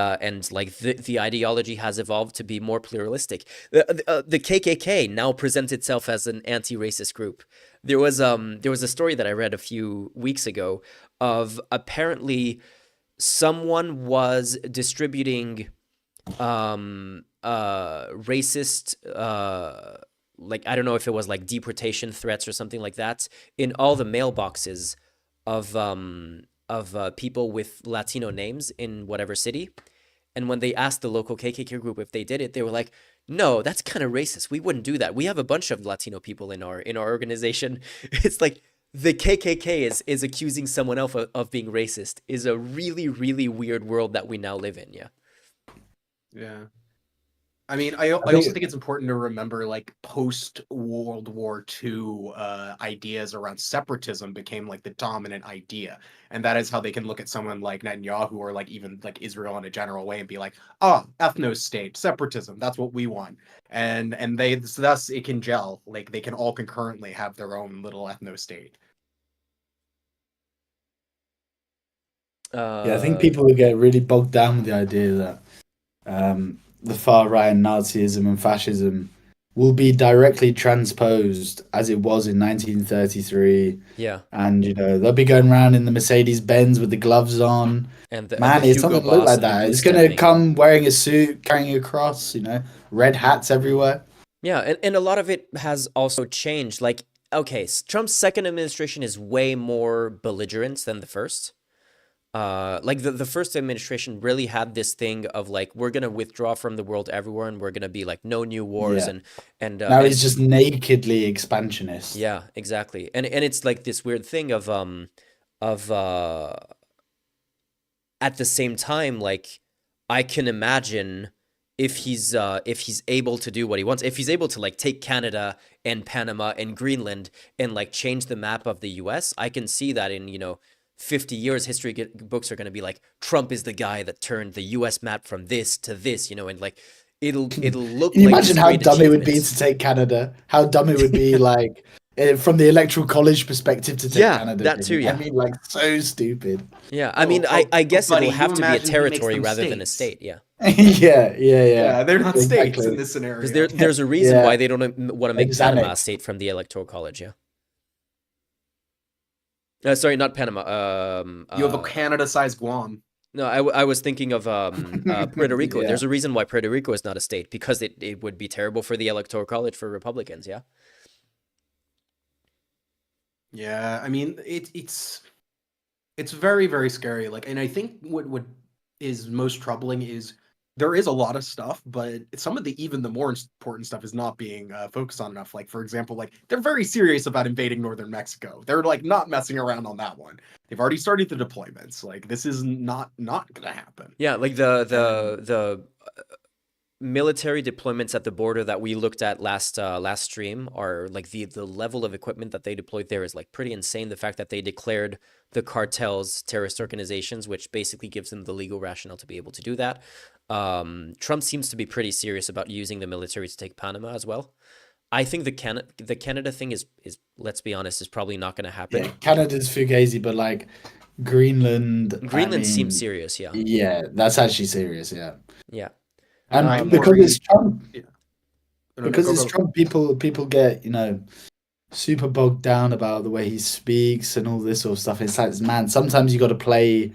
like the ideology has evolved to be more pluralistic. The KKK now presents itself as an anti-racist group. There was a story that I read a few weeks ago of apparently someone was distributing racist like, I don't know if it was like deportation threats or something like that in all the mailboxes of people with Latino names in whatever city. And when they asked the local KKK group if they did it, they were like, no, that's kind of racist. We wouldn't do that. We have a bunch of Latino people in our organization. It's like, the KKK is accusing someone else of being racist is a really, really weird world that we now live in. Yeah. Yeah. I mean, I I also think think it's important to remember, like, post World War II, ideas around separatism became like the dominant idea, and that is how they can look at someone like Netanyahu or like even like Israel in a general way and be like, "Ah, ethno state separatism. That's what we want," and they so thus it can gel. Like they can all concurrently have their own little ethno state. yeah, I think Uh, people will get really bogged down with the idea that the far right and Nazism and fascism will be directly transposed as it was in 1933, yeah. and they'll be going around in the Mercedes Benz with the gloves on. And the Man, it's not Hugo going to look Boss like and the that. goose It's going to stepping. Yeah. come wearing a suit, carrying a cross, red hats everywhere. Yeah, and a lot of it has also changed. Like, okay, Trump's second administration is way more belligerent than the first. Like the first administration really had this thing of like we're gonna withdraw from the world everywhere and we're gonna be like no new wars Yeah. and Now he's just nakedly expansionist. yeah, exactly. And it's like this weird thing of at the same time, like I can imagine if he's able to do what he wants, if he's able to like take Canada and Panama and Greenland and like change the map of the US, I can see that in, 50 years history books are going to be like Trump is the guy that turned the US map from this to this, and like it'll look Can you like this imagine how great dumb it would be achievement. to take Canada? How dumb it would be, like, from the electoral college perspective to take Yeah, Canada. that too, I yeah. mean, like, so stupid. Yeah, I mean, I guess Buddy, it'll you have to be a imagine he makes territory them rather than a states. state, yeah. Yeah, yeah, Yeah, they're not states in exactly. this Because scenario. there's a reason Yeah. why they don't want to make Panama a Exanic. state from the Electoral College, yeah. Sorry, not Panama. You have a Canada-sized Guam. No, I was thinking of Puerto Rico. Yeah. There's a reason why Puerto Rico is not a state because it would be terrible for the Electoral College for Republicans, yeah. Yeah, I mean it's very, very scary. Like, and I think what is most troubling is there is a lot of stuff, but some of even the more important stuff is not being focused on enough. Like, for example, like they're very serious about invading northern Mexico. They're like not messing around on that one. They've already started the deployments. Like, this is not gonna happen. Yeah, like the military deployments at the border that we looked at last stream are like the level of equipment that they deployed there is like pretty insane. The fact that they declared the cartels terrorist organizations, which basically gives them the legal rationale to be able to do that. Trump seems to be pretty serious about using the military to take Panama as well. I think the Canada thing is let's be honest, is probably not going to happen. Yeah, Canada's fugazi, but like Greenland. Greenland seems serious, yeah. Yeah, that's actually serious. Yeah. Yeah. And because it's Trump, Yeah. because it's Trump, people get super bogged down about the way he speaks and all this sort of stuff. It's like, man, sometimes you got to play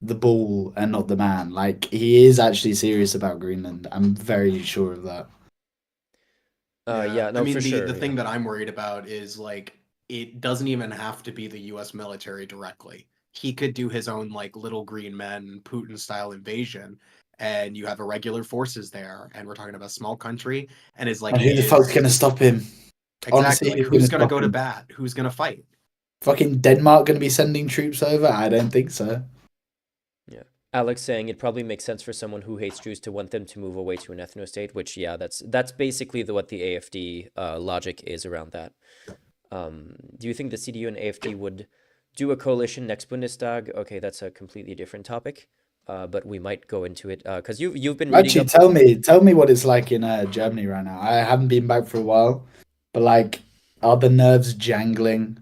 the ball and not the man. Like, he is actually serious about Greenland. I'm very sure of that. Yeah, no, I mean, for the sure. thing that I'm worried about is like it doesn't even have to be the U.S. military directly. He could do his own like little green men Putin style invasion, and you have irregular forces there, and we're talking about a small country, and is like And who the fuck's gonna stop him? exactly Honestly, like, who's who's gonna gonna go stop to him? bat? Who's gonna fight? Fucking Denmark gonna be sending troops over? I don't think so. Yeah. Alex saying it probably makes sense for someone who hates Jews to want them to move away to an ethno state, which yeah, that's basically what the AFD logic is around that. Do you think the CDU and AFD would do a coalition next Bundestag? Okay, that's a completely different topic, but we might go into it because you've been reading Actually, tell me what it's like in Germany right now. I haven't been back for a while, but like, are the nerves jangling?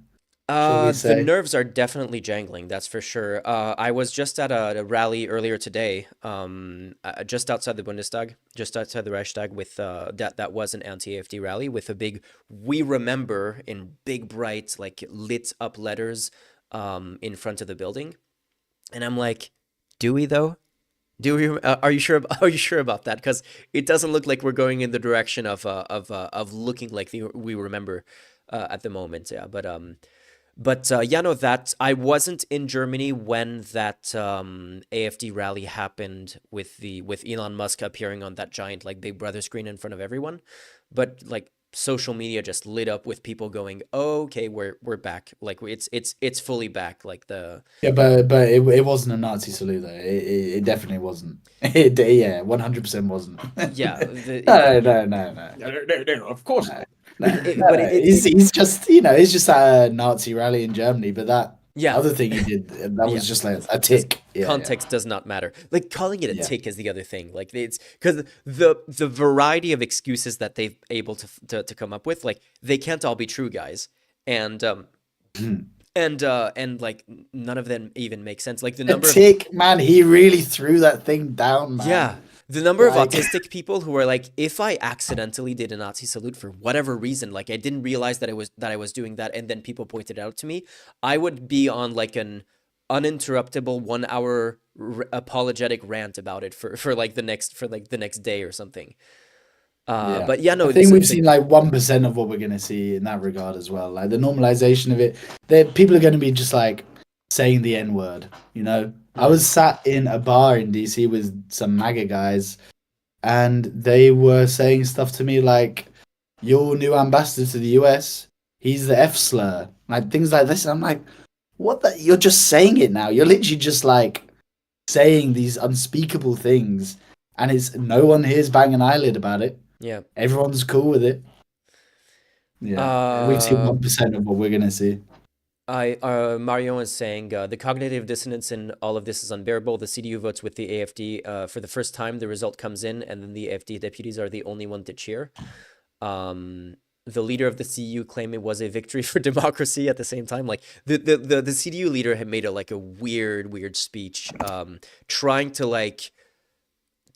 Shall we The say? nerves are definitely jangling, that's for sure. I was just at a rally earlier today, just outside the Bundestag, just outside the Reichstag, with that was an anti-AfD rally with a big "We Remember" in big bright like lit up letters in front of the building, and I'm like, do we though? Do we? Are you sure? Are you sure about that? Because it doesn't look like we're going in the direction of looking like we remember at the moment. Yeah, but yeah, no, that I wasn't in Germany when that AFD rally happened with Elon Musk appearing on that giant like Big Brother screen in front of everyone. But like social media just lit up with people going, oh, okay, we're back. Like it's fully back. Like the Yeah, but it wasn't a Nazi salute though. It definitely wasn't. Yeah, 100% wasn't. yeah, No, of course not. but He's just he's just at a Nazi rally in Germany, but that yeah. other thing he did that Yeah. was just like a tick. Yeah, Context does not matter. Like calling it a Yeah. tick is the other thing. Like it's because the variety of excuses that they've able to come up with, like they can't all be true, guys. And and like none of them even make sense. Like the A number of tick, man. He really threw that thing down, man. yeah, the number of Like- autistic people who are like, if I accidentally did a Nazi salute for whatever reason, like I didn't realize that I was doing that, and then people pointed it out to me, I would be on like an uninterruptible 1 hour apologetic rant about it for like the next day or something. Yeah. But yeah, no, I think it's we've seen like 1% of what we're gonna see in that regard as well. Like the normalization of it, people are going to be just like saying the N word. I was sat in a bar in DC with some MAGA guys, and they were saying stuff to me like, "Your new ambassador to the US, he's the F slur," like things like this. And I'm like, "What? You're just saying it now. You're literally just like saying these unspeakable things, and it's no one here's bang an eyelid about it. yeah. Everyone's cool with it." Yeah, we've seen Uh, 1% of what we're gonna see. Mario is saying the cognitive dissonance in all of this is unbearable. The CDU votes with the AFD for the first time. The result comes in, and then the AFD deputies are the only one to cheer. The leader of the CDU claimed it was a victory for democracy at the same time. Like the CDU leader had made a weird speech, trying to like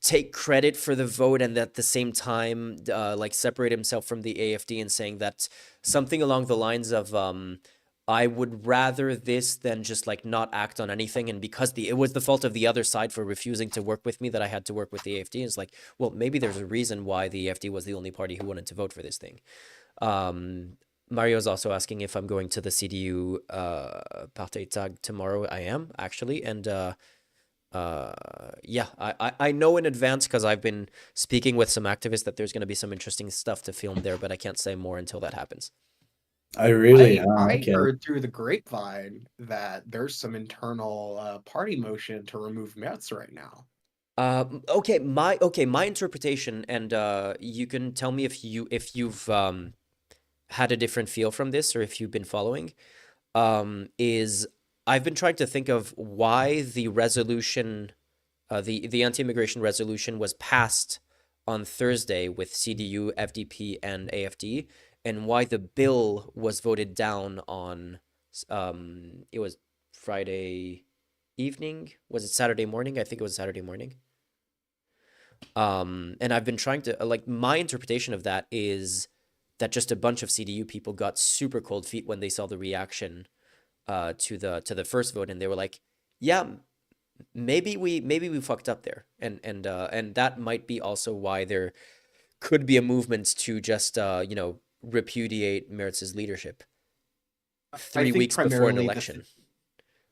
take credit for the vote and at the same time like separate himself from the AFD and saying that something along the lines of I would rather this than just like not act on anything, and because it was the fault of the other side for refusing to work with me that I had to work with the AFD. It's like, well, maybe there's a reason why the AFD was the only party who wanted to vote for this thing. Mario's also asking if I'm going to the CDU Parteitag tomorrow. I am actually, and yeah, I know in advance because I've been speaking with some activists that there's going to be some interesting stuff to film there, but I can't say more until that happens. Oh, really? I Okay. heard through the grapevine that there's some internal party motion to remove Merz right now. Okay, my interpretation, and you can tell me if you've had a different feel from this or if you've been following, is I've been trying to think of why the resolution, the anti-immigration resolution was passed on Thursday with CDU, FDP, and AFD, and why the bill was voted down on, it was Friday evening? Was it Saturday morning? I think it was Saturday morning. And I've been trying to, like, my interpretation of that is that just a bunch of CDU people got super cold feet when they saw the reaction to the first vote, and they were like, yeah, maybe we fucked up there, and that might be also why there could be a movement to just repudiate Merz's leadership 3 weeks before an election.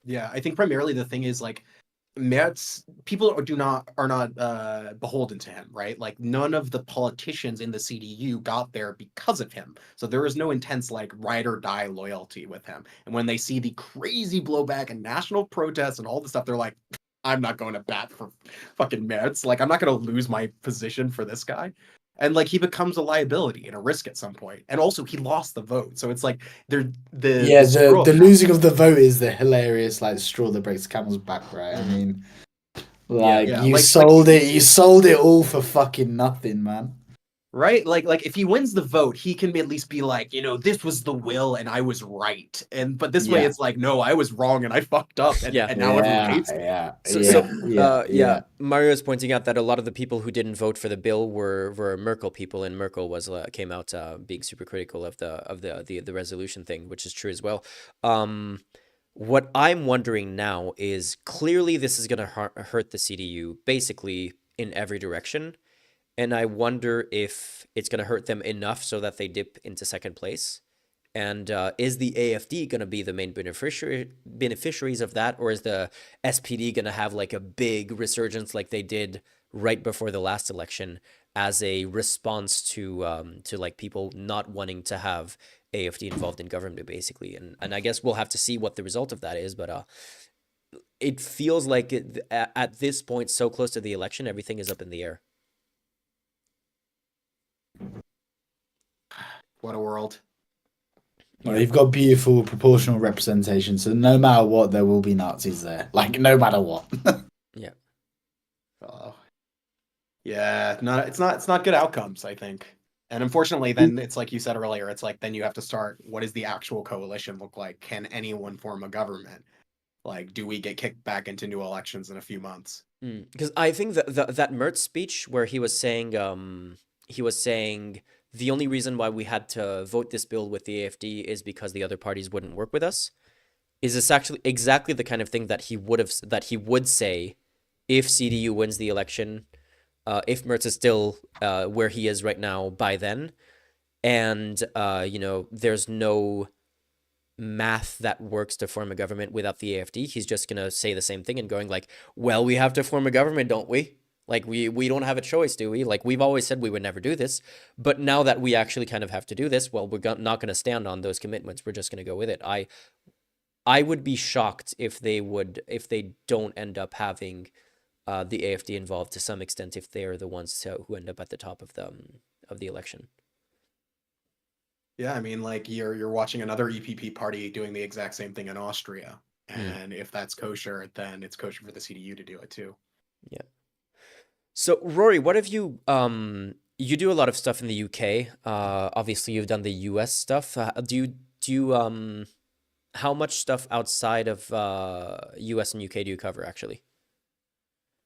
Yeah, I think primarily the thing is like Merz, people are not beholden to him, right? Like none of the politicians in the CDU got there because of him. So there is no intense like ride or die loyalty with him. And when they see the crazy blowback and national protests and all the stuff, they're like, I'm not going to bat for fucking Merz. Like I'm not going to lose my position for this guy. And like he becomes a liability and a risk at some point. And also he lost the vote. So it's like the losing of the vote is the hilarious like straw that breaks the camel's back, right? I mean, like you sold it all for fucking nothing, man. Right? Like if he wins the vote, he can at least be like, this was the will and I was right. But this way it's like, no, I was wrong and I fucked up and now everyone hates me. Yeah. Mario is pointing out that a lot of the people who didn't vote for the bill were Merkel people, and Merkel came out being super critical of the resolution thing, which is true as well. What I'm wondering now is clearly this is going to hurt the CDU basically in every direction. And I wonder if it's going to hurt them enough so that they dip into second place. And is the AFD going to be the main beneficiaries of that? Or is the SPD going to have like a big resurgence like they did right before the last election? as a response to like people not wanting to have AFD involved in government, basically. And I guess we'll have to see what the result of that is, but it feels like at this point, so close to the election, everything is up in the air. What a world. Well, you've got beautiful proportional representation, so no matter what, there will be Nazis there. Like, no matter what. Yeah. Oh. Yeah, it's not good outcomes, I think. And unfortunately, then it's like you said earlier, it's like then you have to start, what does the actual coalition look like? Can anyone form a government? Like, do we get kicked back into new elections in a few months? Because I think that Mertz speech where he was saying the only reason why we had to vote this bill with the AFD is because the other parties wouldn't work with us, is this actually exactly the kind of thing that he would say if CDU wins the election, if Mertz is still where he is right now by then, and there's no math that works to form a government without the AFD. He's just gonna say the same thing and going like, well, we have to form a government, don't we? Like, we don't have a choice, do we? Like, we've always said we would never do this, but now that we actually kind of have to do this, well, we're not going to stand on those commitments. We're just going to go with it. I would be shocked if they don't end up having the AFD involved to some extent, if they're the ones who end up at the top of the election. Yeah, I mean, like you're watching another EPP party doing the exact same thing in Austria, and if that's kosher, then it's kosher for the CDU to do it too. Yeah. So Rory, what have you you do a lot of stuff in the UK. Obviously you've done the US stuff. Do you how much stuff outside of US and UK do you cover actually?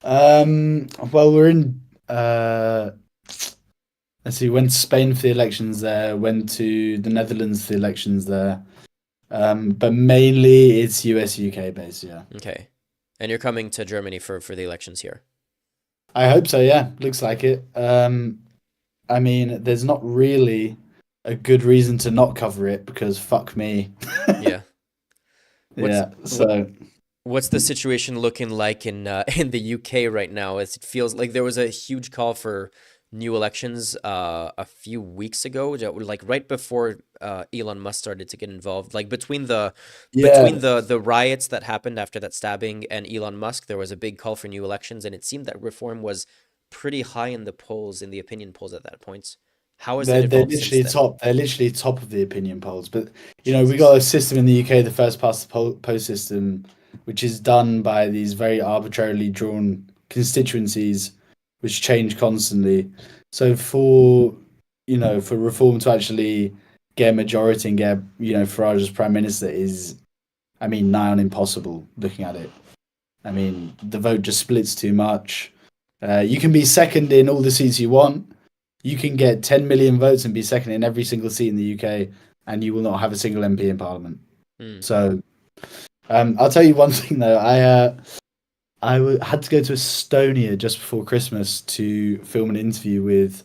Well, we're in let's see, went to Spain for the elections there, went to the Netherlands for the elections there. But mainly it's US UK based, yeah. Okay. And you're coming to Germany for the elections here. I hope so, yeah. Looks like it. I mean, there's not really a good reason to not cover it because fuck me. Yeah. So what's the situation looking like in the UK right now? As it feels like there was a huge call for new elections a few weeks ago, like right before Elon Musk started to get involved. Like between the riots that happened after that stabbing and Elon Musk, there was a big call for new elections, and it seemed that reform was pretty high in the polls, in the opinion polls at that point. How is it? They're literally top. They're literally top of the opinion polls. But we got a system in the UK, the first past the post system, which is done by these very arbitrarily drawn constituencies, which change constantly. So for reform to actually get a majority and get Farage as prime minister is, I mean, nigh on impossible. Looking at it, I mean, the vote just splits too much. You can be second in all the seats you want. You can get 10 million votes and be second in every single seat in the UK, and you will not have a single MP in Parliament. So, I'll tell you one thing though. I had to go to Estonia just before Christmas to film an interview with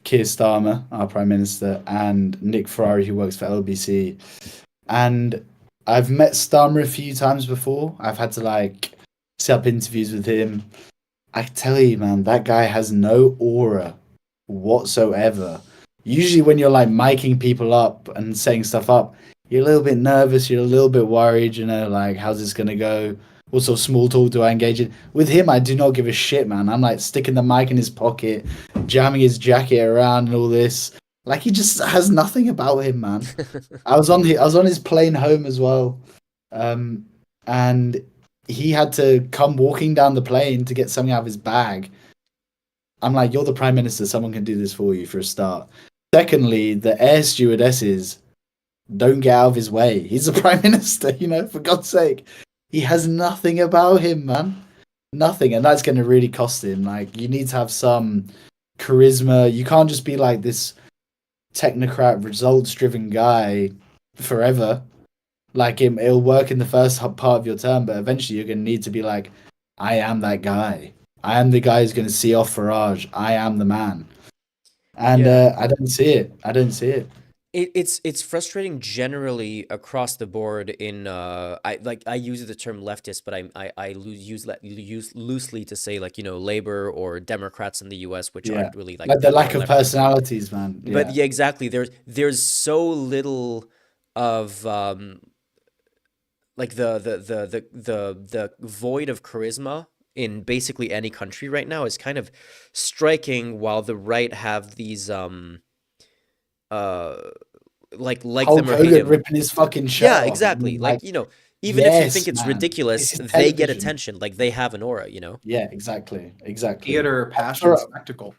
Keir Starmer, our Prime Minister, and Nick Ferrari, who works for LBC. And I've met Starmer a few times before. I've had to set up interviews with him. I tell you, man, that guy has no aura whatsoever. Usually when you're miking people up and saying stuff up, you're a little bit nervous, you're a little bit worried, how's this gonna go? What sort of small talk do I engage in? With him, I do not give a shit, man. I'm sticking the mic in his pocket, jamming his jacket around and all this. He just has nothing about him, man. I was on his plane home as well. And he had to come walking down the plane to get something out of his bag. I'm like, you're the Prime Minister, someone can do this for you for a start. Secondly, the air stewardesses don't get out of his way. He's the Prime Minister, for God's sake. He has nothing about him, man. Nothing. And that's going to really cost him. You need to have some charisma. You can't just be this technocrat, results-driven guy forever. It'll work in the first part of your term, but eventually you're going to need to be I am that guy. I am the guy who's going to see off Farage. I am the man. And I don't see it. It's frustrating generally across the board in I use the term leftist, but use loosely to say, like, Labor or Democrats in the US, which Yeah, aren't really like like the that lack far of left wing. personalities, man. But Yeah, yeah, exactly. There's so little of like the void of charisma in basically any country right now is kind of striking, while the right have these uh like them Hulk or hate Hogan him. ripping his fucking shirt Yeah, off. I exactly. mean, like, Like, even if you think yes, it's man, ridiculous, this is they get television. attention. Like, they have an aura. Yeah, exactly, exactly. Theater, passion, For, spectacle.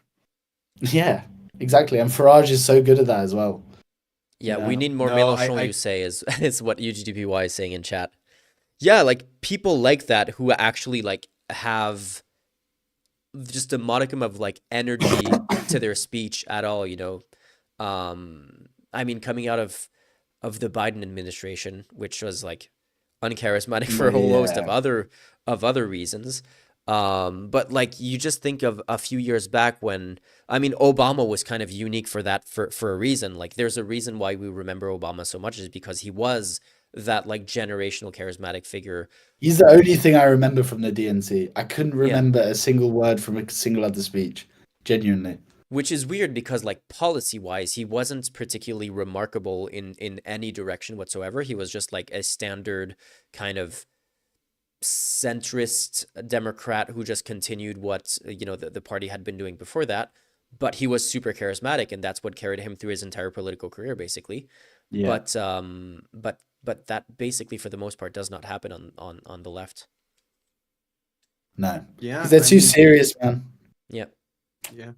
yeah, exactly. And Farage is so good at that as well. Yeah, we Yeah. need more No, Mélenchon, you say, is what UGDPY is saying in chat. Yeah, like, people like that who actually, like, have just a modicum of, like, energy to their speech at all. I mean, coming out of the Biden administration, which was, like, uncharismatic for a whole host Yeah. of other reasons. But, like, you just think of a few years back when, I mean, Obama was kind of unique for that, for a reason. Like, there's a reason why we remember Obama so much, is because he was that, like, generational charismatic figure. He's the only thing I remember from the DNC. I couldn't Yeah. remember a single word from a single other speech. Genuinely. Which is weird because, like, policy-wise, he wasn't particularly remarkable in any direction whatsoever. He was just, like, a standard kind of centrist Democrat who just continued what, the party had been doing before that. But he was super charismatic, and that's what carried him through his entire political career, basically. Yeah. But that basically, for the most part, does not happen on the left. No. Yeah, Because they're I too mean, serious, man. Yeah. yeah.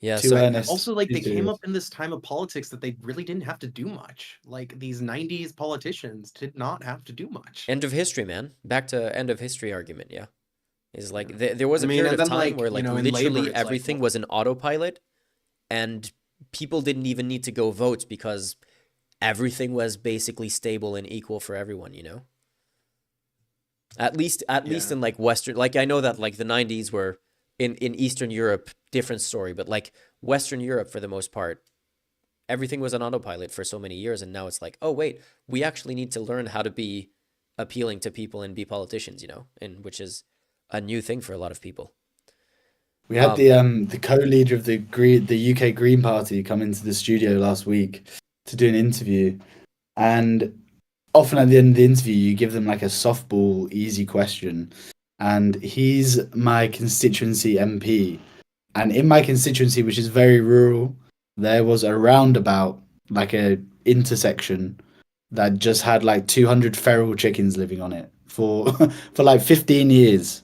Yeah. Too So earnest. Also, like, Too they came serious. up in this time of politics that they really didn't have to do much. Like, these 90s politicians did not have to do much. end of history, man. Back to end of history argument. Yeah. Is like Yeah. there was a I mean, period and of then, time like, where, like, in Labor, literally it's like, everything well, was an autopilot, and people didn't even need to go vote because everything was basically stable and equal for everyone. At least Yeah. in, like, Western, like, I know that, like, the 90s were in Eastern Europe, different story, but, like, Western Europe, for the most part, everything was on autopilot for so many years, and now it's like, oh wait, we actually need to learn how to be appealing to people and be politicians, and which is a new thing for a lot of people. We had the co-leader of the UK Green Party come into the studio last week to do an interview, and often at the end of the interview you give them like a softball easy question, and he's my constituency MP, and in my constituency, which is very rural, there was a roundabout, like a intersection, that just had like 200 feral chickens living on it for for like 15 years.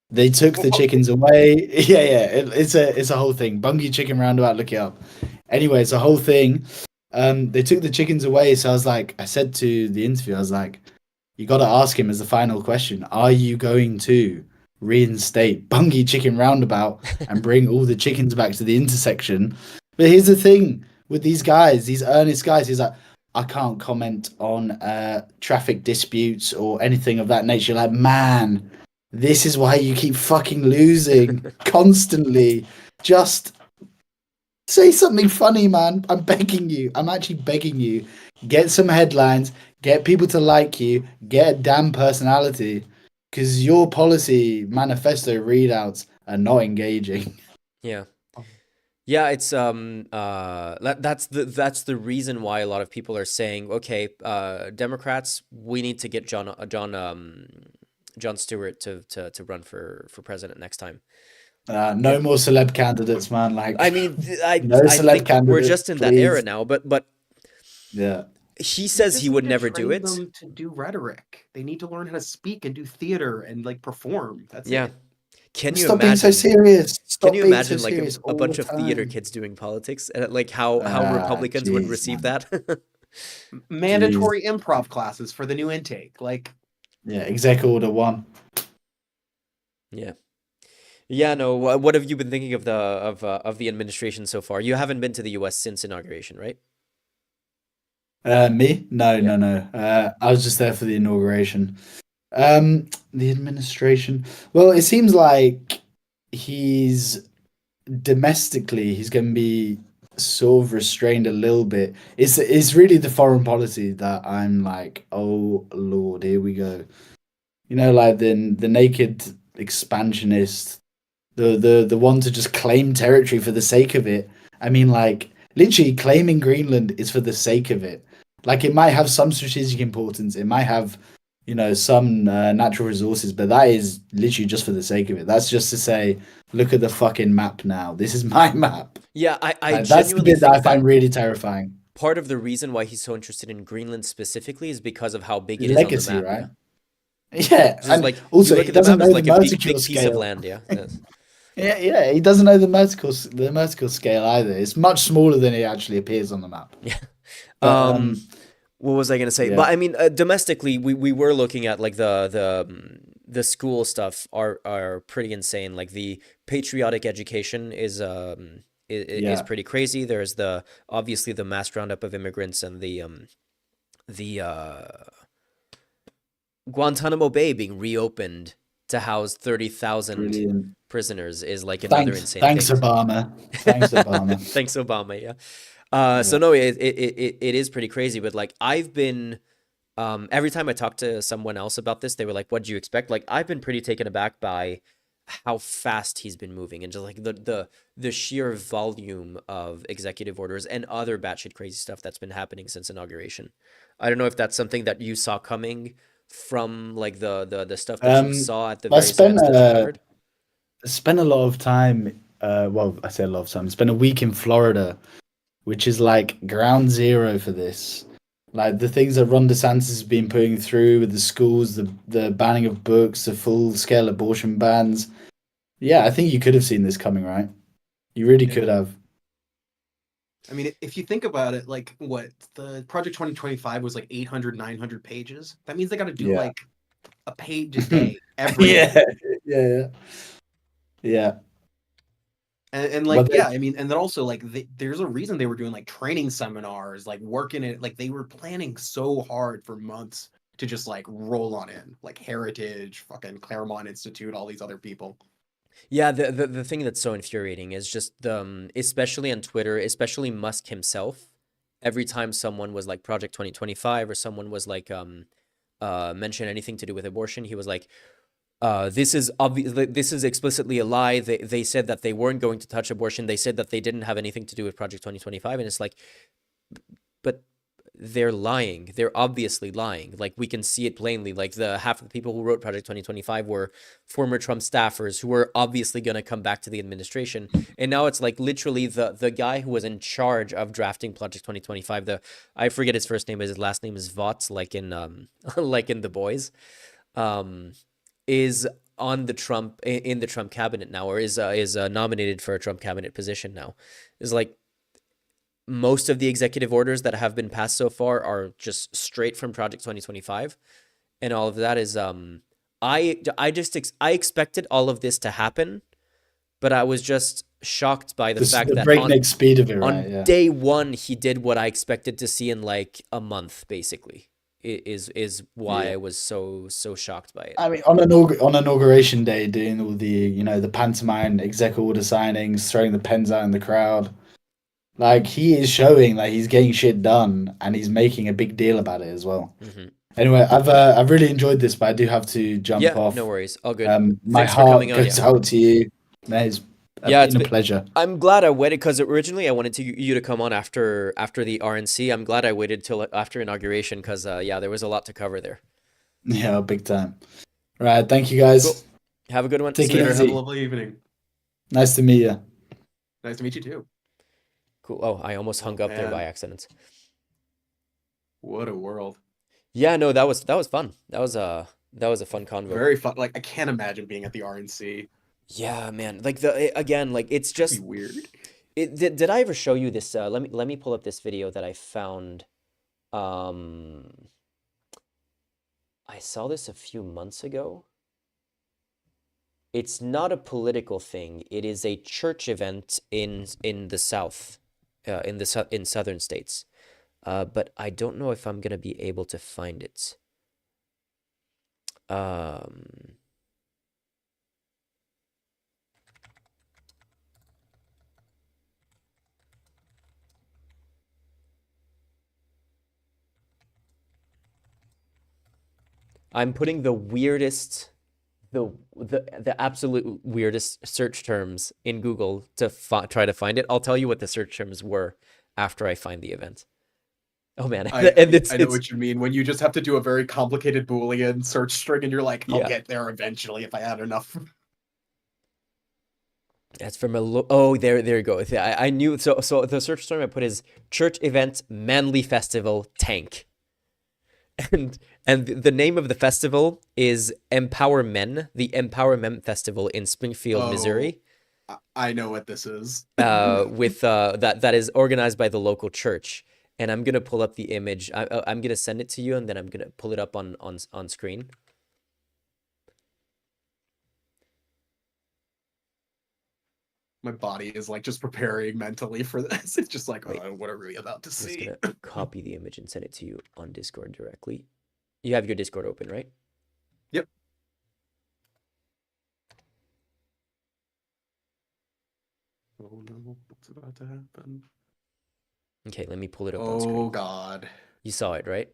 They took the chickens away. Yeah, it's a whole thing. Bungie Chicken Roundabout, look it up. Anyway, it's a whole thing. They took the chickens away, so I said to the interview, I was like, you got to ask him as the final question: are you going to reinstate Bungie Chicken Roundabout and bring all the chickens back to the intersection? But here's the thing with these guys, these earnest guys. He's like, I can't comment on traffic disputes or anything of that nature. Like, man, this is why you keep fucking losing constantly. Just say something funny, man. I'm begging you. I'm actually begging you. Get some headlines. Get people to like you. Get a damn personality. Because your policy manifesto readouts are not engaging. Yeah. Yeah, it's that's the reason why a lot of people are saying, okay, Democrats, we need to get John Stewart to run for president next time. No more celeb candidates, man. Like, I mean, I celeb think we're candidates, just in that era please. now, but Yeah. he says just he would need to never do train it. them to do rhetoric. They need to learn how to speak and do theater and, like, perform. That's Yeah. it. Can you Stop being so imagine? serious. Stop Can you being imagine, so like, serious a all bunch the of theater time. kids doing politics, and, like, how Republicans would Jeez, receive man. that? Mandatory improv classes for the new intake. Like, Yeah, Exec Order 1. Yeah. Yeah, no. What have you been thinking of the administration so far? You haven't been to the US since inauguration, right? Me? No, Yeah. no. I was just there for the inauguration. The administration. Well, it seems like he's domestically he's going to be sort of restrained a little bit. It's really the foreign policy that I'm like, oh Lord, here we go. You know, like the naked expansionist, the one to just claim territory for the sake of it. I mean, like literally claiming Greenland is for the sake of it. Like it might have some strategic importance, it might have, you know, some natural resources, but that is literally just for the sake of it. That's just to say, look at the fucking map now. This is my map. Yeah, I Like that's the genuinely bit that I think that find really terrifying. part of the reason why he's so interested in Greenland specifically is because of how big it is on the Legacy, map. right? Yeah, Yeah, it's just and like you also look he at the doesn't map, it's know the like a big vertical big piece of scale. land. Yeah. Yes. Yeah, yeah, he doesn't know the vertical scale either. It's much smaller than it actually appears on the map. Yeah. But What was I gonna say? yeah, But I mean, domestically, we were looking at like the school stuff are pretty insane. Like the patriotic education is yeah, pretty crazy. There's the obviously the mass roundup of immigrants and the Guantanamo Bay being reopened to house 30,000 brilliant. prisoners is like another insane Thanks, thing. Obama. Thanks, Obama. Thanks, Obama. Yeah. So Yeah. no, it is pretty crazy. But like I've been, every time I talk to someone else about this, they were like, "What do you expect?" Like I've been pretty taken aback by how fast he's been moving and just like the sheer volume of executive orders and other batshit crazy stuff that's been happening since inauguration. I don't know if that's something that you saw coming from like the stuff that you Um, saw at the I various events that you covered. spent a lot of time. Well, I say a lot of time. Spent a week in Florida, which is like ground zero for this. Like the things that Ron DeSantis has been putting through with the schools, the banning of books, the full scale abortion bans. Yeah, I think you could have seen this coming, right? You really could Yeah. have. I mean, if you think about it, like what the Project 2025 was like 800, 900 pages. That means they got to do Yeah. like a page a day every day. Yeah, yeah, yeah. And like, But yeah, I mean, and then also like there's a reason they were doing like training seminars, like working it, like they were planning so hard for months to just like roll on in, like Heritage, fucking Claremont Institute, all these other people. Yeah, the thing that's so infuriating is just especially on Twitter, especially Musk himself, every time someone was like Project 2025 or someone was like mention anything to do with abortion, he was like, this is obvious, this is explicitly a lie. They said that they weren't going to touch abortion. They said that they didn't have anything to do with Project 2025, and it's like, but they're lying. They're obviously lying. Like we can see it plainly. Like the half of the people who wrote Project 2025 were former Trump staffers who were obviously going to come back to the administration. And now it's like literally the guy who was in charge of drafting Project 2025. I forget his first name, but his last name is Vought, like in like in The Boys. Is on the Trump in the Trump cabinet now, or is nominated for a Trump cabinet position now. Is like most of the executive orders that have been passed so far are just straight from Project 2025, and all of that is I expected all of this to happen, but I was just shocked by the fact the that breakneck speed of it, right? on Yeah. day one he did what I expected to see in like a month, basically. Is why Yeah. I was so shocked by it. I mean, on inauguration day, doing all the the pantomime exec order signings, throwing the pens out in the crowd, like he is showing that he's getting shit done, and he's making a big deal about it as well. Mm-hmm. Anyway, I've really enjoyed this, but I do have to jump Yeah, off. no worries. All good. My Thanks for coming heart on. goes Yeah. out to you. Man, it's Yeah, been a pleasure. I'm glad I waited because originally I wanted you to come on after the RNC. I'm glad I waited till after inauguration because yeah, there was a lot to cover there. Yeah, big time. Right, thank you guys. Cool. Have a good one. Take See you it later. Have a easy. lovely evening. Nice to meet you. Nice to meet you too. Cool. Oh, I almost hung up there by Man. accident. What a world. Yeah, no, that was fun. That was a fun convo. Very fun. Like I can't imagine being at the RNC. Yeah, man. Like again, like it's It'd just be weird. did I ever show you this? Let me pull up this video that I found. I saw this a few months ago. It's not a political thing. It is a church event in the South, in southern states. But I don't know if I'm gonna be able to find it. I'm putting the weirdest, the absolute weirdest search terms in Google to try to find it. I'll tell you what the search terms were after I find the event. Oh man, and I know what you mean when you just have to do a very complicated Boolean search string, and you're like, I'll Yeah. get there eventually if I add enough. That's from oh, there you go. I knew. So the search term I put is church event manly festival tank, and the name of the festival is Empower Men, the Empower Men Festival in Springfield, Missouri. I know what this is. With that is organized by the local church, and I'm gonna pull up the image. I'm gonna send it to you, and then I'm gonna pull it up on screen. My body is like just preparing mentally for this. It's just like, Wait, oh, what are we about to I'm see? just gonna copy the image and send it to you on Discord directly. You have your Discord open, right? Yep. Oh no, what's about to happen? Okay, let me pull it up on screen. Oh god. You saw it, right?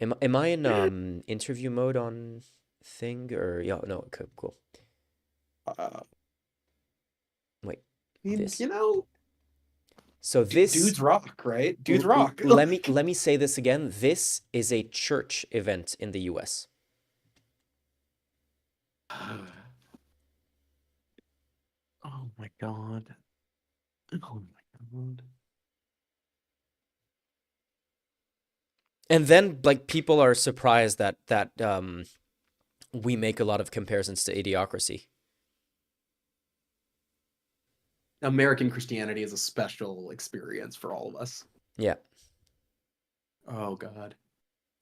Am I in interview mode on thing or yeah, no, okay, cool. Wait. This. You know, So this dudes rock, right? Dudes rock. Let me say this again. This is a church event in the US. Oh my god. Oh my god. And then like people are surprised that we make a lot of comparisons to Idiocracy. American Christianity is a special experience for all of us. Yeah. Oh god.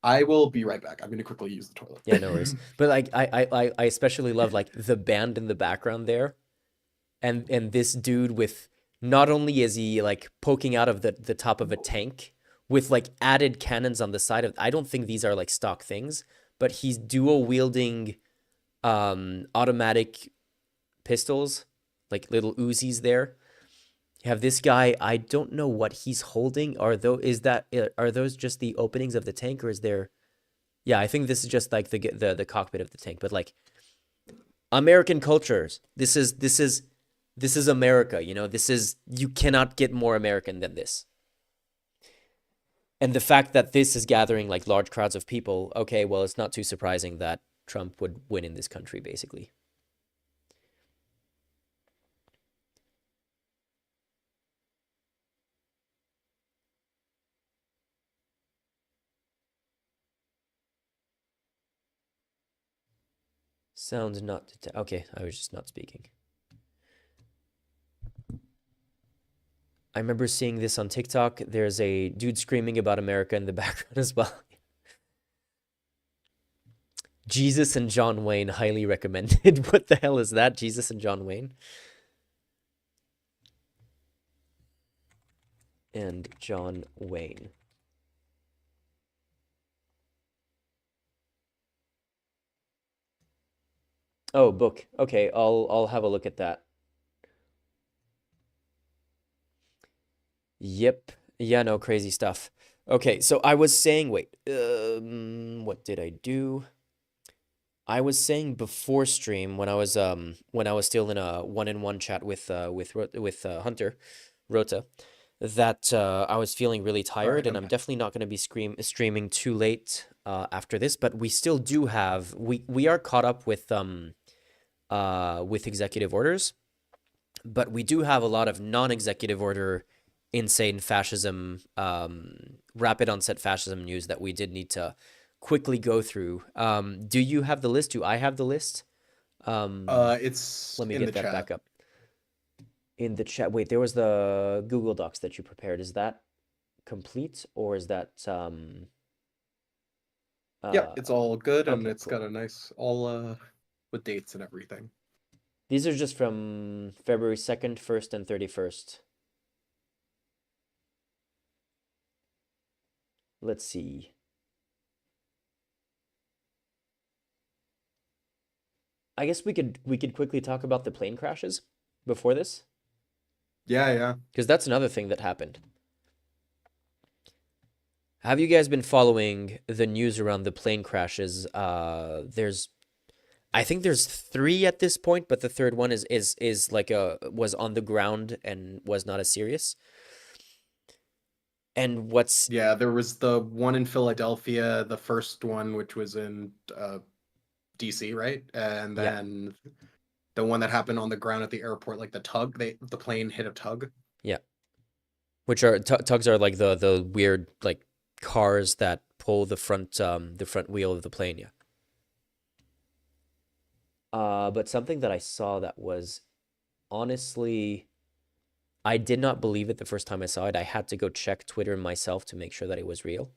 I will be right back. I'm gonna quickly use the toilet. Yeah, no worries. But like I especially love like the band in the background there. And this dude with not only is he like poking out of the top of a tank with like added cannons on the side of, I don't think these are like stock things, but he's dual wielding automatic pistols, like little Uzis there. You have this guy, I don't know what he's holding. Are those just the openings of the tank, or is there? Yeah, I think this is just like the cockpit of the tank. But like American cultures, this is America, you know. You cannot get more American than this. And the fact that this is gathering like large crowds of people, okay, well, it's not too surprising that Trump would win in this country, basically. Sounds not okay. I was just not speaking. I remember seeing this on TikTok. There's a dude screaming about America in the background as well. Jesus and John Wayne, highly recommended. What the hell is that? Jesus and John Wayne? And John Wayne. Oh, book. Okay, I'll have a look at that. Yep. Yeah, no, crazy stuff. Okay, so I was saying, wait, what did I do? I was saying before stream when I was still in a one-on-one chat with Hunter Rota that I was feeling really tired, and I'm definitely not going to be streaming too late after this, but we still do have we are caught up with executive orders, but we do have a lot of non-executive order insane fascism, rapid onset fascism news that we did need to quickly go through. Do you have the list? Do I have the list? It's let me in get the that chat. back up. In the chat. Wait, there was the Google Docs that you prepared. Is that complete, or is that Yeah, it's all good, and okay, it's cool. got a nice all with dates and everything. These are just from February 2nd, 1st, and 31st. Let's see. I guess we could quickly talk about the plane crashes before this. Yeah. Because that's another thing that happened. Have you guys been following the news around the plane crashes? I think there's three at this point, but the third one is like was on the ground and was not as serious. And what's Yeah, there was the one in Philadelphia, the first one, which was in DC, right? And yeah, then the one that happened on the ground at the airport, like the plane hit a tug. yeah, which are tugs are like the weird like cars that pull the front wheel of the plane. Yeah. But something that I saw that was honestly, I did not believe it the first time I saw it. I had to go check Twitter myself to make sure that it was real.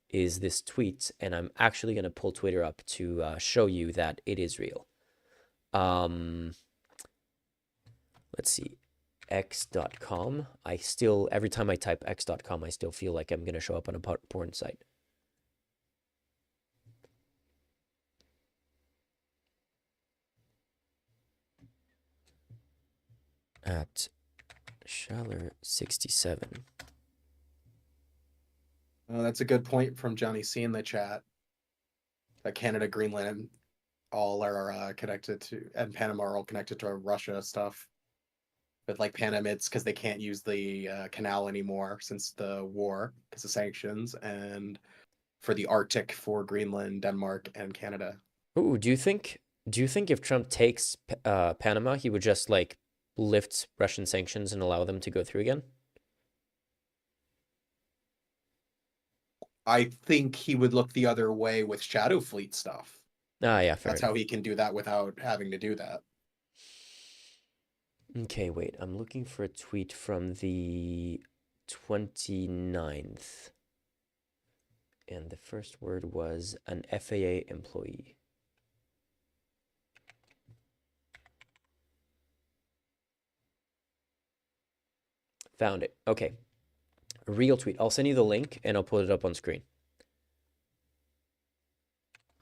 Is this tweet, and I'm actually going to pull Twitter up to show you that it is real. Let's see, x.com. Every time I type x.com, I still feel like I'm going to show up on a porn site. At Schaller67. Oh, that's a good point from Johnny C in the chat. That Canada, Greenland, all are connected to, and Panama are all connected to Russia stuff. But like Panama, it's because they can't use the canal anymore since the war, because of sanctions, and for the Arctic for Greenland, Denmark, and Canada. Ooh, do you think if Trump takes Panama, he would just like lift Russian sanctions and allow them to go through again? I think he would look the other way with Shadow Fleet stuff. Ah, yeah, fair That's enough. how he can do that without having to do that. Okay, wait. I'm looking for a tweet from the 29th. And the first word was an FAA employee. Found it. Okay. A real tweet. I'll send you the link and I'll put it up on screen.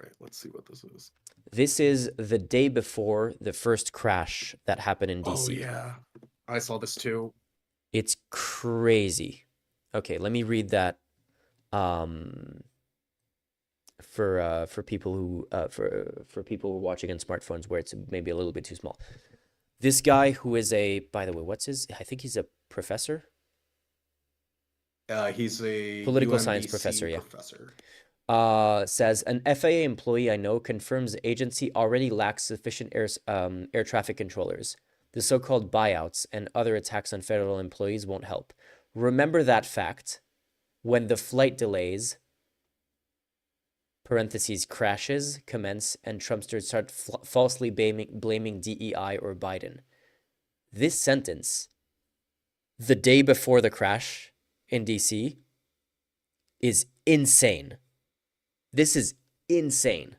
Right, let's see what this is. This is the day before the first crash that happened in DC. Oh, yeah. I saw this too. It's crazy. Okay, let me read that for people who for people who are watching on smartphones where it's maybe a little bit too small. This guy who is by the way, I think he's a professor. He's a political UMBC science professor, yeah. Professor. Says an FAA employee I know confirms the agency already lacks sufficient air traffic controllers. The so-called buyouts and other attacks on federal employees won't help. Remember that fact when the flight delays, parentheses, crashes, commence, and Trumpsters start falsely blaming DEI or Biden. This sentence, the day before the crash in DC, is insane. This is insane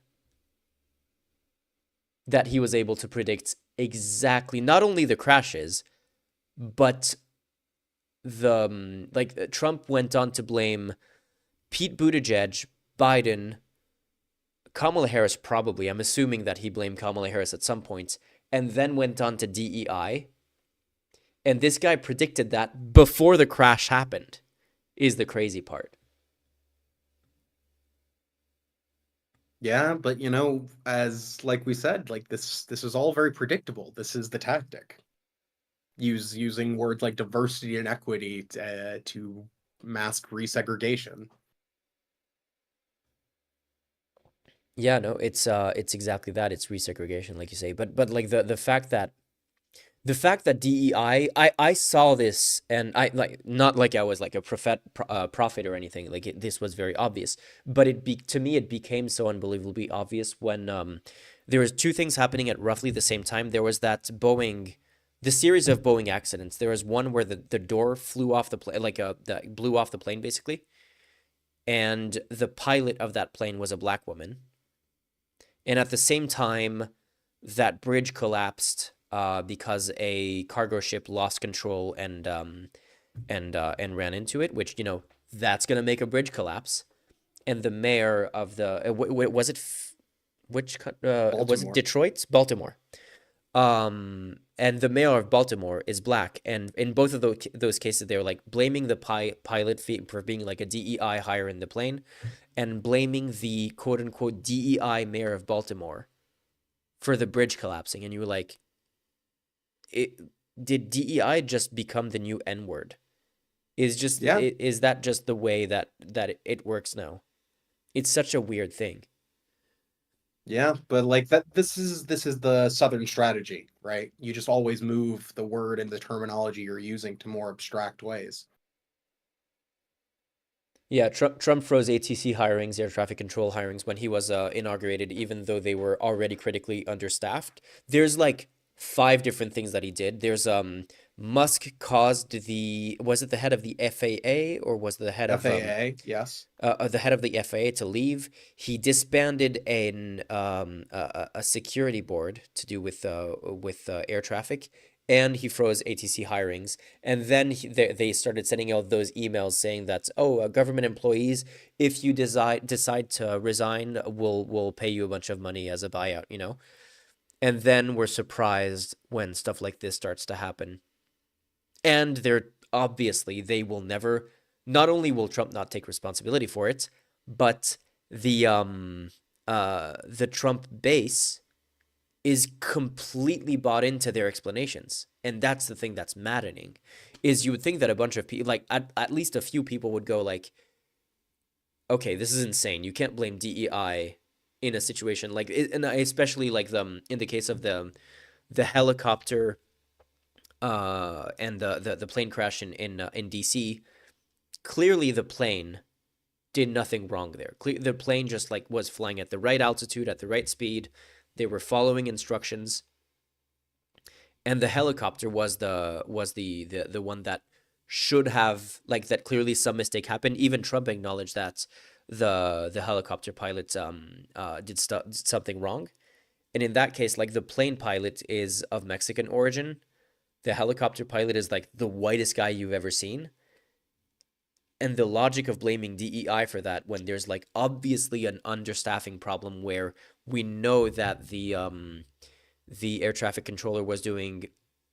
that he was able to predict exactly not only the crashes, but Trump went on to blame Pete Buttigieg, Biden, Kamala Harris probably. I'm assuming that he blamed Kamala Harris at some point, and then went on to DEI. And this guy predicted that before the crash happened, is the crazy part. Yeah, but as like we said, like this is all very predictable. This is the tactic. Using words like diversity and equity to mask resegregation. Yeah, no, it's exactly that. It's resegregation, like you say. But like the fact that DEI, I saw this, and I like not like I was like a prophet or anything. Like this was very obvious, but to me it became so unbelievably obvious when there was two things happening at roughly the same time. There was that the series of Boeing accidents. There was one where the door flew off the plane, that blew off the plane basically, and the pilot of that plane was a black woman. And at the same time, that bridge collapsed because a cargo ship lost control and ran into it, which that's gonna make a bridge collapse. And the mayor of the was it Detroit? Baltimore. And the mayor of Baltimore is black, and in both of those cases, they were like blaming the pilot for being like a DEI hire in the plane, and blaming the quote unquote DEI mayor of Baltimore for the bridge collapsing. And you were like, did DEI just become the new N word? Yeah. Is that just the way that it works now? It's such a weird thing. Yeah, but like that this is the Southern strategy, right? You just always move the word and the terminology you're using to more abstract ways. Yeah, Trump froze ATC hirings, air traffic control hirings, when he was inaugurated, even though they were already critically understaffed. There's like five different things that he did. There's Musk caused was it the head of the FAA, or was it the head of FAA, yes. the head of the FAA to leave? He disbanded a security board to do with air traffic, and he froze ATC hirings. And then they started sending out those emails saying that, government employees, if you decide to resign, we'll pay you a bunch of money as a buyout, you know? And then we're surprised when stuff like this starts to happen. And they will never, not only will Trump not take responsibility for it, but the Trump base is completely bought into their explanations. And that's the thing that's maddening, is you would think that a bunch of people, like at least a few people, would go like, okay, this is insane. You can't blame DEI in a situation like, and especially like in the case of the helicopter and the plane crash in DC. Clearly the plane did nothing wrong there. The plane just like was flying at the right altitude, at the right speed. They were following instructions, and the helicopter was the one that should have, like, that clearly some mistake happened. Even Trump acknowledged that the helicopter pilot did something wrong. And in that case, like, the plane pilot is of Mexican origin. The helicopter pilot is like the whitest guy you've ever seen. And the logic of blaming DEI for that, when there's like obviously an understaffing problem, where we know that the air traffic controller was doing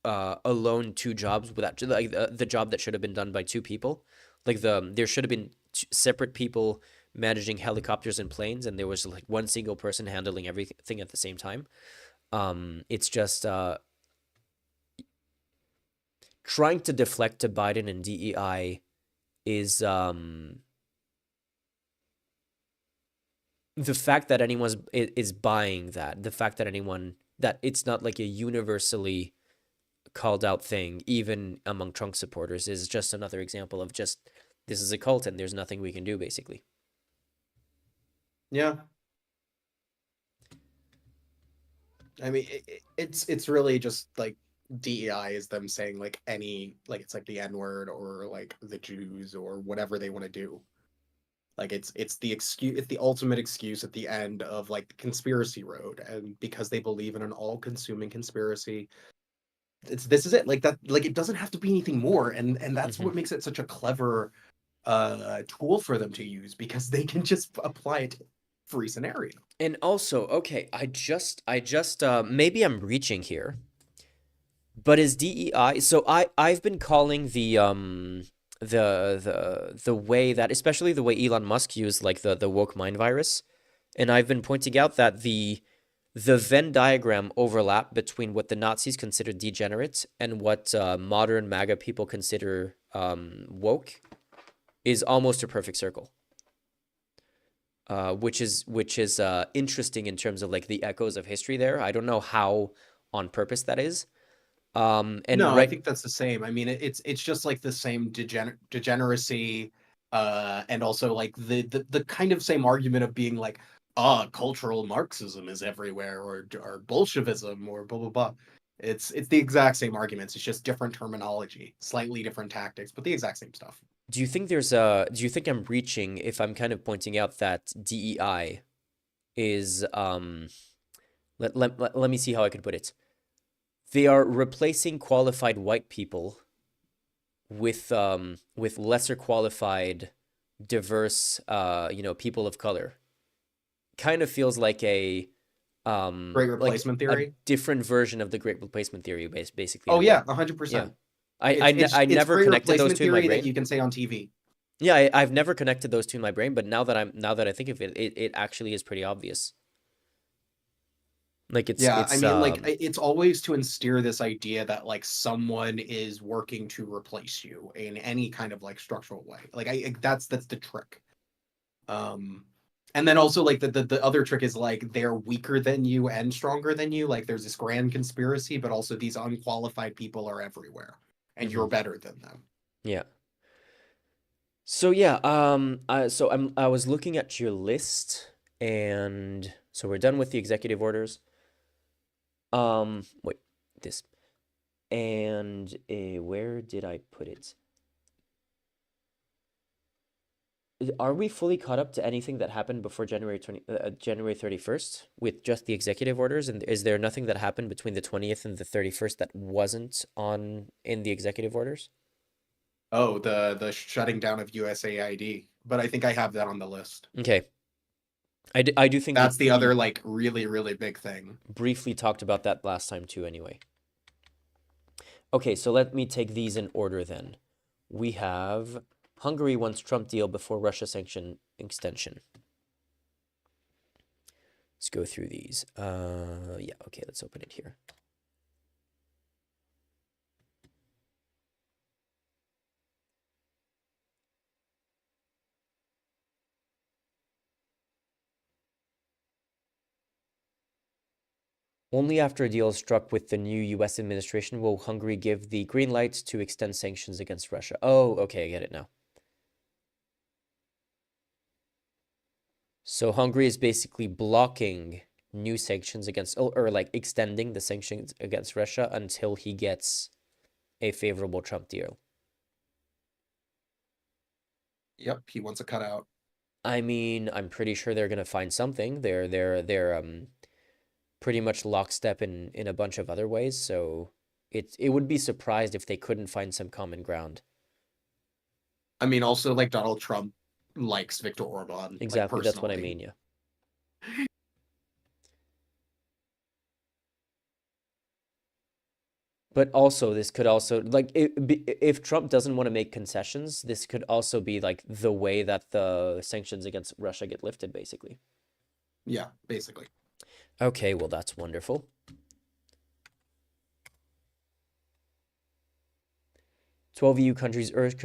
alone two jobs, without like the job that should have been done by two people. Like there should have been separate people managing helicopters and planes, and there was like one single person handling everything at the same time. It's just trying to deflect to Biden and DEI is the fact that anyone is buying that, the fact that it's not like a universally called out thing, even among Trump supporters, is just another example of just, this is a cult and there's nothing we can do, basically. Yeah. I mean, it's really just like DEI is them saying like it's like the N-word or like the Jews or whatever they want to do. Like it's the excuse, it's the ultimate excuse at the end of like the conspiracy road, and because they believe in an all-consuming conspiracy, this is it. Like that, like it doesn't have to be anything more, and that's what makes it such a clever tool for them to use, because they can just apply it to every scenario. And also, okay, I just maybe I'm reaching here, but is DEI, so I've been calling the way that, especially the way Elon Musk used like the woke mind virus, and I've been pointing out that the Venn diagram overlap between what the Nazis considered degenerate and what modern MAGA people consider woke is almost a perfect circle. Which is interesting in terms of like the echoes of history there. I don't know how on purpose that is. And no, I think that's the same. I mean, it's just like the same degeneracy, and also like the kind of same argument of being like, cultural Marxism is everywhere, or Bolshevism, or blah blah blah. It's the exact same arguments. It's just different terminology, slightly different tactics, but the exact same stuff. Do you think I'm reaching if I'm kind of pointing out that DEI is let me see how I could put it. They are replacing qualified white people with lesser qualified, diverse people of color. Kind of feels like a Great like replacement a theory. different version of the great replacement theory, basically, in Oh a yeah, way. 100%. Yeah. I It's never great connected those replacement two in my theory that brain. you can say on TV. Yeah, I've never connected those two in my brain, but now that I think of it, it actually is pretty obvious. Like Yeah, I it's mean, like it's always to instill this idea that like someone is working to replace you in any kind of like structural way. Like that's the trick. Um, and then also like the other trick is like they're weaker than you and stronger than you. Like there's this grand conspiracy, but also these unqualified people are everywhere, and you're better than them. Yeah. So yeah, I was looking at your list, and so we're done with the executive orders. Wait, this, and where did I put it? Are we fully caught up to anything that happened before January 31st with just the executive orders? And is there nothing that happened between the 20th and the 31st that wasn't on in the executive orders? Oh, the shutting down of USAID, but I think I have that on the list. Okay. I do think That's the we other like really really big thing. briefly talked about that last time too anyway. Okay, so let me take these in order then. We have Hungary wants Trump deal before Russia sanction extension. Let's go through these. Yeah, okay, let's open it here. Only after a deal is struck with the new US administration will Hungary give the green light to extend sanctions against Russia. Oh, okay, I get it now. So Hungary is basically blocking new sanctions against, or like extending the sanctions against Russia until he gets a favorable Trump deal. Yep, he wants a cutout. I mean, I'm pretty sure they're gonna find something. They're pretty much lockstep in a bunch of other ways, so it would be surprised if they couldn't find some common ground. I mean, also like Donald Trump likes Viktor Orban. Exactly, like, that's what I personally. mean, yeah. But also, this could also, like, if Trump doesn't want to make concessions, this could also be, like, the way that the sanctions against Russia get lifted, basically. Yeah, basically. Okay, well, that's wonderful. 12 EU countries urge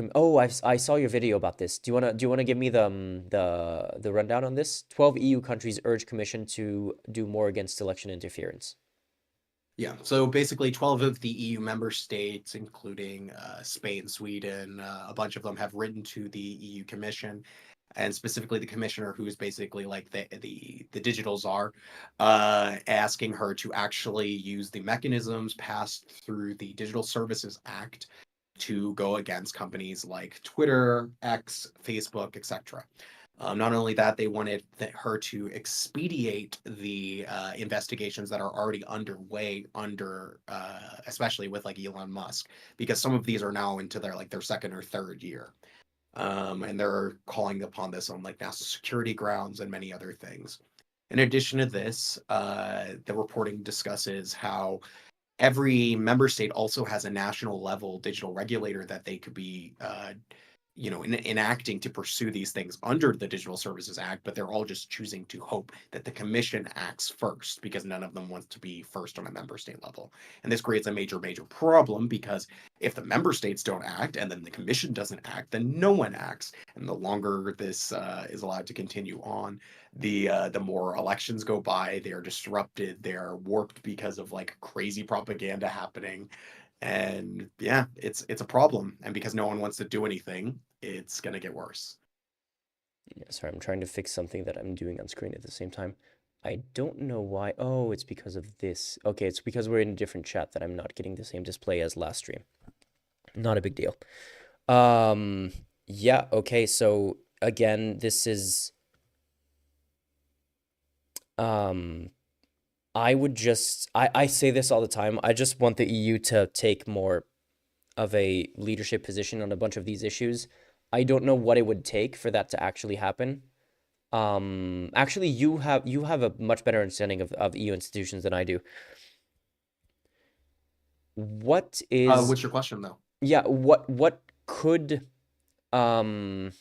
I saw your video about this. Do you wanna give me the rundown on this? 12 EU countries urge Commission to do more against election interference. Yeah, so basically 12 of the EU member states, including Spain, Sweden, a bunch of them have written to the EU Commission, and specifically the commissioner, who is basically like the digital czar, asking her to actually use the mechanisms passed through the Digital Services Act to go against companies like Twitter, X, Facebook, etc. Not only that, they wanted her to expedite the investigations that are already underway especially with like Elon Musk, because some of these are now into their second or third year. And they're calling upon this on like national security grounds and many other things. In addition to this, the reporting discusses how every member state also has a national level digital regulator that they could be enacting to pursue these things under the Digital Services Act, but they're all just choosing to hope that the commission acts first, because none of them wants to be first on a member state level. And this creates a major problem, because if the member states don't act and then the commission doesn't act, then no one acts. And the longer this is allowed to continue on, the more elections go by, they're disrupted, they're warped because of like crazy propaganda happening. And yeah, it's a problem. And because no one wants to do anything, it's gonna get worse. Yeah, sorry, I'm trying to fix something that I'm doing on screen at the same time. I don't know why. Oh, it's because of this. Okay, it's because we're in a different chat that I'm not getting the same display as last stream. Not a big deal. Yeah, okay, so again, this is I say this all the time. I just want the EU to take more of a leadership position on a bunch of these issues. I don't know what it would take for that to actually happen. Actually, you have a much better understanding of EU institutions than I do. What is What's your question though? Yeah, what could um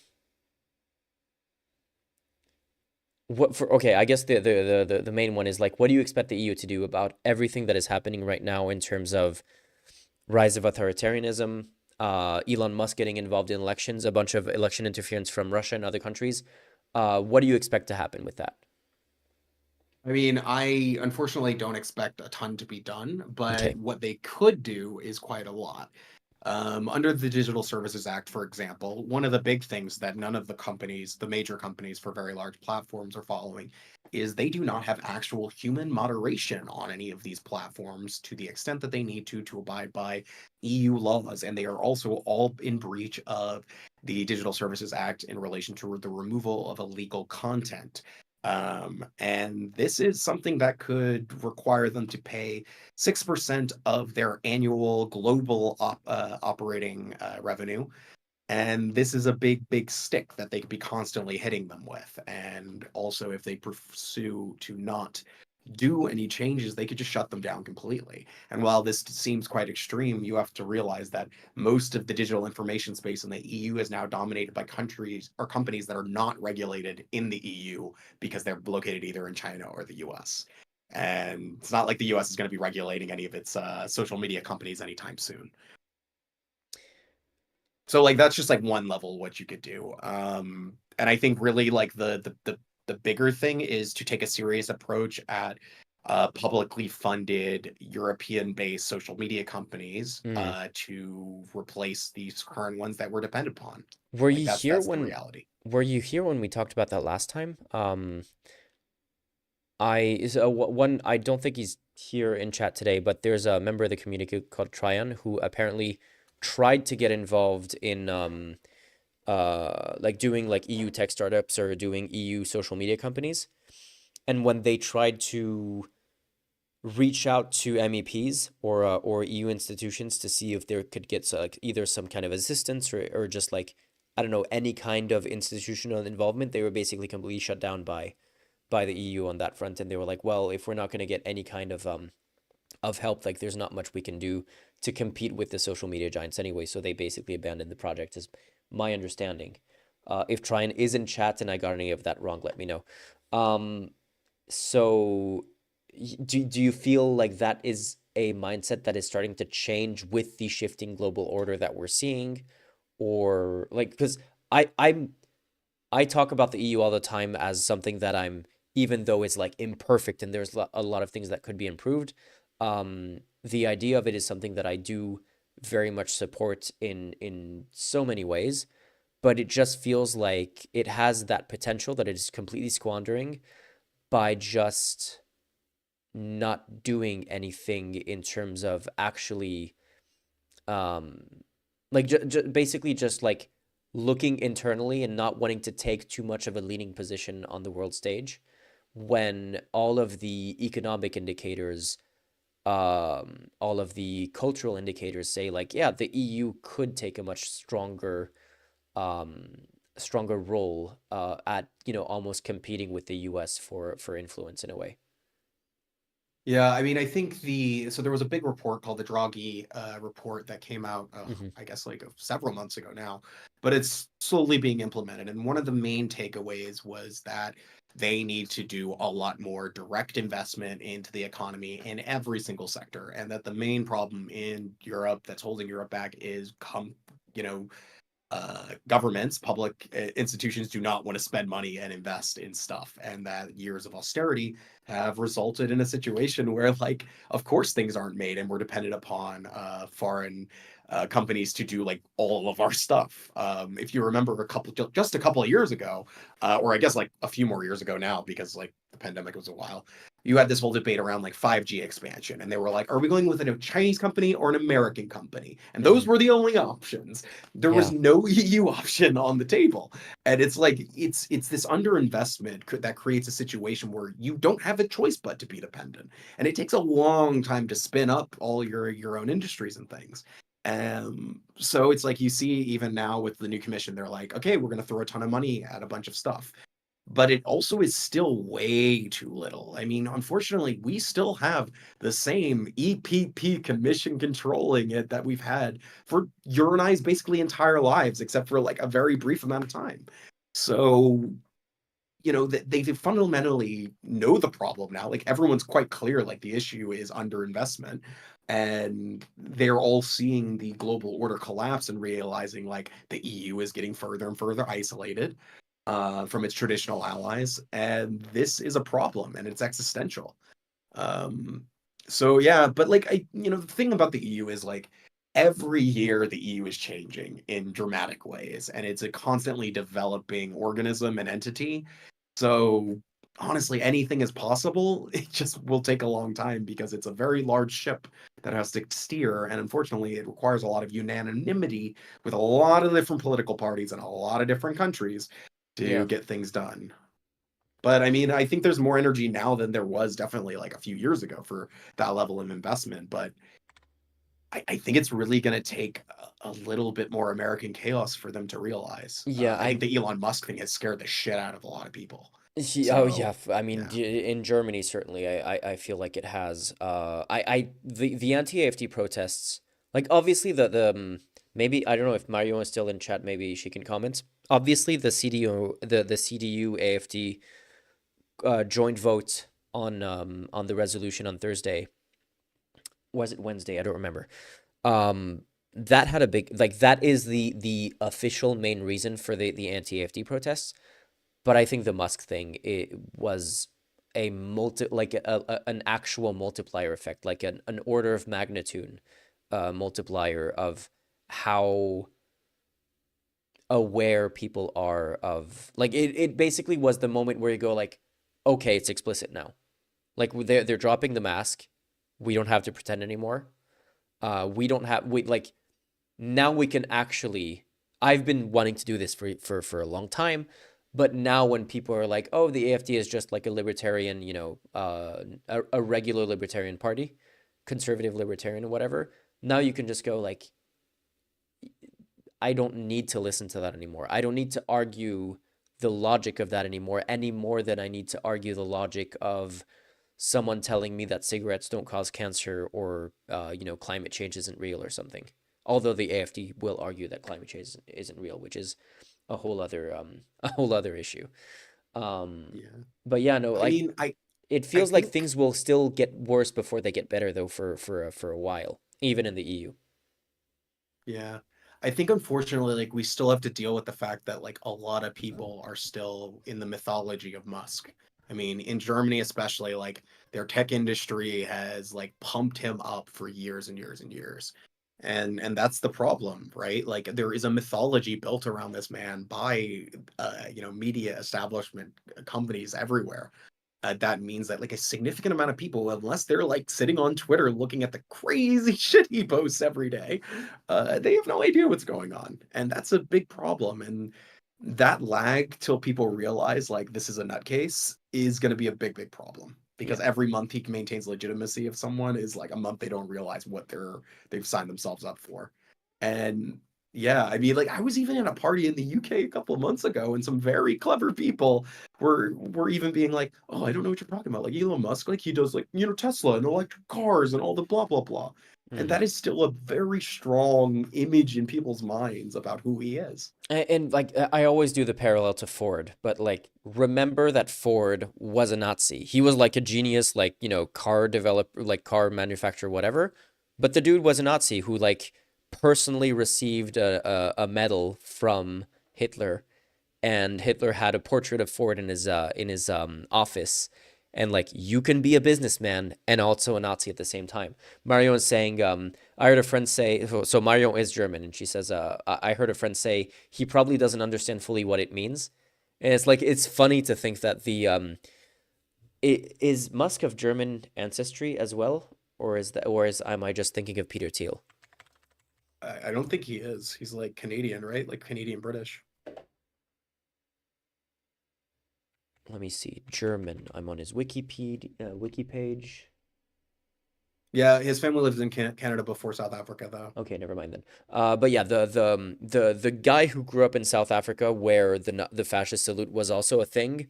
what for okay, I guess the main one is like, what do you expect the EU to do about everything that is happening right now in terms of rise of authoritarianism, Elon Musk getting involved in elections, a bunch of election interference from Russia and other countries. What do you expect to happen with that? I mean, I unfortunately don't expect a ton to be done, but Okay. what they could do is quite a lot. Under the Digital Services Act, for example, one of the big things that none of the companies, the major companies for very large platforms, are following is they do not have actual human moderation on any of these platforms to the extent that they need to abide by EU laws. And they are also all in breach of the Digital Services Act in relation to the removal of illegal content. And this is something that could require them to pay 6% of their annual global operating revenue. And this is a big, big stick that they could be constantly hitting them with. And also, if they pursue to not do any changes, they could just shut them down completely. And while this seems quite extreme, you have to realize that most of the digital information space in the EU is now dominated by countries or companies that are not regulated in the EU because they're located either in China or the US. And it's not like the US is going to be regulating any of its social media companies anytime soon. So like that's just like one level what you could do. And I think really like the bigger thing is to take a serious approach at publicly funded European-based social media companies Mm. to replace these current ones that we're dependent upon. Were Like you here that's the when reality. were you here when we talked about that last time? One, I don't think he's here in chat today, but there's a member of the community called Tryon who apparently tried to get involved in like doing like EU tech startups or doing EU social media companies. And when they tried to reach out to MEPs or EU institutions to see if there could get like either some kind of assistance or just like, I don't know, any kind of institutional involvement, they were basically completely shut down by the EU on that front. And they were like, well, if we're not going to get any kind of help, like there's not much we can do to compete with the social media giants anyway. So they basically abandoned the project, is my understanding. If Tryon is in chat and I got any of that wrong, let me know. So do you feel like that is a mindset that is starting to change with the shifting global order that we're seeing? Or like, because I talk about the EU all the time as something that even though it's like imperfect and there's a lot of things that could be improved, the idea of it is something that I do very much support in so many ways, but it just feels like it has that potential that it is completely squandering by just not doing anything in terms of actually um like basically just like looking internally and not wanting to take too much of a leading position on the world stage when all of the economic indicators, all of the cultural indicators say like, yeah, the EU could take a much um, stronger role at, almost competing with the US for influence in a way. Yeah, I mean, I think so there was a big report called the Draghi report that came out, Hmm. I guess, like several months ago now, but it's slowly being implemented. And one of the main takeaways was that they need to do a lot more direct investment into the economy in every single sector, and that the main problem in Europe that's holding Europe back is you know, governments, public institutions do not want to spend money and invest in stuff. And that years of austerity have resulted in a situation where, like, of course, things aren't made and we're dependent upon foreign companies to do like all of our stuff. If you remember just a couple of years ago, or I guess like a few more years ago now, because like the pandemic was a while, you had this whole debate around like 5G expansion. And they were like, are we going with a Chinese company or an American company? And those Hmm. were the only options. There was Yeah. no EU option on the table. And it's like it's this underinvestment that creates a situation where you don't have a choice but to be dependent. And it takes a long time to spin up all your own industries and things. So it's like you see even now with the new commission, they're like, okay, we're going to throw a ton of money at a bunch of stuff. but it also is still way too little. I mean, unfortunately, we still have the same EPP commission controlling it that we've had for your and I's basically entire lives, except for like a very brief amount of time. So, you know, they fundamentally know the problem now. Like everyone's quite clear, like the issue is underinvestment. And they're all seeing the global order collapse and realizing like the EU is getting further and further isolated from its traditional allies, and this is a problem, and it's existential. Um, so yeah, but like the thing about the EU is like every year the EU is changing in dramatic ways, and it's a constantly developing organism and entity. So honestly, anything is possible. It just will take a long time because it's a very large ship that has to steer, and unfortunately, it requires a lot of unanimity with a lot of different political parties and a lot of different countries to Yeah. get things done. But I mean, I think there's more energy now than there was definitely like a few years ago for that level of investment. But I think it's really going to take a little bit more American chaos for them to realize. Yeah, I think the Elon Musk thing has scared the shit out of a lot of people. Oh yeah, So, I mean, yeah. in Germany certainly, I feel like it has. The anti-AFD protests, like obviously maybe I don't know if Mario is still in chat. Maybe she can comment. Obviously, the CDU AFD joint vote on the resolution on Thursday. Was it Wednesday? I don't remember. That had a big, like, that is the official main reason for the anti-AFD protests. But I think the Musk thing, it was an actual multiplier effect, like an order of magnitude multiplier of how aware people are of, like, it basically was the moment where you go like, okay, it's explicit now. Like they're dropping the mask. We don't have to pretend anymore. We don't have we like now we can actually. I've been wanting to do this for a long time, but now when people are like, oh, the AFD is just like a libertarian, a regular libertarian party, conservative libertarian or whatever. Now you can just go like, I don't need to listen to that anymore. I don't need to argue the logic of that anymore, any more than I need to argue the logic of someone telling me that cigarettes don't cause cancer or climate change isn't real or something. Although the AFD will argue that climate change isn't real, which is a whole other issue. Yeah. But yeah, no, I like mean, it I feels like think things will still get worse before they get better though for a while, even in the EU. Yeah. I think unfortunately, like we still have to deal with the fact that like a lot of people are still in the mythology of Musk. I mean, in Germany especially, like their tech industry has like pumped him up for years and years and years. And that's the problem, right? Like there is a mythology built around this man by media establishment companies everywhere. That means that like a significant amount of people, unless they're like sitting on Twitter looking at the crazy shit he posts every day, they have no idea what's going on, and that's a big problem. And that lag till people realize like this is a nutcase is going to be a big problem Yeah. because every month he maintains legitimacy of someone is like a month they don't realize what they've signed themselves up for. And yeah, I mean, like I was even at a party in the UK a couple of months ago, and some very clever people were even being like, "Oh, I don't know what you're talking about. Like Elon Musk, like he does like Tesla and electric cars and all the blah blah blah." And Mm. that is still a very strong image in people's minds about who he is. And like I always do the parallel to Ford, but like remember that Ford was a Nazi. He was like a genius, like, car developer, like car manufacturer, whatever. But the dude was a Nazi who like personally received a medal from Hitler, and Hitler had a portrait of Ford in his office. And like you can be a businessman and also a Nazi at the same time. Mario is saying, I heard a friend say, so Mario is German, and she says, I heard a friend say he probably doesn't understand fully what it means. And it's like it's funny to think that is Musk of German ancestry as well, or am I just thinking of Peter Thiel? I don't think he is. He's like Canadian, right? Like Canadian British. Let me see. German. I'm on his Wikipedia wiki page. Yeah, his family lives in Canada before South Africa, though. Okay, never mind then. But yeah, the guy who grew up in South Africa where the fascist salute was also a thing,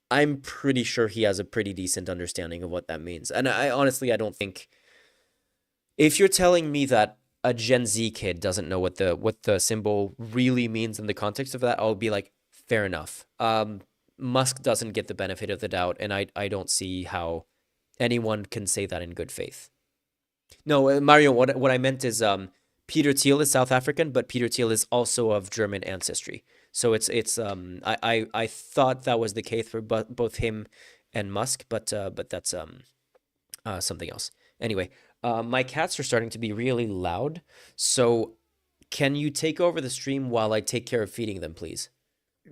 I'm pretty sure he has a pretty decent understanding of what that means. And I honestly, I don't think if you're telling me that a Gen Z kid doesn't know what the symbol really means in the context of that, I'll be like, fair enough. Musk doesn't get the benefit of the doubt, and I don't see how anyone can say that in good faith. No, Mario, what I meant is Peter Thiel is South African, but Peter Thiel is also of German ancestry. So it's I thought that was the case for both him and Musk, but that's something else. Anyway, my cats are starting to be really loud, so can you take over the stream while I take care of feeding them, please?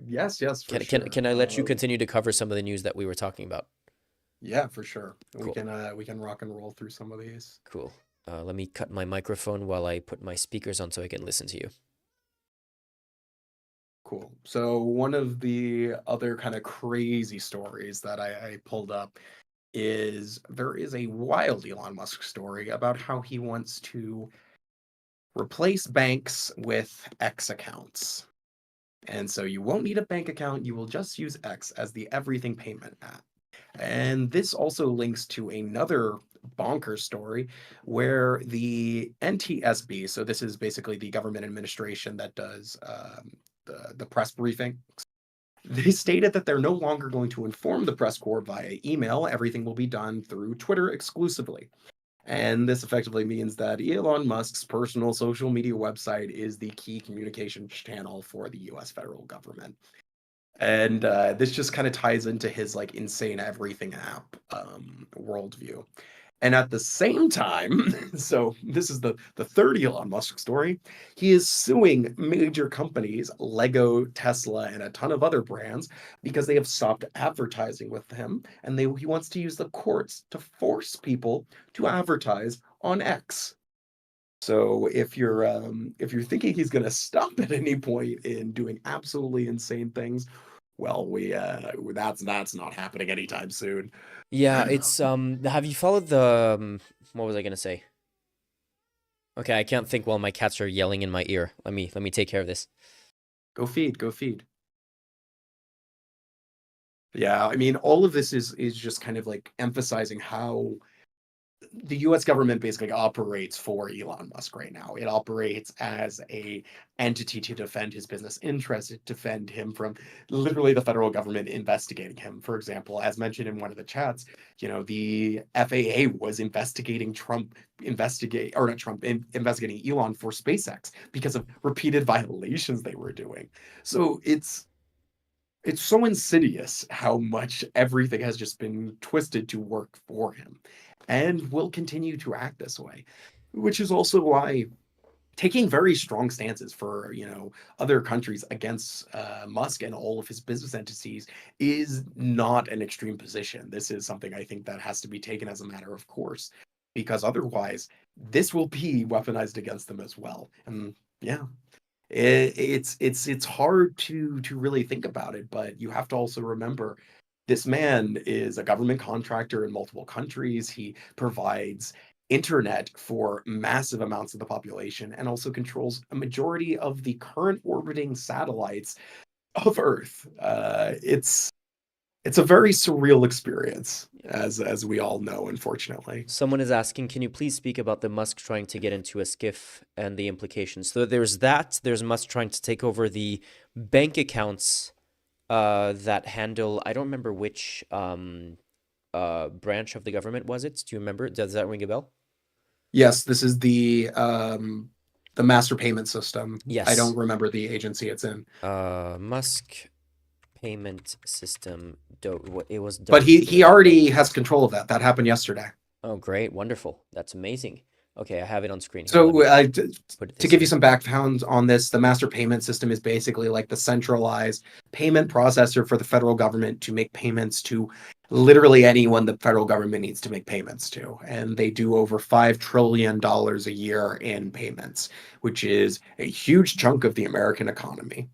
Yes, for Can sure. can I let you continue to cover some of the news that we were talking about? Yeah, for sure. Cool. We can rock and roll through some of these. Cool. Let me cut my microphone while I put my speakers on so I can listen to you. Cool. So one of the other kind of crazy stories that I pulled up is there is a wild Elon Musk story about how he wants to replace banks with X accounts. And so you won't need a bank account, you will just use X as the everything payment app. And this also links to another bonker story where the NTSB, so this is basically the government administration that does the press briefing, they stated that they're no longer going to inform the press corps via email. Everything will be done through Twitter exclusively. And this effectively means that Elon Musk's personal social media website is the key communication channel for the US federal government. And this just kind of ties into his like insane everything app worldview. And at the same time, so this is the third Elon Musk story, he is suing major companies, Lego, Tesla, and a ton of other brands, because they have stopped advertising with him, and he wants to use the courts to force people to advertise on X. So if you're thinking he's going to stop at any point in doing absolutely insane things, well, that's not happening anytime soon. Yeah, it's have you followed the what was I gonna say? Okay, I can't think while my cats are yelling in my ear. Let me take care of this. Go feed. Yeah, I mean, all of this is just kind of like emphasizing how the US government basically operates for Elon Musk right now. It operates as a entity to defend his business interests, to defend him from literally the federal government investigating him. For example, as mentioned in one of the chats, the FAA was investigating investigating Elon for SpaceX because of repeated violations they were doing. So it's so insidious how much everything has just been twisted to work for him and will continue to act this way, which is also why taking very strong stances for other countries against Musk and all of his business entities is not an extreme position. This is something I think that has to be taken as a matter of course, because otherwise this will be weaponized against them as well. And yeah, it's hard to really think about it, but you have to also remember this man is a government contractor in multiple countries. He provides internet for massive amounts of the population and also controls a majority of the current orbiting satellites of Earth. It's a very surreal experience, as we all know, unfortunately. Someone is asking, can you please speak about the Musk trying to get into a skiff and the implications? So there's that. There's Musk trying to take over the bank accounts that handle, I don't remember which branch of the government was it. Do you remember? Does that ring a bell? Yes, this is the master payment system. Yes. I don't remember the agency it's in. Musk payment system. It was. But he already has control of that. That happened yesterday. Oh, great! Wonderful. That's amazing. Okay, I have it on screen. So to give you some background on this, the master payment system is basically like the centralized payment processor for the federal government to make payments to literally anyone the federal government needs to make payments to. And they do over $5 trillion a year in payments, which is a huge chunk of the American economy.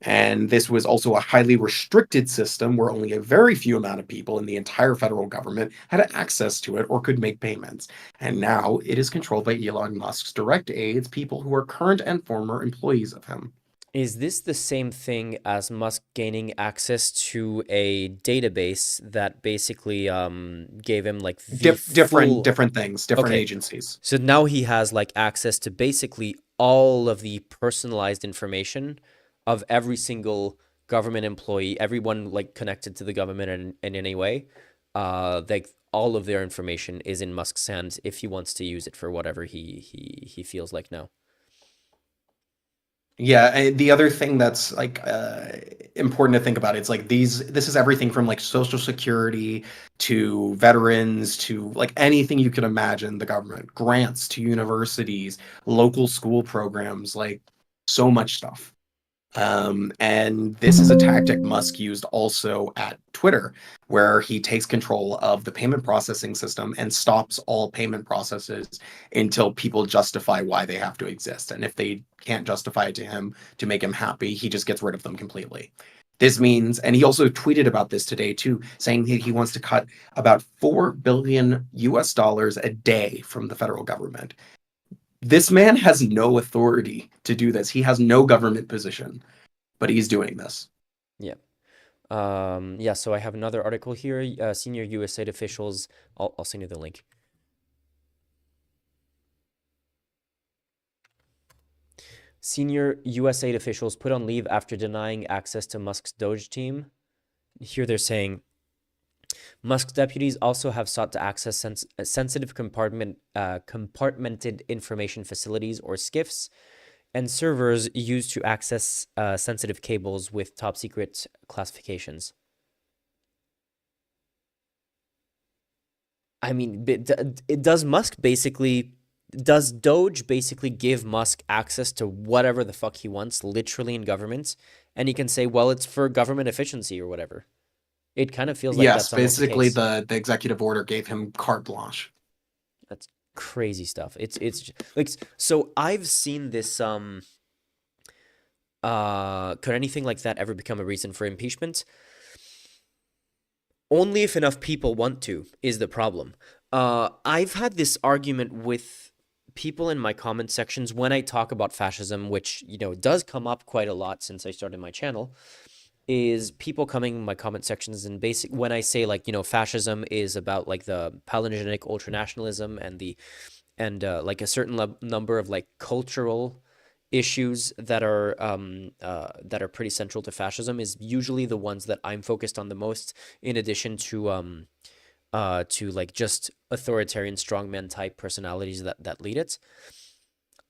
And this was also a highly restricted system where only a very few amount of people in the entire federal government had access to it or could make payments. And now it is controlled by Elon Musk's direct aides, people who are current and former employees of him. Is this the same thing as Musk gaining access to a database that basically gave him like the full... Different things, different Okay. agencies. So now he has like access to basically all of the personalized information of every single government employee, everyone like connected to the government in any way. Like all of their information is in Musk's hands if he wants to use it for whatever he feels like now. Yeah, and the other thing that's like important to think about, it's like this is everything from like social security to veterans to like anything you could imagine, the government, grants to universities, local school programs, like so much stuff. And this is a tactic Musk used also at Twitter, where he takes control of the payment processing system and stops all payment processes until people justify why they have to exist. And if they can't justify it to him to make him happy, he just gets rid of them completely. This means, and he also tweeted about this today too, saying he wants to cut about 4 billion US dollars a day from the federal government. This man has no authority to do this. He has no government position, but he's doing this. Yeah. Yeah, so I have another article here. Senior USAID officials, I'll send you the link. Senior USAID officials put on leave after denying access to Musk's Doge team. Here they're saying, Musk's deputies also have sought to access sensitive compartmented information facilities, or SCIFs, and servers used to access sensitive cables with top secret classifications. I mean, does Doge basically give Musk access to whatever the fuck he wants, literally in government? And he can say, well, it's for government efficiency or whatever. It kind of feels like Yes, that's almost the basically case. the executive order gave him carte blanche. That's crazy stuff. It's like, so I've seen this could anything like that ever become a reason for impeachment? Only if enough people want to is the problem. I've had this argument with people in my comment sections when I talk about fascism, which, you know, does come up quite a lot since I started my channel, is people coming in my comment sections and when I say, like, you know, fascism is about like the palingenetic ultranationalism and like a certain number of like cultural issues that are pretty central to fascism, is usually the ones that I'm focused on the most, in addition to like just authoritarian strongman type personalities that lead it.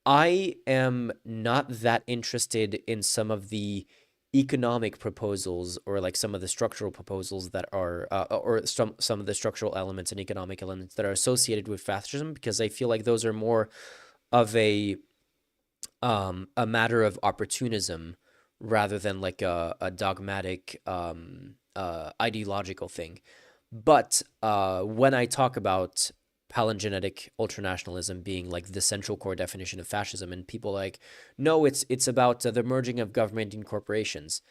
I am not that interested in some of the economic proposals, or like some of the structural proposals that are or some of the structural elements and economic elements that are associated with fascism, because I feel like those are more of a matter of opportunism rather than like a dogmatic ideological thing. But when I talk about palingenetic ultranationalism being like the central core definition of fascism, and people like, no, it's about the merging of government and corporations,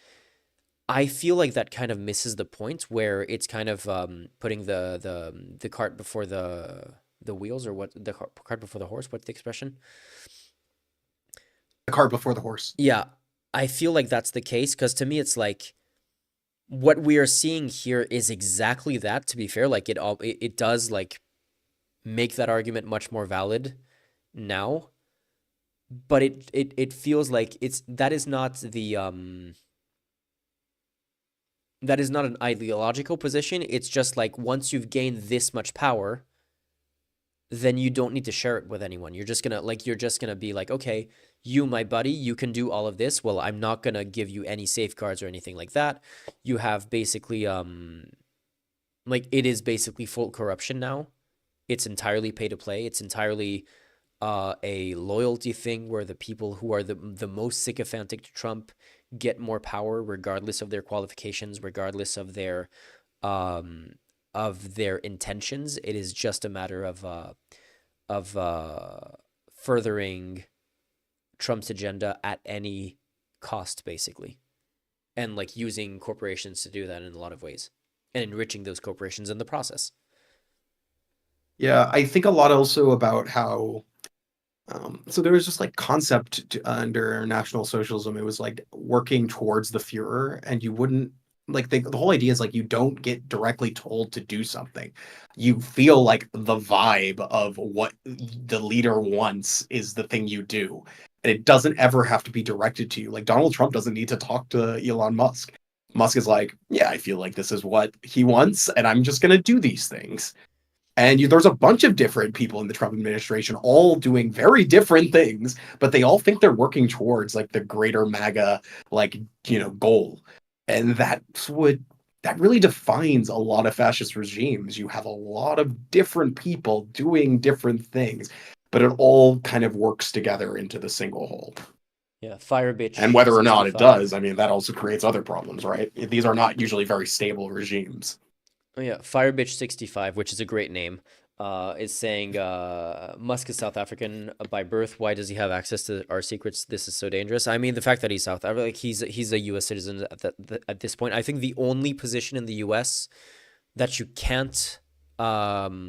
I feel like that kind of misses the point, where it's kind of putting the cart before the wheels, or what, the cart before the horse. What's the expression? The cart before the horse. Yeah, I feel like that's the case, because to me it's like, what we are seeing here is exactly that. To be fair, like it does like make that argument much more valid now, but it feels like that is not an ideological position. It's just like, once you've gained this much power, then you don't need to share it with anyone. You're just gonna be like, okay, you, my buddy, you can do all of this. Well, I'm not gonna give you any safeguards or anything like that. You have basically like, it is basically full corruption now. It's entirely pay to play. It's entirely a loyalty thing, where the people who are the most sycophantic to Trump get more power, regardless of their qualifications, regardless of their intentions. It is just a matter of furthering Trump's agenda at any cost, basically. and like using corporations to do that in a lot of ways and enriching those corporations in the process. Yeah, I think a lot also about how so there was just like under National Socialism, it was like working towards the Führer, and you wouldn't like the whole idea is like you don't get directly told to do something. You feel like the vibe of what the leader wants is the thing you do. And it doesn't ever have to be directed to you. Like Donald Trump doesn't need to talk to Elon Musk. Musk is like, yeah, I feel like this is what he wants, and I'm just gonna do these things. And there's a bunch of different people in the Trump administration all doing very different things, but they all think they're working towards like the greater MAGA, like, goal. And that really defines a lot of fascist regimes. You have a lot of different people doing different things, but it all kind of works together into the single whole. Yeah, Fire Bitch And whether or not it 65. does, I mean, that also creates other problems, right? These are not usually very stable regimes. Oh yeah, Fire Bitch 65, which is a great name, is saying Musk is South African by birth. Why does he have access to our secrets? This is so dangerous. I mean, the fact that he's South African, like he's a U.S. citizen at this point. I think the only position in the U.S. that you can't that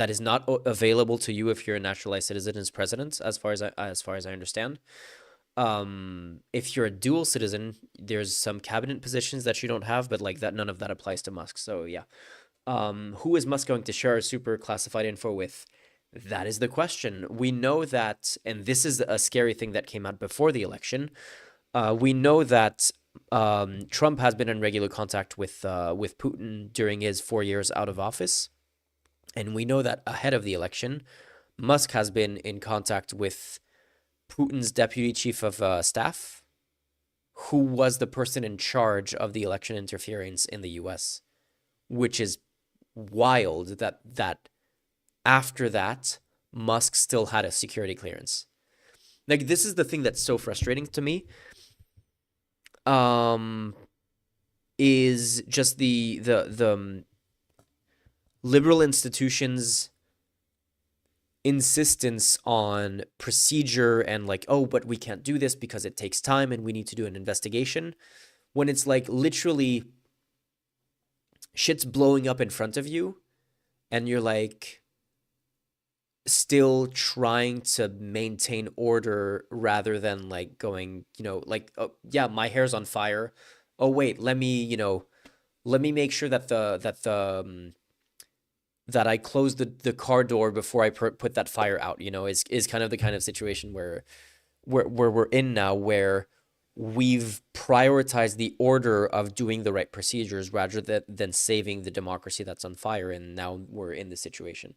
is not available to you if you're a naturalized citizen is president, as far as I understand. If you're a dual citizen, there's some cabinet positions that you don't have, but like that, none of that applies to Musk. So yeah, who is Musk going to share super classified info with? That is the question. We know that, and this is a scary thing that came out before the election. We know that Trump has been in regular contact with Putin during his 4 years out of office, and we know that ahead of the election, Musk has been in contact with Putin's deputy chief of staff, who was the person in charge of the election interference in the U.S., which is wild that after that, Musk still had a security clearance. Like, this is the thing that's so frustrating to me, is just the liberal institutions' insistence on procedure and like, oh, but we can't do this because it takes time and we need to do an investigation, when it's like literally shit's blowing up in front of you and you're like still trying to maintain order rather than like going, like, oh yeah, my hair's on fire. Oh wait, let me make sure that that I close the car door before I put that fire out, is kind of the kind of situation where we're in now, where we've prioritized the order of doing the right procedures rather than saving the democracy that's on fire, and now we're in this situation.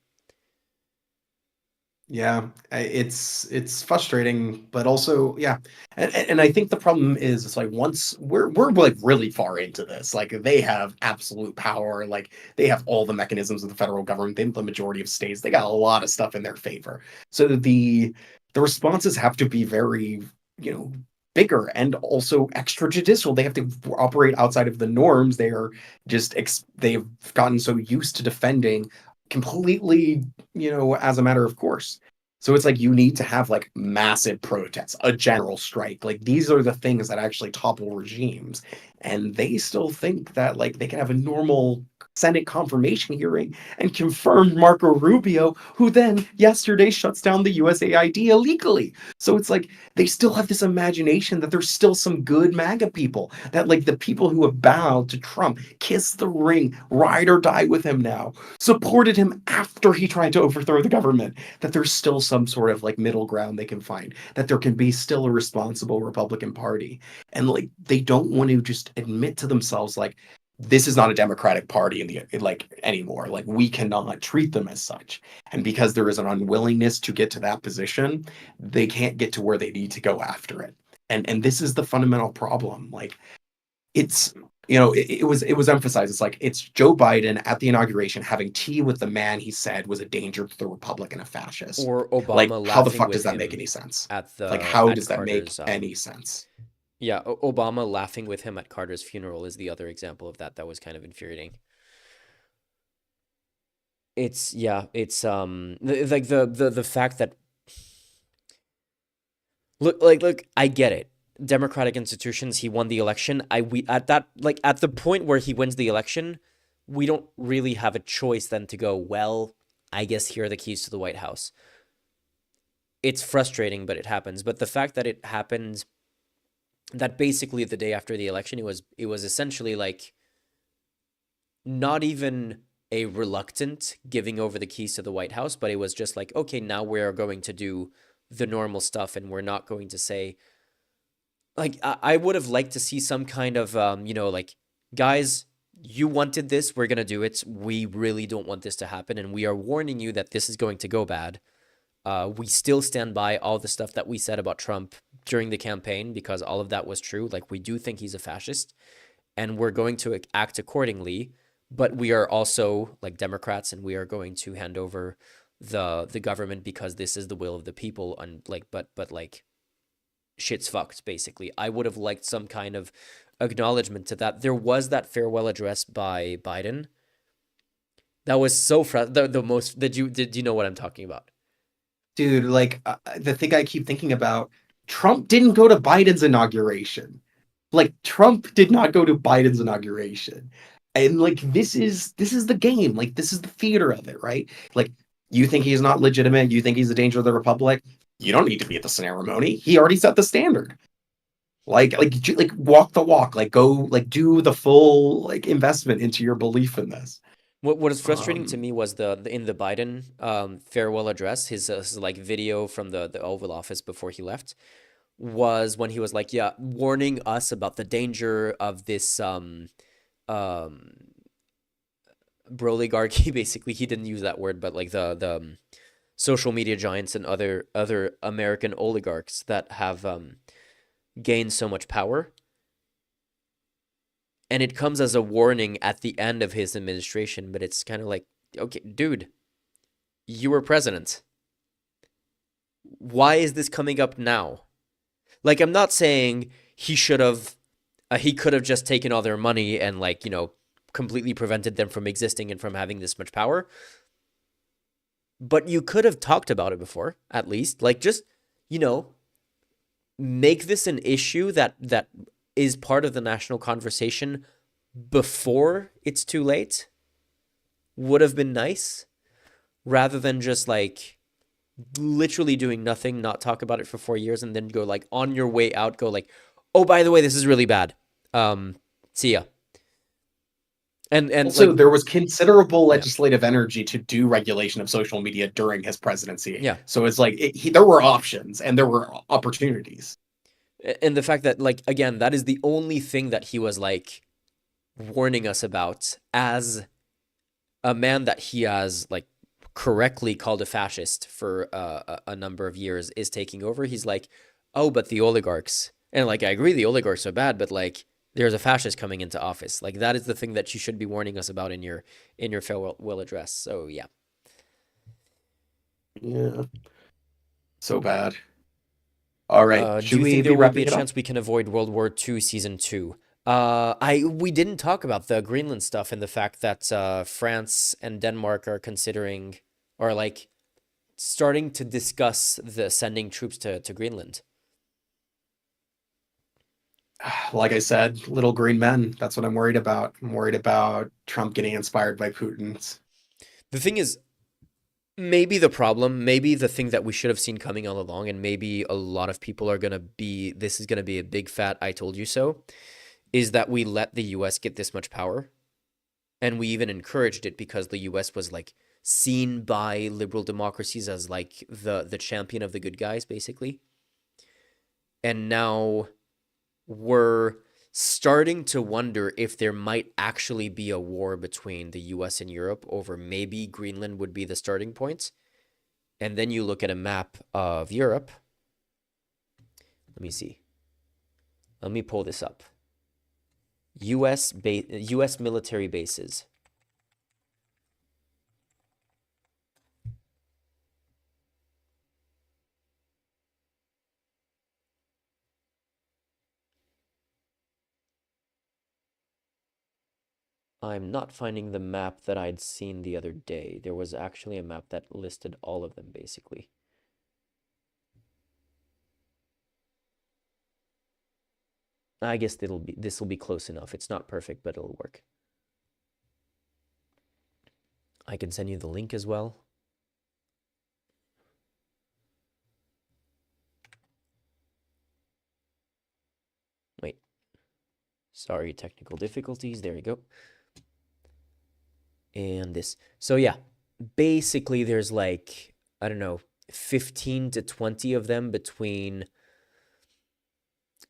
Yeah, it's frustrating, but also yeah, and I think the problem is it's like once we're like really far into this, like they have absolute power, like they have all the mechanisms of the federal government, they have the majority of states, they got a lot of stuff in their favor. So the responses have to be very, bigger and also extrajudicial. They have to operate outside of the norms. They are just they've gotten so used to defending completely, as a matter of course. So it's like you need to have like massive protests, a general strike. Like these are the things that actually topple regimes. And they still think that like they can have a normal Senate confirmation hearing and confirm Marco Rubio, who then yesterday shuts down the USAID illegally. So it's like they still have this imagination that there's still some good MAGA people, that like the people who have bowed to Trump, kissed the ring, ride or die with him now, supported him after he tried to overthrow the government, that there's still some sort of like middle ground they can find, that there can be still a responsible Republican Party. And like they don't want to just admit to themselves like this is not a Democratic Party anymore. Like we cannot treat them as such. And because there is an unwillingness to get to that position, they can't get to where they need to go after it. And this is the fundamental problem. Like it's it was emphasized. It's like it's Joe Biden at the inauguration having tea with the man he said was a danger to the republic and a fascist. Or Obama like how the laughing fuck with does that him make any sense? at the Like how at does that make Carter's any sense? yeah, Obama laughing with him at Carter's funeral is the other example of that was kind of infuriating. It's like the fact that look, I get it. democratic institutions, he won the election. We at that, like, at the point where he wins the election, we don't really have a choice then to go, well, I guess here are the keys to the White House. It's frustrating, but it happens. But the fact that it happened, that basically the day after the election, it was essentially like not even a reluctant giving over the keys to the White House, but it was just like, okay, now we're going to do the normal stuff, and we're not going to say, like, I would have liked to see some kind of, like, guys, you wanted this, we're going to do it. We really don't want this to happen, and we are warning you that this is going to go bad. We still stand by all the stuff that we said about Trump during the campaign, because all of that was true. Like, we do think he's a fascist, and we're going to act accordingly. But we are also, like, Democrats, and we are going to hand over the government because this is the will of the people. And like, but like, shit's fucked, basically. I would have liked some kind of acknowledgement to that. There was that farewell address by Biden. That was so the most. Did you know what I'm talking about? Dude, like the thing I keep thinking about, Trump didn't go to Biden's inauguration. Like, Trump did not go to Biden's inauguration. And like, this is the game. Like, this is the theater of it, right? Like, you think he's not legitimate, you think he's a danger to the republic, you don't need to be at the ceremony. He already set the standard. Like walk the walk. Like, go, like, do the full, like, investment into your belief in this. What is frustrating to me was the in the Biden farewell address, his like video from the Oval Office before he left, was when he was like, yeah, warning us about the danger of this broligarchy. Basically, he didn't use that word, but like the social media giants and other American oligarchs that have gained so much power. And it comes as a warning at the end of his administration, but it's kind of like, okay, dude, you were president. Why is this coming up now? Like, I'm not saying he could have just taken all their money and, like, completely prevented them from existing and from having this much power. But you could have talked about it before, at least. Like, just, make this an issue that is part of the national conversation before it's too late. Would have been nice, rather than just, like, literally doing nothing, not talk about it for 4 years, and then go, like, on your way out, go like, oh, by the way, this is really bad. See ya. And also, like, there was considerable legislative energy to do regulation of social media during his presidency. Yeah. So it's like, there were options and there were opportunities. And the fact that, like, again, that is the only thing that he was, like, warning us about, as a man that he has, like, correctly called a fascist for a number of years is taking over. He's like, oh, but the oligarchs. And, like, I agree, the oligarchs are bad, but, like, there's a fascist coming into office. Like, that is the thing that you should be warning us about in your farewell address. So, yeah. Yeah. So bad. All right. Do you think there will be a chance we can avoid World War II Season 2? We didn't talk about the Greenland stuff and the fact that France and Denmark are considering, or, like, starting to discuss the sending troops to Greenland. Like I said, little green men. That's what I'm worried about. I'm worried about Trump getting inspired by Putin's. The thing is, maybe the thing that we should have seen coming all along, and maybe a lot of people are going to be, this is going to be a big fat I told you so, is that we let the US get this much power. And we even encouraged it because the US was, like, seen by liberal democracies as, like, the champion of the good guys, basically. And now we're starting to wonder if there might actually be a war between the US and Europe over maybe Greenland would be the starting point. And then you look at a map of Europe. Let me see. Let me pull this up. US military bases. I'm not finding the map that I'd seen the other day. There was actually a map that listed all of them, basically. I guess this will be close enough. It's not perfect, but it'll work. I can send you the link as well. Wait. Sorry, technical difficulties. There you go. And this. So yeah, basically there's like, I don't know, 15 to 20 of them between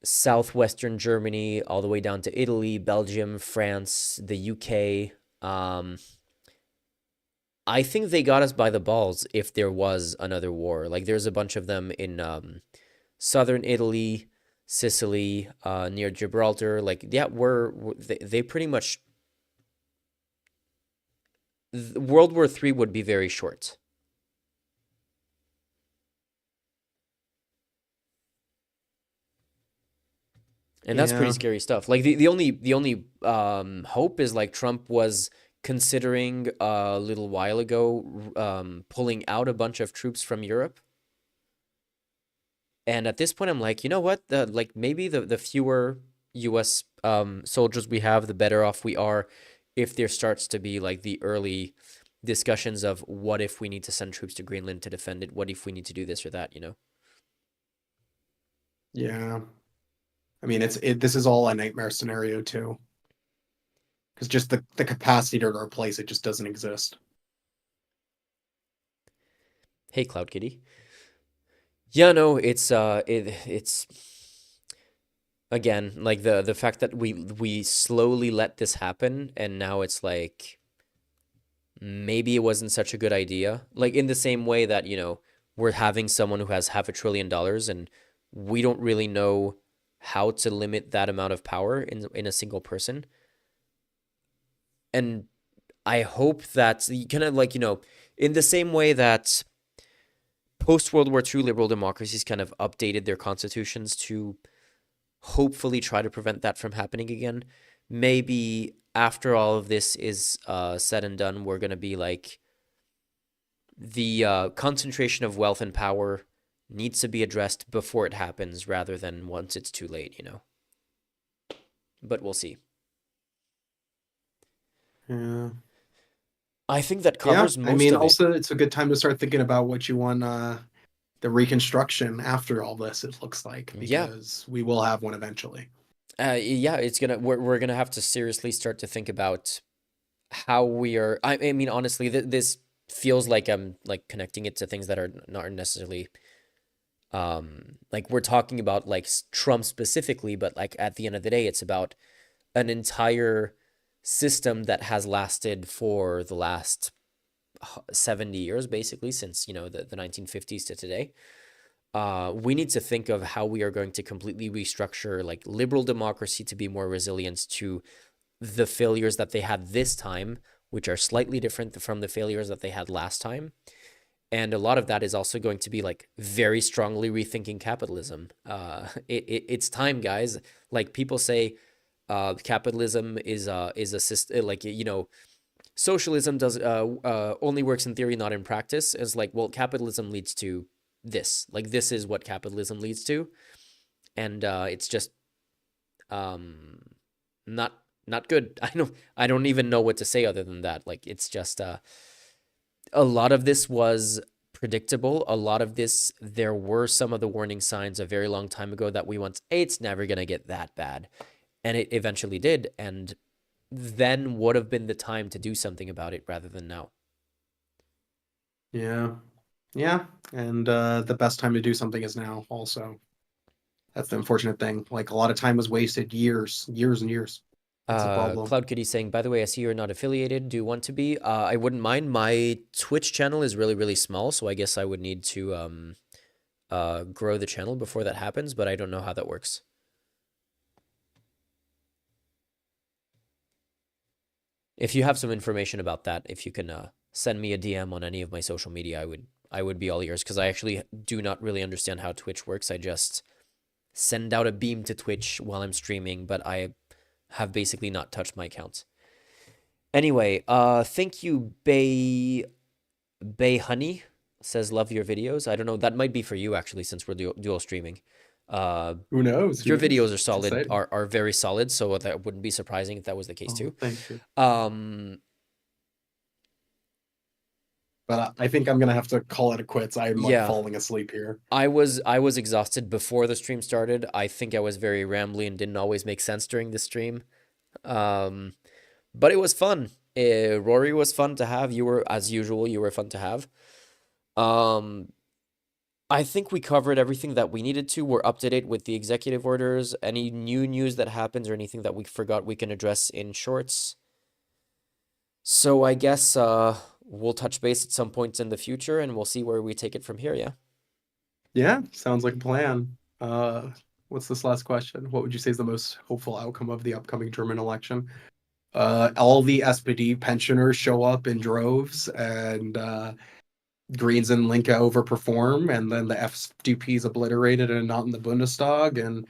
southwestern Germany all the way down to Italy, Belgium, France, the UK. I think they got us by the balls if there was another war. Like there's a bunch of them in southern Italy, Sicily, near Gibraltar. Like yeah, they pretty much World War III would be very short. And that's pretty Yeah. scary stuff. Like the only hope is like Trump was considering a little while ago pulling out a bunch of troops from Europe. And at this point I'm like, you know what? Like maybe the fewer US soldiers we have, the better off we are if there starts to be like the early discussions of what if we need to send troops to Greenland to defend it? What if we need to do this or that, you know? Yeah. I mean, this is all a nightmare scenario too, because just the capacity to replace it just doesn't exist. Hey, Cloud Kitty. Yeah, no, it's again like the fact that we slowly let this happen, and now it's like maybe it wasn't such a good idea. Like in the same way that, you know, we're having someone who has $500 billion and we don't really know how to limit that amount of power in a single person. And I hope that kind of like, you know, in the same way that post World War II liberal democracies kind of updated their constitutions to hopefully try to prevent that from happening again. Maybe after all of this is said and done, we're going to be like the concentration of wealth and power needs to be addressed before it happens rather than once it's too late, you know. But we'll see. Yeah. I think that covers most of it. Also it's a good time to start thinking about what you want the reconstruction after all this, it looks like, because we will have one eventually. Yeah, we're gonna have to seriously start to think about how we are. I mean, honestly, this feels like I'm like connecting it to things that are not necessarily like we're talking about like Trump specifically, but like at the end of the day, it's about an entire system that has lasted for the last 70 years, basically, since, you know, the 1950s to today. We need to think of how we are going to completely restructure like liberal democracy to be more resilient to the failures that they had this time, which are slightly different from the failures that they had last time. And a lot of that is also going to be like very strongly rethinking capitalism. It's time, guys. Like people say, capitalism is a system, like, you know, socialism does only works in theory, not in practice. It's like, well, capitalism leads to this. Like this is what capitalism leads to, and it's just not good. I don't even know what to say other than that. Like it's just a lot of this was predictable. A lot of this, there were some of the warning signs a very long time ago that we went, hey, it's never gonna get that bad, and it eventually did. And then would have been the time to do something about it rather than now. Yeah. Yeah. And the best time to do something is now also. That's the unfortunate thing. Like a lot of time was wasted, years and years. That's a problem. Cloud Kitty saying, by the way, I see you're not affiliated. Do you want to be? I wouldn't mind. My Twitch channel is really, really small, so I guess I would need to grow the channel before that happens, but I don't know how that works. If you have some information about that, if you can send me a DM on any of my social media, I would be all ears, because I actually do not really understand how Twitch works. I just send out a beam to Twitch while I'm streaming, but I have basically not touched my accounts. Anyway, thank you, Bay Honey says, love your videos. I don't know, that might be for you actually, since we're dual streaming. Who knows? Your videos are It's solid, exciting. are very solid, so that wouldn't be surprising if that was the case Oh, too. thank you. Um, But I think I'm gonna have to call it a quits. I'm like yeah, falling asleep here. I was exhausted before the stream started. I think I was very rambly and didn't always make sense during the stream. Um, but it was fun. Rory was fun to have. You were, as usual, you were fun to have. Um, I think we covered everything that we needed to. We're up to date with the executive orders. Any new news that happens or anything that we forgot, we can address in shorts. So I guess we'll touch base at some point in the future and we'll see where we take it from here, yeah? Yeah, sounds like a plan. What's this last question? What would you say is the most hopeful outcome of the upcoming German election? All the SPD pensioners show up in droves, and Greens and Linke overperform, and then the FDP is obliterated and not in the Bundestag, and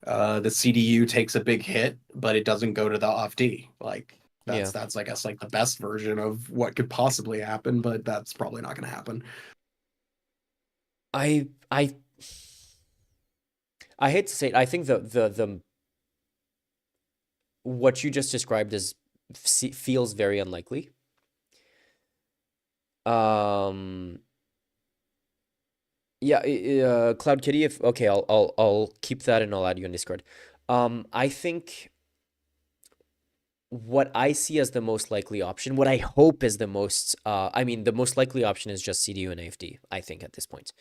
the CDU takes a big hit, but it doesn't go to the AfD. Like Yeah. that's I guess like the best version of what could possibly happen, but that's probably not going to happen. I hate to say it. I think the what you just described feels very unlikely. Yeah, Cloud Kitty, if okay, I'll keep that and I'll add you on Discord. I think what I see as the most likely option, what I hope is the most, I mean, the most likely option is just CDU and AfD, I think, at this point.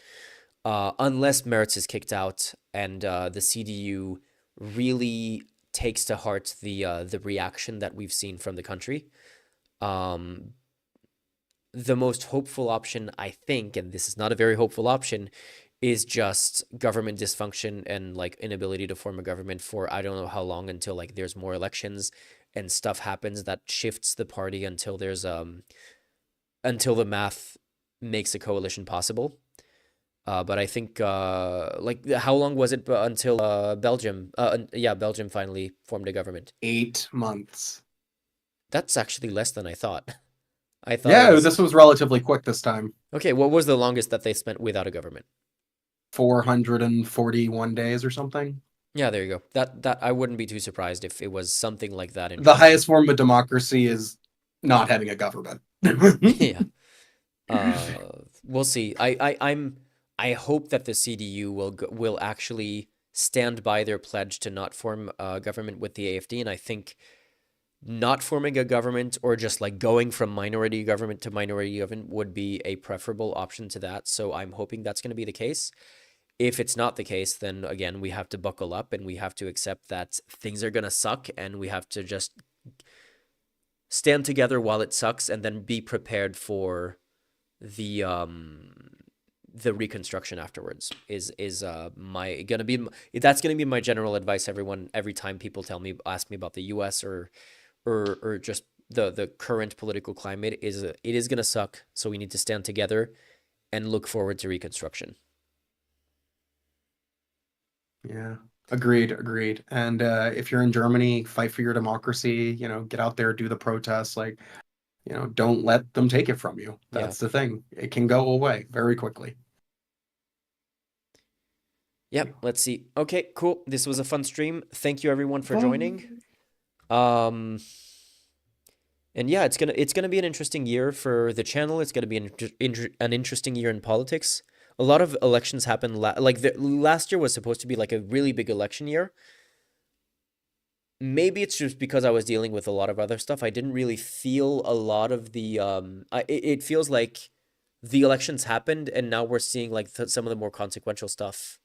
Unless Merz is kicked out and the CDU really takes to heart the reaction that we've seen from the country. The most hopeful option, I think, and this is not a very hopeful option, is just government dysfunction and like inability to form a government for I don't know how long until like there's more elections and stuff happens that shifts the party until there's until the math makes a coalition possible. But I think like how long was it until Belgium? Yeah, Belgium finally formed a government. 8 months. That's actually less than I thought. I thought Yeah, it was... this was relatively quick this time. Okay, what was the longest that they spent without a government? 441 days or something. Yeah, there you go. That I wouldn't be too surprised if it was something like that. The highest form of democracy is not having a government. Yeah. We'll see. I hope that the CDU will actually stand by their pledge to not form a government with the AfD, and I think not forming a government or just like going from minority government to minority government would be a preferable option to that. So I'm hoping that's going to be the case. If it's not the case, then again, we have to buckle up and we have to accept that things are going to suck and we have to just stand together while it sucks and then be prepared for the reconstruction afterwards is my gonna be that's gonna be my general advice, everyone, every time people ask me about the US or just the current political climate. Is it is gonna suck, so we need to stand together and look forward to reconstruction. Yeah, agreed. And if you're in Germany, fight for your democracy, get out there, do the protests, like, don't let them take it from you. That's the thing. It can go away very quickly. Yep, let's see. Okay, cool. This was a fun stream. Thank you everyone for joining. And yeah, it's gonna be an interesting year for the channel. It's gonna be an interesting year in politics. A lot of elections happened. Last year was supposed to be like a really big election year. Maybe it's just because I was dealing with a lot of other stuff. I didn't really feel a lot of the it feels like the elections happened and now we're seeing like some of the more consequential stuff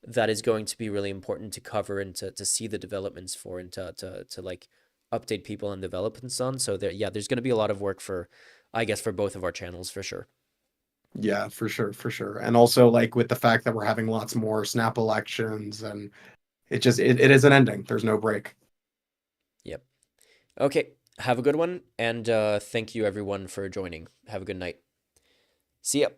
that is going to be really important to cover and to see the developments for and to like update people on developments on. So there's going to be a lot of work for, I guess, for both of our channels for sure. Yeah, for sure. And also like with the fact that we're having lots more snap elections and it isn't ending. There's no break. Yep. Okay. Have a good one. And thank you everyone for joining. Have a good night. See ya.